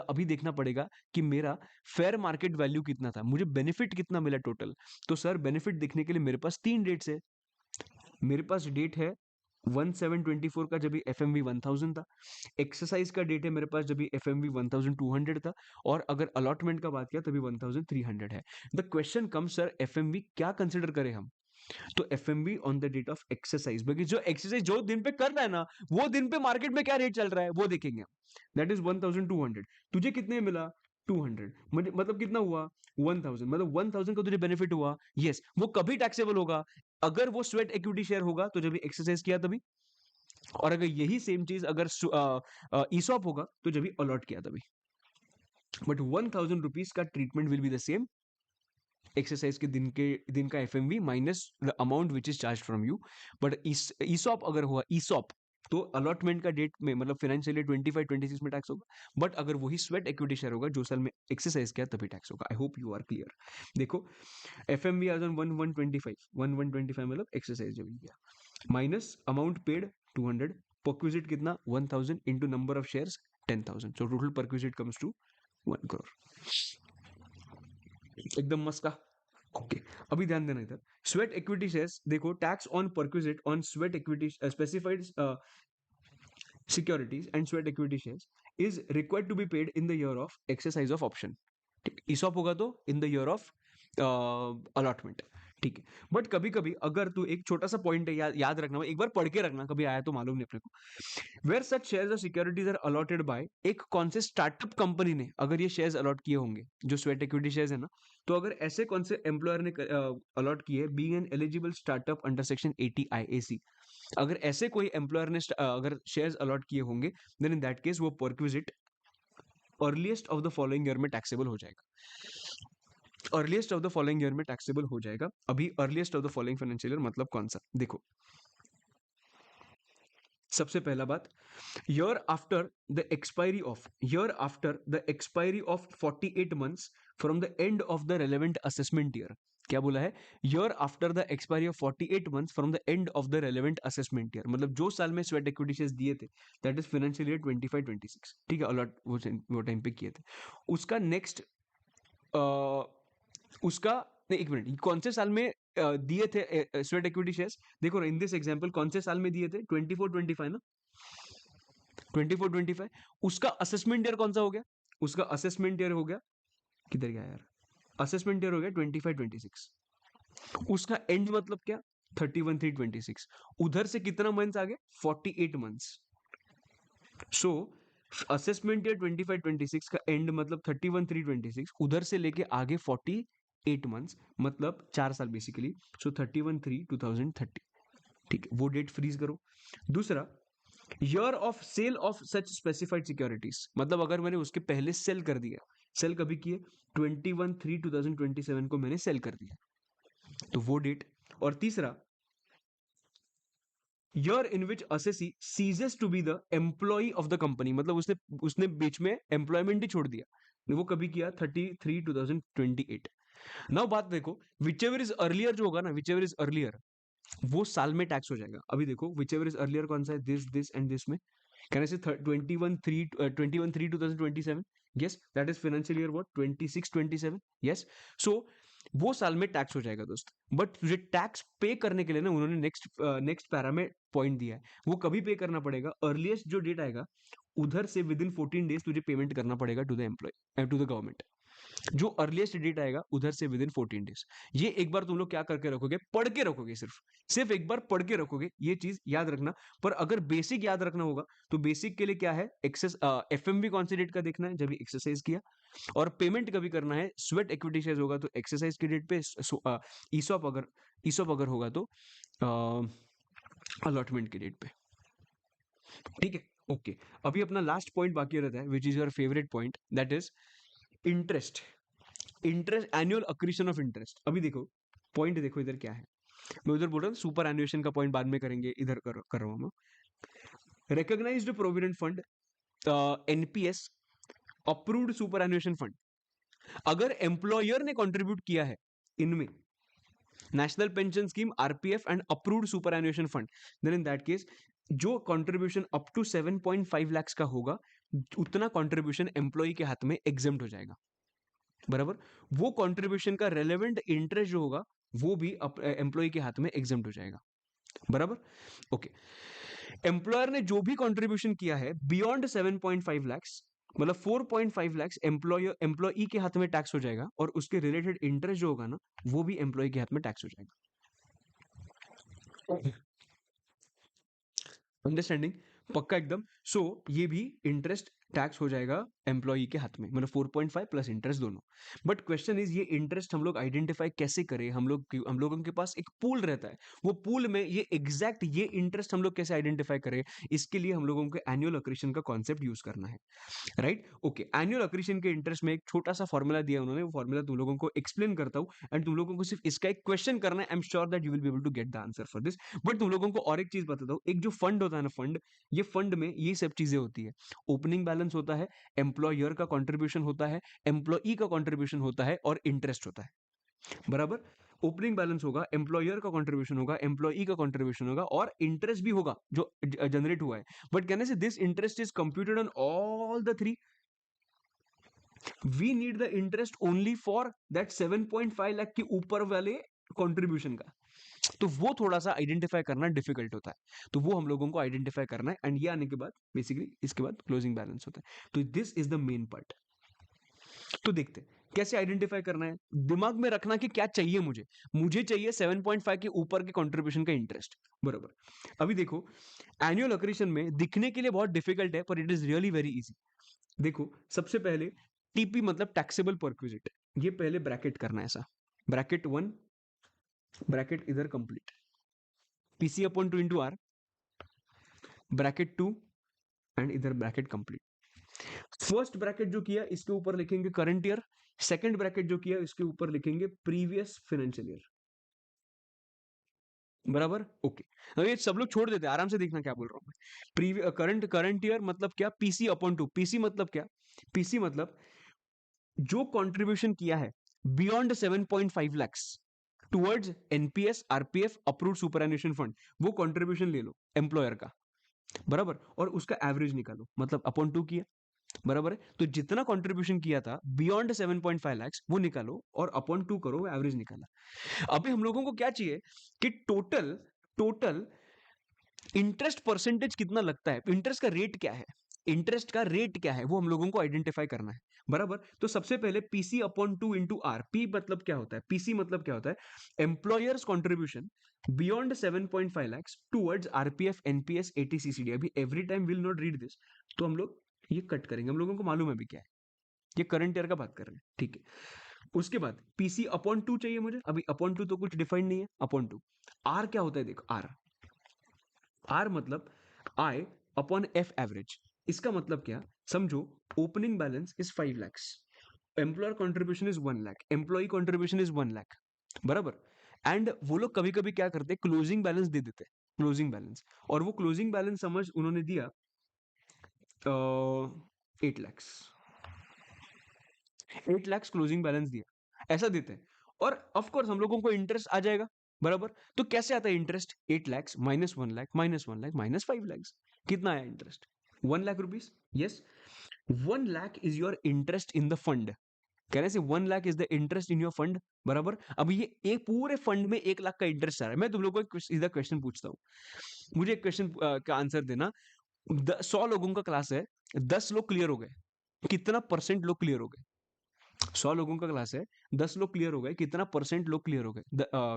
अभी देखना पड़ेगा कि मेरा फेयर मार्केट वैल्यू कितना था, मुझे बेनिफिट कितना मिला टोटल। तो सर बेनिफिट देखने के लिए मेरे पास 3 डेट्स है। मेरे पास डेट है 1724 का जब एफ एम वी 1000 था, एक्सरसाइज का डेट है मेरे पास जब एफ एम वी 1200 था, और अगर अलॉटमेंट का बात किया तभी 1300 है। The question come, sir F M V क्या कंसिडर करें हम? तो F M V on the date of exercise, क्योंकि जो एक्सरसाइज जो दिन पे कर रहा है ना, वो दिन पे मार्केट में क्या रेट चल रहा है वो देखेंगे हम। That is 1200। तुझे कितने मिला? 200, मतलब कितना हुआ? 1000, मतलब 1000 का तुझे बेनिफिट हुआ। यस, वो कभी टैक्सेबल होगा अगर वो स्वेट इक्विटी शेयर होगा तो जब एक्सरसाइज किया तभी, और अगर यही सेम चीज अगर ईसॉप होगा तो जब अलॉट किया तभी। बट 1000 रुपीज का treatment will be the same, exercise के दिन का FMV minus the amount which is charge from you. But ESOP अगर हुआ ईसॉप तो अलॉटमेंट का डेट में मतलब फाइनेंशियल ईयर 25-26 में टैक्स होगा। बट अगर वही स्वेट इक्विटी शेयर होगा जो साल में एक्सरसाइज किया तभी टैक्स होगा। I hope you are clear. देखो एफ एम वी आज ऑन 1125 मतलब एक्सरसाइज जब किया, माइनस अमाउंट पेड 200, परक्विजिट कितना 1000 into number of shares 10,000, so total perquisite comes to 1 crore. एकदम मस्त का। ओके, अभी ध्यान देना इधर, स्वेट इक्विटी शेयर्स देखो, tax on perquisite on sweat equity specified securities and sweat equity shares is required to be paid in the year of exercise of option। ESOP होगा तो in the year of allotment। ठीक है, but कभी कभी अगर तू एक छोटा सा पॉइंट है, याद रखना, एक बार पढ़ के रखना, कभी आया तो मालूम नहीं अपने को। वेयर सच शेयर्स और सिक्योरिटीज आर अलॉटेड बाय, एक कौन से स्टार्टअप कंपनी ने अगर ये शेयर्स अलॉट किए होंगे जो स्वेट इक्विटी शेयर्स है ना, तो अगर ऐसे कौन से एम्प्लॉयर ने अलॉट किए, being an eligible startup under section 80 IAC, अगर ऐसे कोई एम्प्लॉयर ने अगर शेयर्स अलॉट किए होंगे, देन इन दैट केस वो perquisite earliest of the following year में टैक्सेबल हो जाएगा। Earliest of the following year में टैक्सेबल हो जाएगा। अभी earliest of the following financial year मतलब कौन सा? देखो सबसे पहला बात, year after the expiry of 48 months from the end of the relevant assessment year। क्या बोला है? year after the expiry of 48 months from the end of the relevant assessment year, मतलब जो साल में स्वेट इक्विटी शेयर्स दिए थे, that is financial year 25-26। ठीक है, अलॉट वो टाइम पे किए थे, उसका नेक्स्ट उसका नहीं, एक मिनट, कौन से साल में दिए थे स्वेट इक्विटी शेयर्स? देखो इन दिस एग्जांपल कौन से साल में दिए थे? 24-25 ना, 24-25। उसका असेसमेंट ईयर कौन सा हो गया? उसका असेसमेंट ईयर हो गया, किधर गया यार, असेसमेंट ईयर हो गया 25-26। उसका एंड मतलब क्या? 31/3/26। उधर से कितना मंथ्स आ गए? 48 मंथ्स। सो असेसमेंट ईयर 25-26 का एंड मतलब 31/3/26, उधर से लेके आगे 48 मंथ्स, मतलब 4 साल बेसिकली। सो 31/3/2030। ठीक है, वो डेट फ्रीज करो। दूसरा, year of sale of such specified securities, मतलब अगर मैंने उसके पहले सेल कर दिया, सेल कभी किए? 21/3/2027 को मैंने सेल कर दिया, तो वो डेट। और तीसरा, year in which assessee ceases to be the employee of the company, मतलब उसने उसने बीच में एम्प्लॉयमेंट ही छोड़ दिया, वो कभी किया? 33/2028। नाउ बात देखो, विच एवर इज अर्लियर जो होगा ना, विच एवर इज अर्लियर वो साल में टैक्स हो जाएगा। अभी देखो विच एवर इज अर्लियर कौन सा है? दिस एंड दिस में, कैन आई से 21/3/2027? yes, that is financial year what? 26-27। yes, so वो साल में टैक्स हो जाएगा दोस्त। बट तुझे टैक्स पे करने के लिए ना उन्होंने नेक्स्ट पैरा में पॉइंट दिया है, वो कभी पे करना पड़ेगा, अर्लीस्ट जो डेट आएगा उधर से विद इन 14 days तुझे पेमेंट करना पड़ेगा to the employee, to the government. जो अर्लीस्ट डेट आएगा उधर से विद इन 14 days। ये एक बार तुम लोग क्या करके रखोगे, पढ़ के रखोगे, सिर्फ एक बार पढ़ के रखोगे, ये चीज याद रखना। पर अगर बेसिक याद रखना होगा तो बेसिक के लिए क्या है, एक्सेस एफएमवी कौन सी डेट का देखना है, जब एक्सरसाइज किया। और पेमेंट कभी करना है, स्वेट इक्विटी शेयर्स होगा तो एक्सरसाइज की डेट पे, ईसॉप अगर होगा तो अलॉटमेंट की डेट पे। ठीक है, ओके। अभी अपना लास्ट पॉइंट बाकी रहता है, which is your favourite point, that is interest. Interest, annual accretion of interest. अभी देखो पॉइंट, देखो इधर क्या है, मैं उधर बोल रहा हूँ सुपर एनुएशन का पॉइंट बाद में करेंगे, इधर कर रहा हूँ मैं। Recognised provident fund, NPS, approved superannuation fund. अगर एम्प्लॉयर ने कंट्रीब्यूट किया है इनमें, national pension scheme, RPF and approved superannuation fund, then in that case जो कंट्रीब्यूशन अप टू 7.5 लाख का होगा, उतना कंट्रीब्यूशन एम्प्लॉय के हाथ में एग्जेम्प्ट हो जाएगा। बराबर, वो कंट्रीब्यूशन का रेलेवेंट इंटरेस्ट जो होगा वो भी एम्प्लॉय के हाथ में एग्जेम्प्ट हो जाएगा। बराबर, ओके। एम्प्लॉयर ने जो भी कंट्रीब्यूशन किया है बियॉन्ड 7.5 लाख, मतलब 4.5 लाख एम्प्लॉय के हाथ में टैक्स हो जाएगा, और उसके रिलेटेड इंटरेस्ट जो होगा ना वो भी एम्प्लॉय के हाथ में टैक्स हो जाएगा। अंडरस्टैंडिंग, पक्का एकदम। सो ये भी इंटरेस्ट टैक्स हो जाएगा एम्प्लॉई के हाथ में, मतलब 4.5 प्लस इंटरेस्ट दोनों। बट क्वेश्चन इज, ये इंटरेस्ट हम लोग आइडेंटिफाई कैसे करें, हम लोगों के पास एक पूल रहता है, वो पूल में ये एग्जैक्ट ये इंटरेस्ट हम लोग कैसे आइडेंटिफाई करें, इसके लिए हम लोगों को एनुअल अक्रीशन का कॉन्सेप्ट यूज करना है। Right, okay. एनुअल अक्रीशन के इंटरेस्ट में एक छोटा सा फॉर्मूला दिया उन्होंने, वो फॉर्मूला तुम लोगों को एक्सप्लेन करता हूं, एंड तुम लोगों को सिर्फ इसका एक क्वेश्चन करना है। I am sure that you will be able to get the answer for this. But तुम लोगों को और एक चीज बताता हूं, एक जो फंड होता है ना, फंड, ये फंड में ये सब चीजें होती है, ओपनिंग बैलेंस होता है, एम्प्लॉयर का कंट्रीब्यूशन होता है, एम्प्लॉई का कंट्रीब्यूशन होता है, और इंटरेस्ट होता है। बराबर, ओपनिंग बैलेंस होगा, एम्प्लॉयर का कंट्रीब्यूशन होगा, एम्प्लॉई का कंट्रीब्यूशन होगा, और इंटरेस्ट भी होगा जो जनरेट हुआ है। बट कहने से this interest is computed on all the three, we need the interest only for that 7.5 lakh के ऊपर वाले कंट्रीब्यूशन का। तो वो थोड़ा सा आइडेंटिफाई करना डिफिकल्ट होता है, तो वो हम लोगों को आइडेंटिफाई करना है, एंड ये आने के बाद बेसिकली इसके बाद क्लोजिंग बैलेंस होता है। तो this is the main part. तो देखते हैं कैसे आइडेंटिफाई करना है। दिमाग में रखना कि क्या चाहिए मुझे चाहिए 7.5 के ऊपर के कंट्रीब्यूशन का इंटरेस्ट। बराबर, अभी देखो एनुअल अक्रीशन में दिखने के लिए बहुत डिफिकल्ट है, पर it is really very easy. देखो सबसे पहले टीपी मतलब टैक्सेबल परक्विजिट, ये पहले ब्रैकेट करना है ऐसा, ब्रैकेट 1, ब्रैकेट इधर complete, PC upon 2 into R, bracket 2, and इधर ब्रैकेट कंप्लीट। फर्स्ट ब्रैकेट जो किया इसके ऊपर लिखेंगे करंट ईयर, सेकंड ब्रैकेट जो किया इसके ऊपर लिखेंगे प्रीवियस फाइनेंशियल ईयर। बराबर, ओके। अब ये सब लोग छोड़ देते हैं, आराम से देखना क्या बोल रहा हूं मैं। करंट ईयर मतलब क्या, पीसी अपॉन 2, पीसी मतलब क्या, पीसी मतलब जो कंट्रीब्यूशन किया है beyond 7.5 lakhs towards NPS, RPF, approved superannuation fund, वो कंट्रीब्यूशन ले लो एम्प्लॉयर का। बराबर, और उसका एवरेज निकालो, मतलब अपॉन 2 किया। बराबर है, तो जितना कंट्रीब्यूशन किया था बियॉन्ड 7.5 lakhs वो निकालो, और अपॉन 2 करो, एवरेज निकाला। अभी हम लोगों को क्या चाहिए कि टोटल टोटल इंटरेस्ट परसेंटेज कितना लगता है, इंटरेस्ट का रेट क्या है, इंटरेस्ट का रेट क्या है, वो हम लोगों को आइडेंटिफाई करना है। बराबर, तो सबसे पहले PC upon 2 into R, P मतलब क्या होता है, पीसी मतलब क्या होता है, employer's contribution beyond 7.5 lakhs towards RPF, NPS, eighty CCD. अभी every time will not read this, तो हम लोग ये कट करेंगे, हम लोगों को मालूम है भी क्या है, ये करंट ईयर का बात कर रहे हैं, ठीक है। उसके बाद पीसी अपॉन 2 चाहिए मुझे, अभी अपॉन 2 तो कुछ डिफाइंड नहीं है, अपॉन 2। आर क्या होता है, देखो आर, आर मतलब आई अपॉन एफ एवरेज। इसका मतलब क्या, समझो opening balance is 5 lakhs, employer contribution is 1 lakh, employ contribution is 1 lakh. बराबर, एंड वो लोग कभी कभी क्या करते हैं, क्लोजिंग बैलेंस दे देते हैं, क्लोजिंग बैलेंस, और वो क्लोजिंग बैलेंस समझ उन्होंने दिया 8 lakhs, 8 lakhs क्लोजिंग बैलेंस दिया, ऐसा देते हैं। और ऑफ कोर्स हम लोगों को इंटरेस्ट आ जाएगा। बराबर, तो कैसे आता है interest, 8 lakhs minus 1 lakh minus 1 lakh minus 5 lakhs, कितना आया interest, 1 lakh rupees. Yes, 1 lakh is your interest in the fund, कहने से 1 lakh is the interest in your fund, बराबर। अब ये एक पूरे फंड में 1 लाख का इंटरेस्ट आ रहा है। मैं तुम लोगों को एक सीधा क्वेश्चन पूछता हूँ, मुझे एक क्वेश्चन का आंसर देना। 100 लोगों का क्लास है, 10 लोग क्लियर हो गए, कितना परसेंट लोग क्लियर हो गए? 100 लोगों का क्लास है, 10 लोग क्लियर हो गए, कितना परसेंट लोग क्लियर हो गए?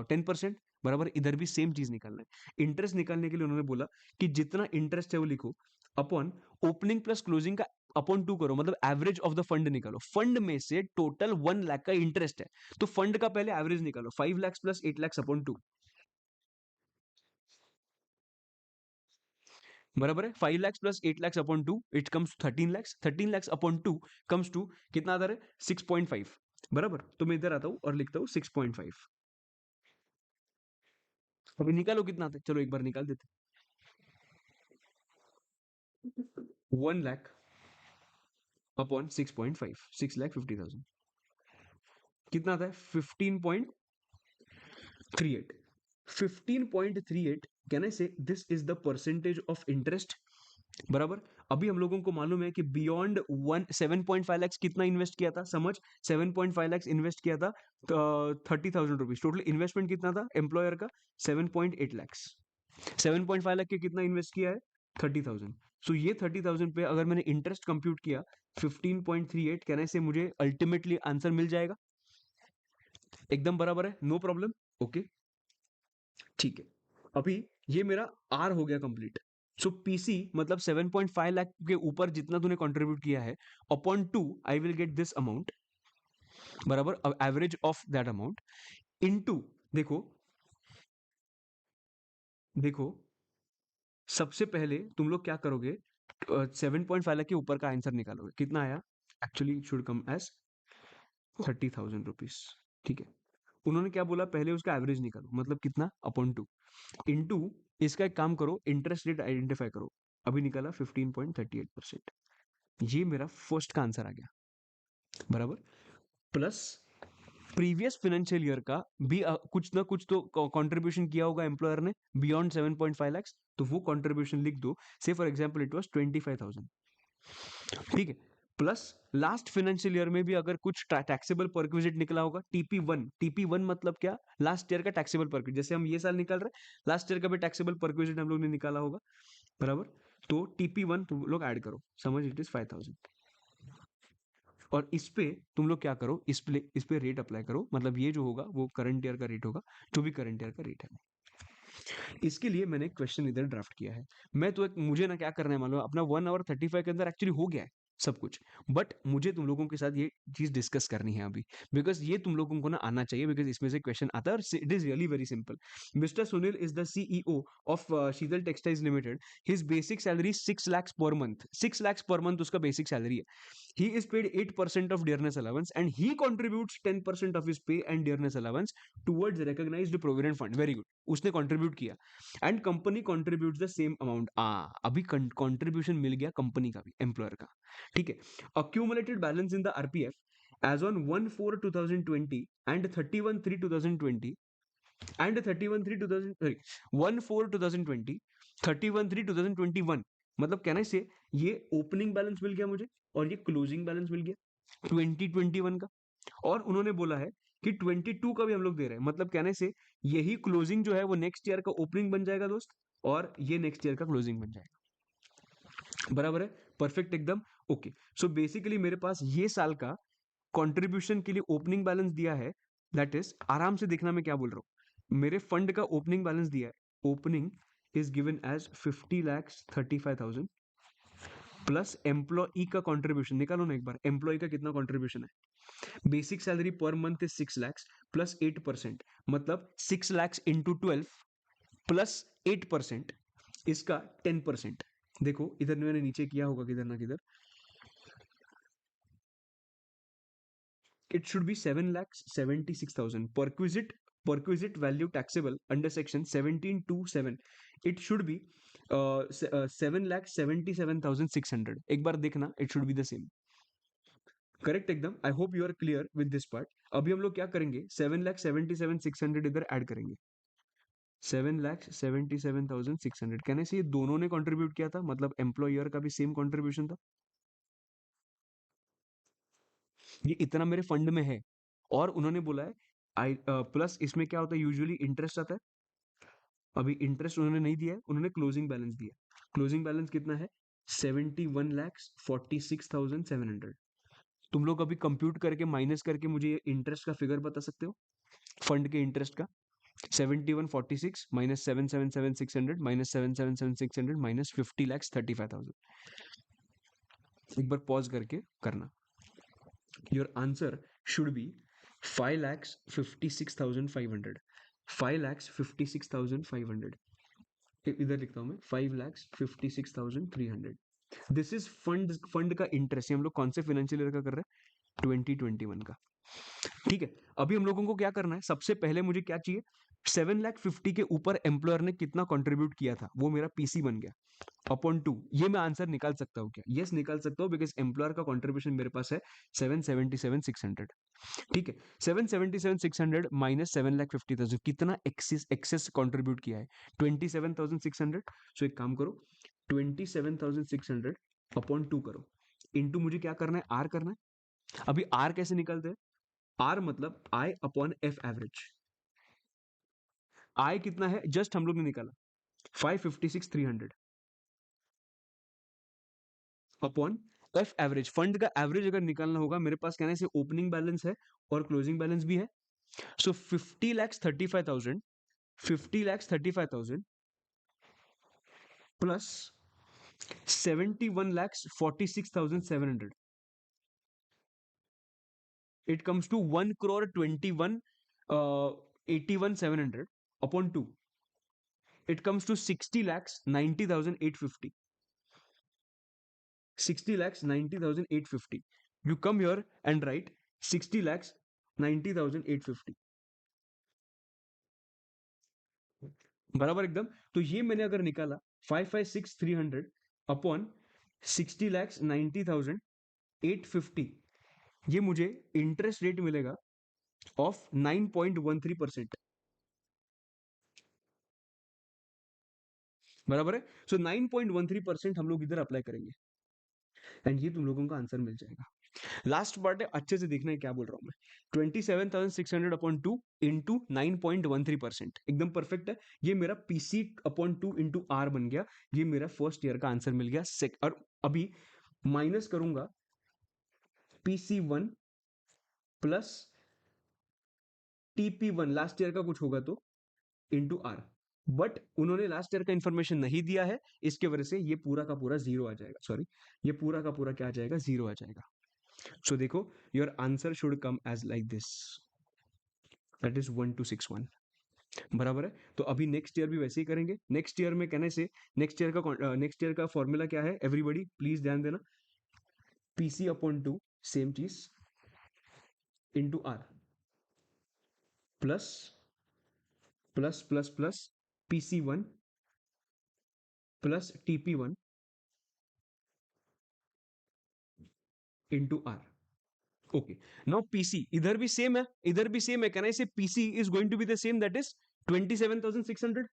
10%, बराबर। इधर भी सेम चीज निकालना है। इंटरेस्ट निकालने के लिए उन्होंने बोला कि जितना इंटरेस्ट है वो लिखो अपॉन ओपनिंग प्लस क्लोजिंग का अपॉन 2 करो, मतलब एवरेज ऑफ द फंड निकालो। फंड में से टोटल 1 लाख का इंटरेस्ट है, तो फंड का पहले एवरेज निकालो, 5 लाख प्लस 8 लाख अपॉन 2, बराबर है। 5 lakh plus 8 lakh upon 2, it comes 13 lakh. 13 lakh upon 2 comes to कितना आता है? 6.5, बराबर। तो मैं इधर आता हूं और लिखता हूं 6.5। अभी निकालो कितना आता है, चलो एक बार निकाल देते। 1 लाख अपॉन 6.5, 6,50,000 कितना आता है? 15.38। 15.38 कहने से this is the percentage of interest, बराबर। अभी हम लोगों को मालूम है कि बियॉन्ड 7.5 लाख कितना इन्वेस्ट किया था, समझ। 7.5 लाख इन्वेस्ट किया था, 30,000 रुपीज। टोटल इन्वेस्टमेंट कितना था एम्प्लॉयर का? 7.8 लाख। 7.5 लाख के कितना इन्वेस्ट किया है? 30,000। सो ये 30,000 पे अगर मैंने इंटरेस्ट कंप्यूट किया 15.38, कहने से मुझे अल्टीमेटली आंसर मिल जाएगा। एकदम बराबर है, नो प्रॉब्लम। ओके, ठीक है। अभी ये मेरा आर हो गया कंप्लीट। सो पीसी मतलब 7.5 लाख के ऊपर जितना तूने कंट्रीब्यूट किया है upon 2 I will get this amount, बराबर। अब average of that amount into, देखो देखो, सबसे पहले तुम लोग क्या करोगे? 7.5 लाख के ऊपर का आंसर निकालोगे, कितना आया? Actually it should come as 30,000 rupees, ठीक है। उन्होंने क्या बोला? पहले उसका एवरेज निकालो, मतलब कितना? अपॉन 2 इंटू, इसका एक काम करो, इंटरेस्ट रेट आइडेंटिफाई करो। अभी निकाला 15.38%, ये मेरा फर्स्ट का आंसर आ गया, बराबर। प्लस प्रीवियस फाइनेंशियल ईयर का भी कुछ ना कुछ तो कंट्रीब्यूशन किया होगा एम्प्लॉयर ने बियॉन्ड 7.5 लाख, तो वो कंट्रीब्यूशन लिख दो। से फॉर एग्जांपल इट वाज 25,000, ठीक है। प्लस लास्ट फाइनेंशियल ईयर में भी अगर कुछ टैक्सेबल परक्विजिट निकला होगा, टीपी 1। टीपी 1 मतलब क्या? लास्ट ईयर का टैक्सेबल परक्विजिट, जैसे हम ये साल निकाल रहे हैं, लास्ट ईयर का भी टैक्सेबल परक्विजिट हम लोग ने निकाला होगा, बराबर। तो टीपी 1 तुम लोग ऐड करो, समझ, इट इज 5,000। और इस पे तुम लोग क्या करो, इस पे रेट अप्लाई करो, मतलब ये जो होगा वो करंट ईयर का रेट होगा, जो भी करंट ईयर का रेट है। इसके लिए मैंने क्वेश्चन इधर ड्राफ्ट किया है। मैं तो मुझे ना क्या करना है मालूम है, अपना 1 आवर 35 के अंदर एक्चुअली हो गया है सब कुछ, बट मुझे तुम लोगों के साथ ये चीज डिस्कस करनी है अभी, बिकॉज ये तुम लोगों को ना आना चाहिए, बिकॉज इसमें से क्वेश्चन आता है और it is really very simple. Mister Sunil is the CEO of Sheetal textiles limited. His basic salary 6 lakhs per month, 6 lakhs per month उसका बेसिक सैलरी है। He is paid 8% of dearness allowance and he contributes 10% of his pay and dearness allowance towards recognized provident fund. Very good. उसने contribute किया and company contributes the same amount. अभी contribution मिल गया company का भी, employer का, ठीक है। Accumulated balance in the RPF as on 1/4/2020 and 31/3/2020 and 31/3/2000 sorry 1/4/2020 31/3/2021, मतलब कहने से ये ओपनिंग बैलेंस मिल गया मुझे और ये क्लोजिंग बैलेंस मिल गया 2021 का। और उन्होंने बोला है कि 22 का भी हम लोग दे रहे हैं, मतलब कहने से यही क्लोजिंग जो है वो नेक्स्ट ईयर का ओपनिंग बन जाएगा दोस्त, और ये नेक्स्ट ईयर का क्लोजिंग बन जाएगा, बराबर है। परफेक्ट एकदम। ओके, सो बेसिकली मेरे पास ये साल का कंट्रीब्यूशन के लिए ओपनिंग बैलेंस दिया है, दैट इज, आराम से देखना मैं क्या बोल रहा हूं, मेरे फंड का ओपनिंग बैलेंस दिया है। Opening is given as 50,35,000 plus employee का कंट्रीब्यूशन निकालो ना एक बार, एम्प्लॉई का कितना कंट्रीब्यूशन है? बेसिक सैलरी पर मंथ इज 6 lakhs प्लस 8%, मतलब 6 lakhs इंटू 12 प्लस 8%, इसका 10%। देखो इधर मैंने नीचे किया होगा किधर ना किधर, it should be 7,76,000 perquisite value taxable under section 17(2)(7). It should be 7,77,600। एक बार देखना, it should be the same, correct एकदम। I hope you are clear with this part. अभी हम लोग क्या करेंगे, 7,77,600 इधर ऐड करेंगे, 7,77,600 कहने से ये दोनों ने कंट्रीब्यूट किया था, मतलब एम्प्लॉयर का भी सेम कंट्रीब्यूशन था। ये इतना मेरे फंड में है, और उन्होंने बोला है आई प्लस इसमें क्या होता है, यूजुअली इंटरेस्ट आता है। अभी इंटरेस्ट उन्होंने नहीं दिया है, उन्होंने क्लोजिंग बैलेंस दिया है। क्लोजिंग बैलेंस कितना है? 71,46,700। तुम लोग अभी कंप्यूट करके माइनस करके मुझे ये इंटरेस्ट का फिगर बता सकते हो, फंड के इंटरेस्ट का? 7146 माइनस 777,600 माइनस 777,600 माइनस 50,35,000। एक बार पॉज करके करना। Your answer should be 5,56,500। 5,56,500। इधर लिखता हूं मैं 5,56,300। दिस इज फंड का इंटरेस्ट। हम लोग कौन से फाइनेंशियल ईयर का कर रहे हैं? 2021 का। ठीक है, अभी हम लोगों को क्या करना है, सबसे पहले मुझे क्या चाहिए, 7,50,000 के ऊपर एम्प्लॉयर ने कितना कंट्रीब्यूट किया था, वो मेरा पीसी बन गया अपॉन 2। ये मैं आंसर निकाल सकता हूँ क्या? यस, निकाल सकता हूँ, बिकॉज एम्प्लॉयर का कंट्रीब्यूशन मेरे पास है 777,600। ठीक है, 777,600 माइनस 7,50,000, कितना एक्सेस एक्सेस कंट्रीब्यूट किया है? 27,600। सो एक काम करो, 27,600 अपॉन 2 करो, इनटू मुझे क्या करना है, आर करना है। अभी आर कैसे निकलते हैं? आर मतलब आई अपॉन एफ एवरेज। आई कितना है, जस्ट हम लोग ने निकाला 556,300 अपॉन एफ एवरेज। फंड का एवरेज अगर निकालना होगा, मेरे पास कहने से ओपनिंग बैलेंस है और क्लोजिंग बैलेंस भी है। सो 50,35,000, 50,35,000 plus 71,46,700, it comes to 1,21,81,700 upon 2, it comes to 60,90,850, 60,90,850. You come here and write 60,90,850, बराबर एकदम। तो ये मैंने अगर निकाला 556,300 अपॉन 60,90,850, ये मुझे इंटरेस्ट रेट मिलेगा ऑफ 9.13%। बराबर है। सो 9.13% हम लोग इधर अप्लाई करेंगे, एंड ये तुम लोगों का आंसर मिल जाएगा। लास्ट पार्ट है, अच्छे से देखना है क्या बोल रहा हूं मैं। 27,600 अपॉन 2 इंटू 9.13%, एकदम परफेक्ट है। ये मेरा पीसी अपॉन 2 इंटू आर बन गया। ये मेरा फर्स्ट ईयर का आंसर मिल गया। और अभी माइनस करूंगा PC1 plus TP1 last year का कुछ होगा तो इंटू आर। बट उन्होंने लास्ट ईयर का इंफॉर्मेशन नहीं दिया है, इसके वजह से ये पूरा का पूरा जीरो आ जाएगा। सॉरी, ये पूरा का पूरा क्या आ जाएगा, जीरो आ जाएगा। सो देखो, your answer should come as like this, that is 1261। बराबर है। तो अभी नेक्स्ट ईयर भी वैसे ही करेंगे। नेक्स्ट ईयर में कहने से नेक्स्ट ईयर का फॉर्मूला क्या है, एवरीबॉडी प्लीज ध्यान देना। पीसी अपॉन 2 सेम चीज into R plus plus plus plus PC1 plus TP1 into R. Okay, now PC इधर भी सेम है, इधर भी सेम है। Can I say PC is going to be the same, that is 27,600।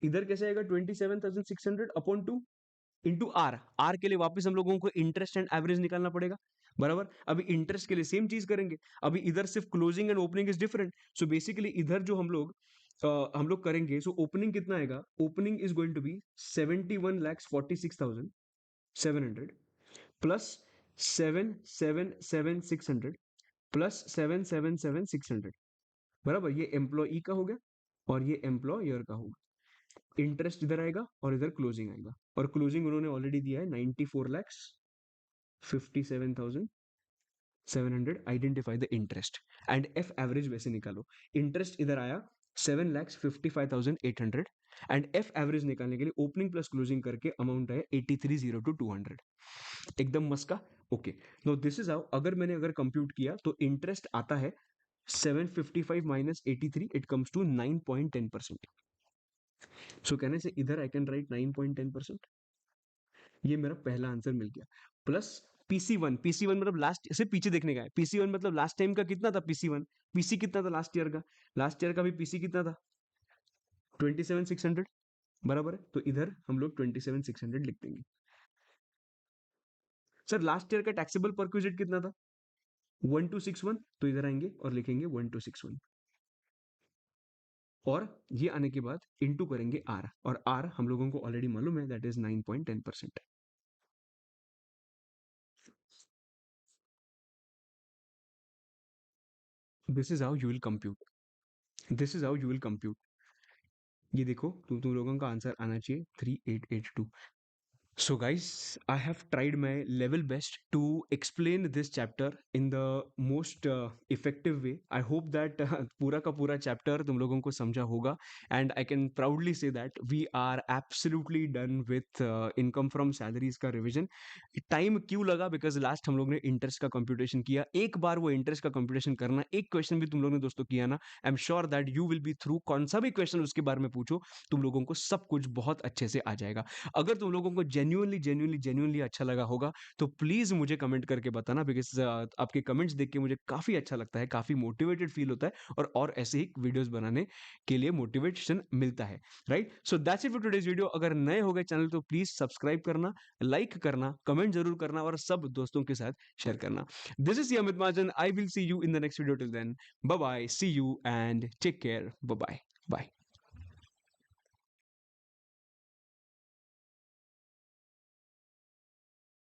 इधर कैसे आएगा 27,600 अपॉन 2 इंटू आर। आर के लिए वापस हम लोगों को इंटरेस्ट एंड एवरेज निकालना पड़ेगा। बराबर, अभी इंटरेस्ट के लिए सेम चीज करेंगे। अभी इधर सिर्फ closing and opening is different. So basically इधर जो हम लोग करेंगे, सो ओपनिंग कितना आएगा, opening is going to be 71,46,700 plus 777,600 plus 777,600। बराबर, ये एम्प्लॉई का हो गया और ये एम्प्लॉयर का होगा। इंटरेस्ट इधर आएगा और इधर क्लोजिंग आएगा, और क्लोजिंग उन्होंने ऑलरेडी दिया है 94,57,700। Identify the interest and F average वैसे निकालो। इंटरेस्ट इधर आया 7,55,800 एंड एफ एवरेज निकालने के लिए ओपनिंग प्लस क्लोजिंग करके अमाउंट आया 83,02,200। एकदम मस्का। Okay, no this is how, अगर कंप्यूट किया तो इंटरेस्ट आता है 755 minus 83, it comes to 9.10%। So कहने से इधर आई कैन राइट 9.10%। ये मेरा पहला आंसर मिल गया। प्लस PC1, PC1 मतलब लास्ट से पीछे देखने का है। PC1 मतलब लास्ट टाइम का कितना था, PC1 पीसी कितना था लास्ट ईयर का, लास्ट ईयर का भी पीसी कितना था, 27,600। बराबर है, तो इधर हम लोग 27,600 लिख देंगे। सर लास्ट ईयर का टैक्सेबल परक्विजिट कितना था? 1261। तो इधर आएंगे और लिखेंगे 1261, और ये आने के बाद इंटू करेंगे आर, और आर हम लोगों को ऑलरेडी मालूम है, that is 9.10%। This is how you will compute, this is how you will compute. ये देखो, तुम लोगों का आंसर आना चाहिए 3882। So, guys, I have tried my level best to explain this chapter in the most effective way. I hope that पूरा का पूरा chapter तुम लोगों को समझा होगा, and I can proudly say that we are absolutely done with income from salaries का revision. Time क्यों लगा? बिकॉज लास्ट हम लोग ने इंटरेस्ट का कंप्यूटेशन किया। एक बार वो इंटरेस्ट का कंप्यूटेशन करना, एक क्वेश्चन भी तुम लोग ने दोस्तों किया ना, आई am sure that you will B through. कौन सा भी क्वेश्चन उसके बारे में पूछो, तुम लोगों को सब कुछ बहुत अच्छे से आ जाएगा। अगर तुम लोगों को जेन्युइनली अच्छा लगा होगा तो प्लीज मुझे कमेंट करके बताना, बिकॉज आपके कमेंट्स देख के मुझे काफी अच्छा लगता है, काफी मोटिवेटेड फील होता है, और ऐसे ही वीडियोस बनाने के लिए मोटिवेशन मिलता है। Right, so that's it for today's video. अगर नए हो गए चैनल तो प्लीज सब्सक्राइब करना, लाइक करना, कमेंट जरूर करना, और सब दोस्तों के साथ शेयर करना। This is Amit Mahajan, I will see you in the next video. Till then, bye bye, see you and take care, bye bye bye.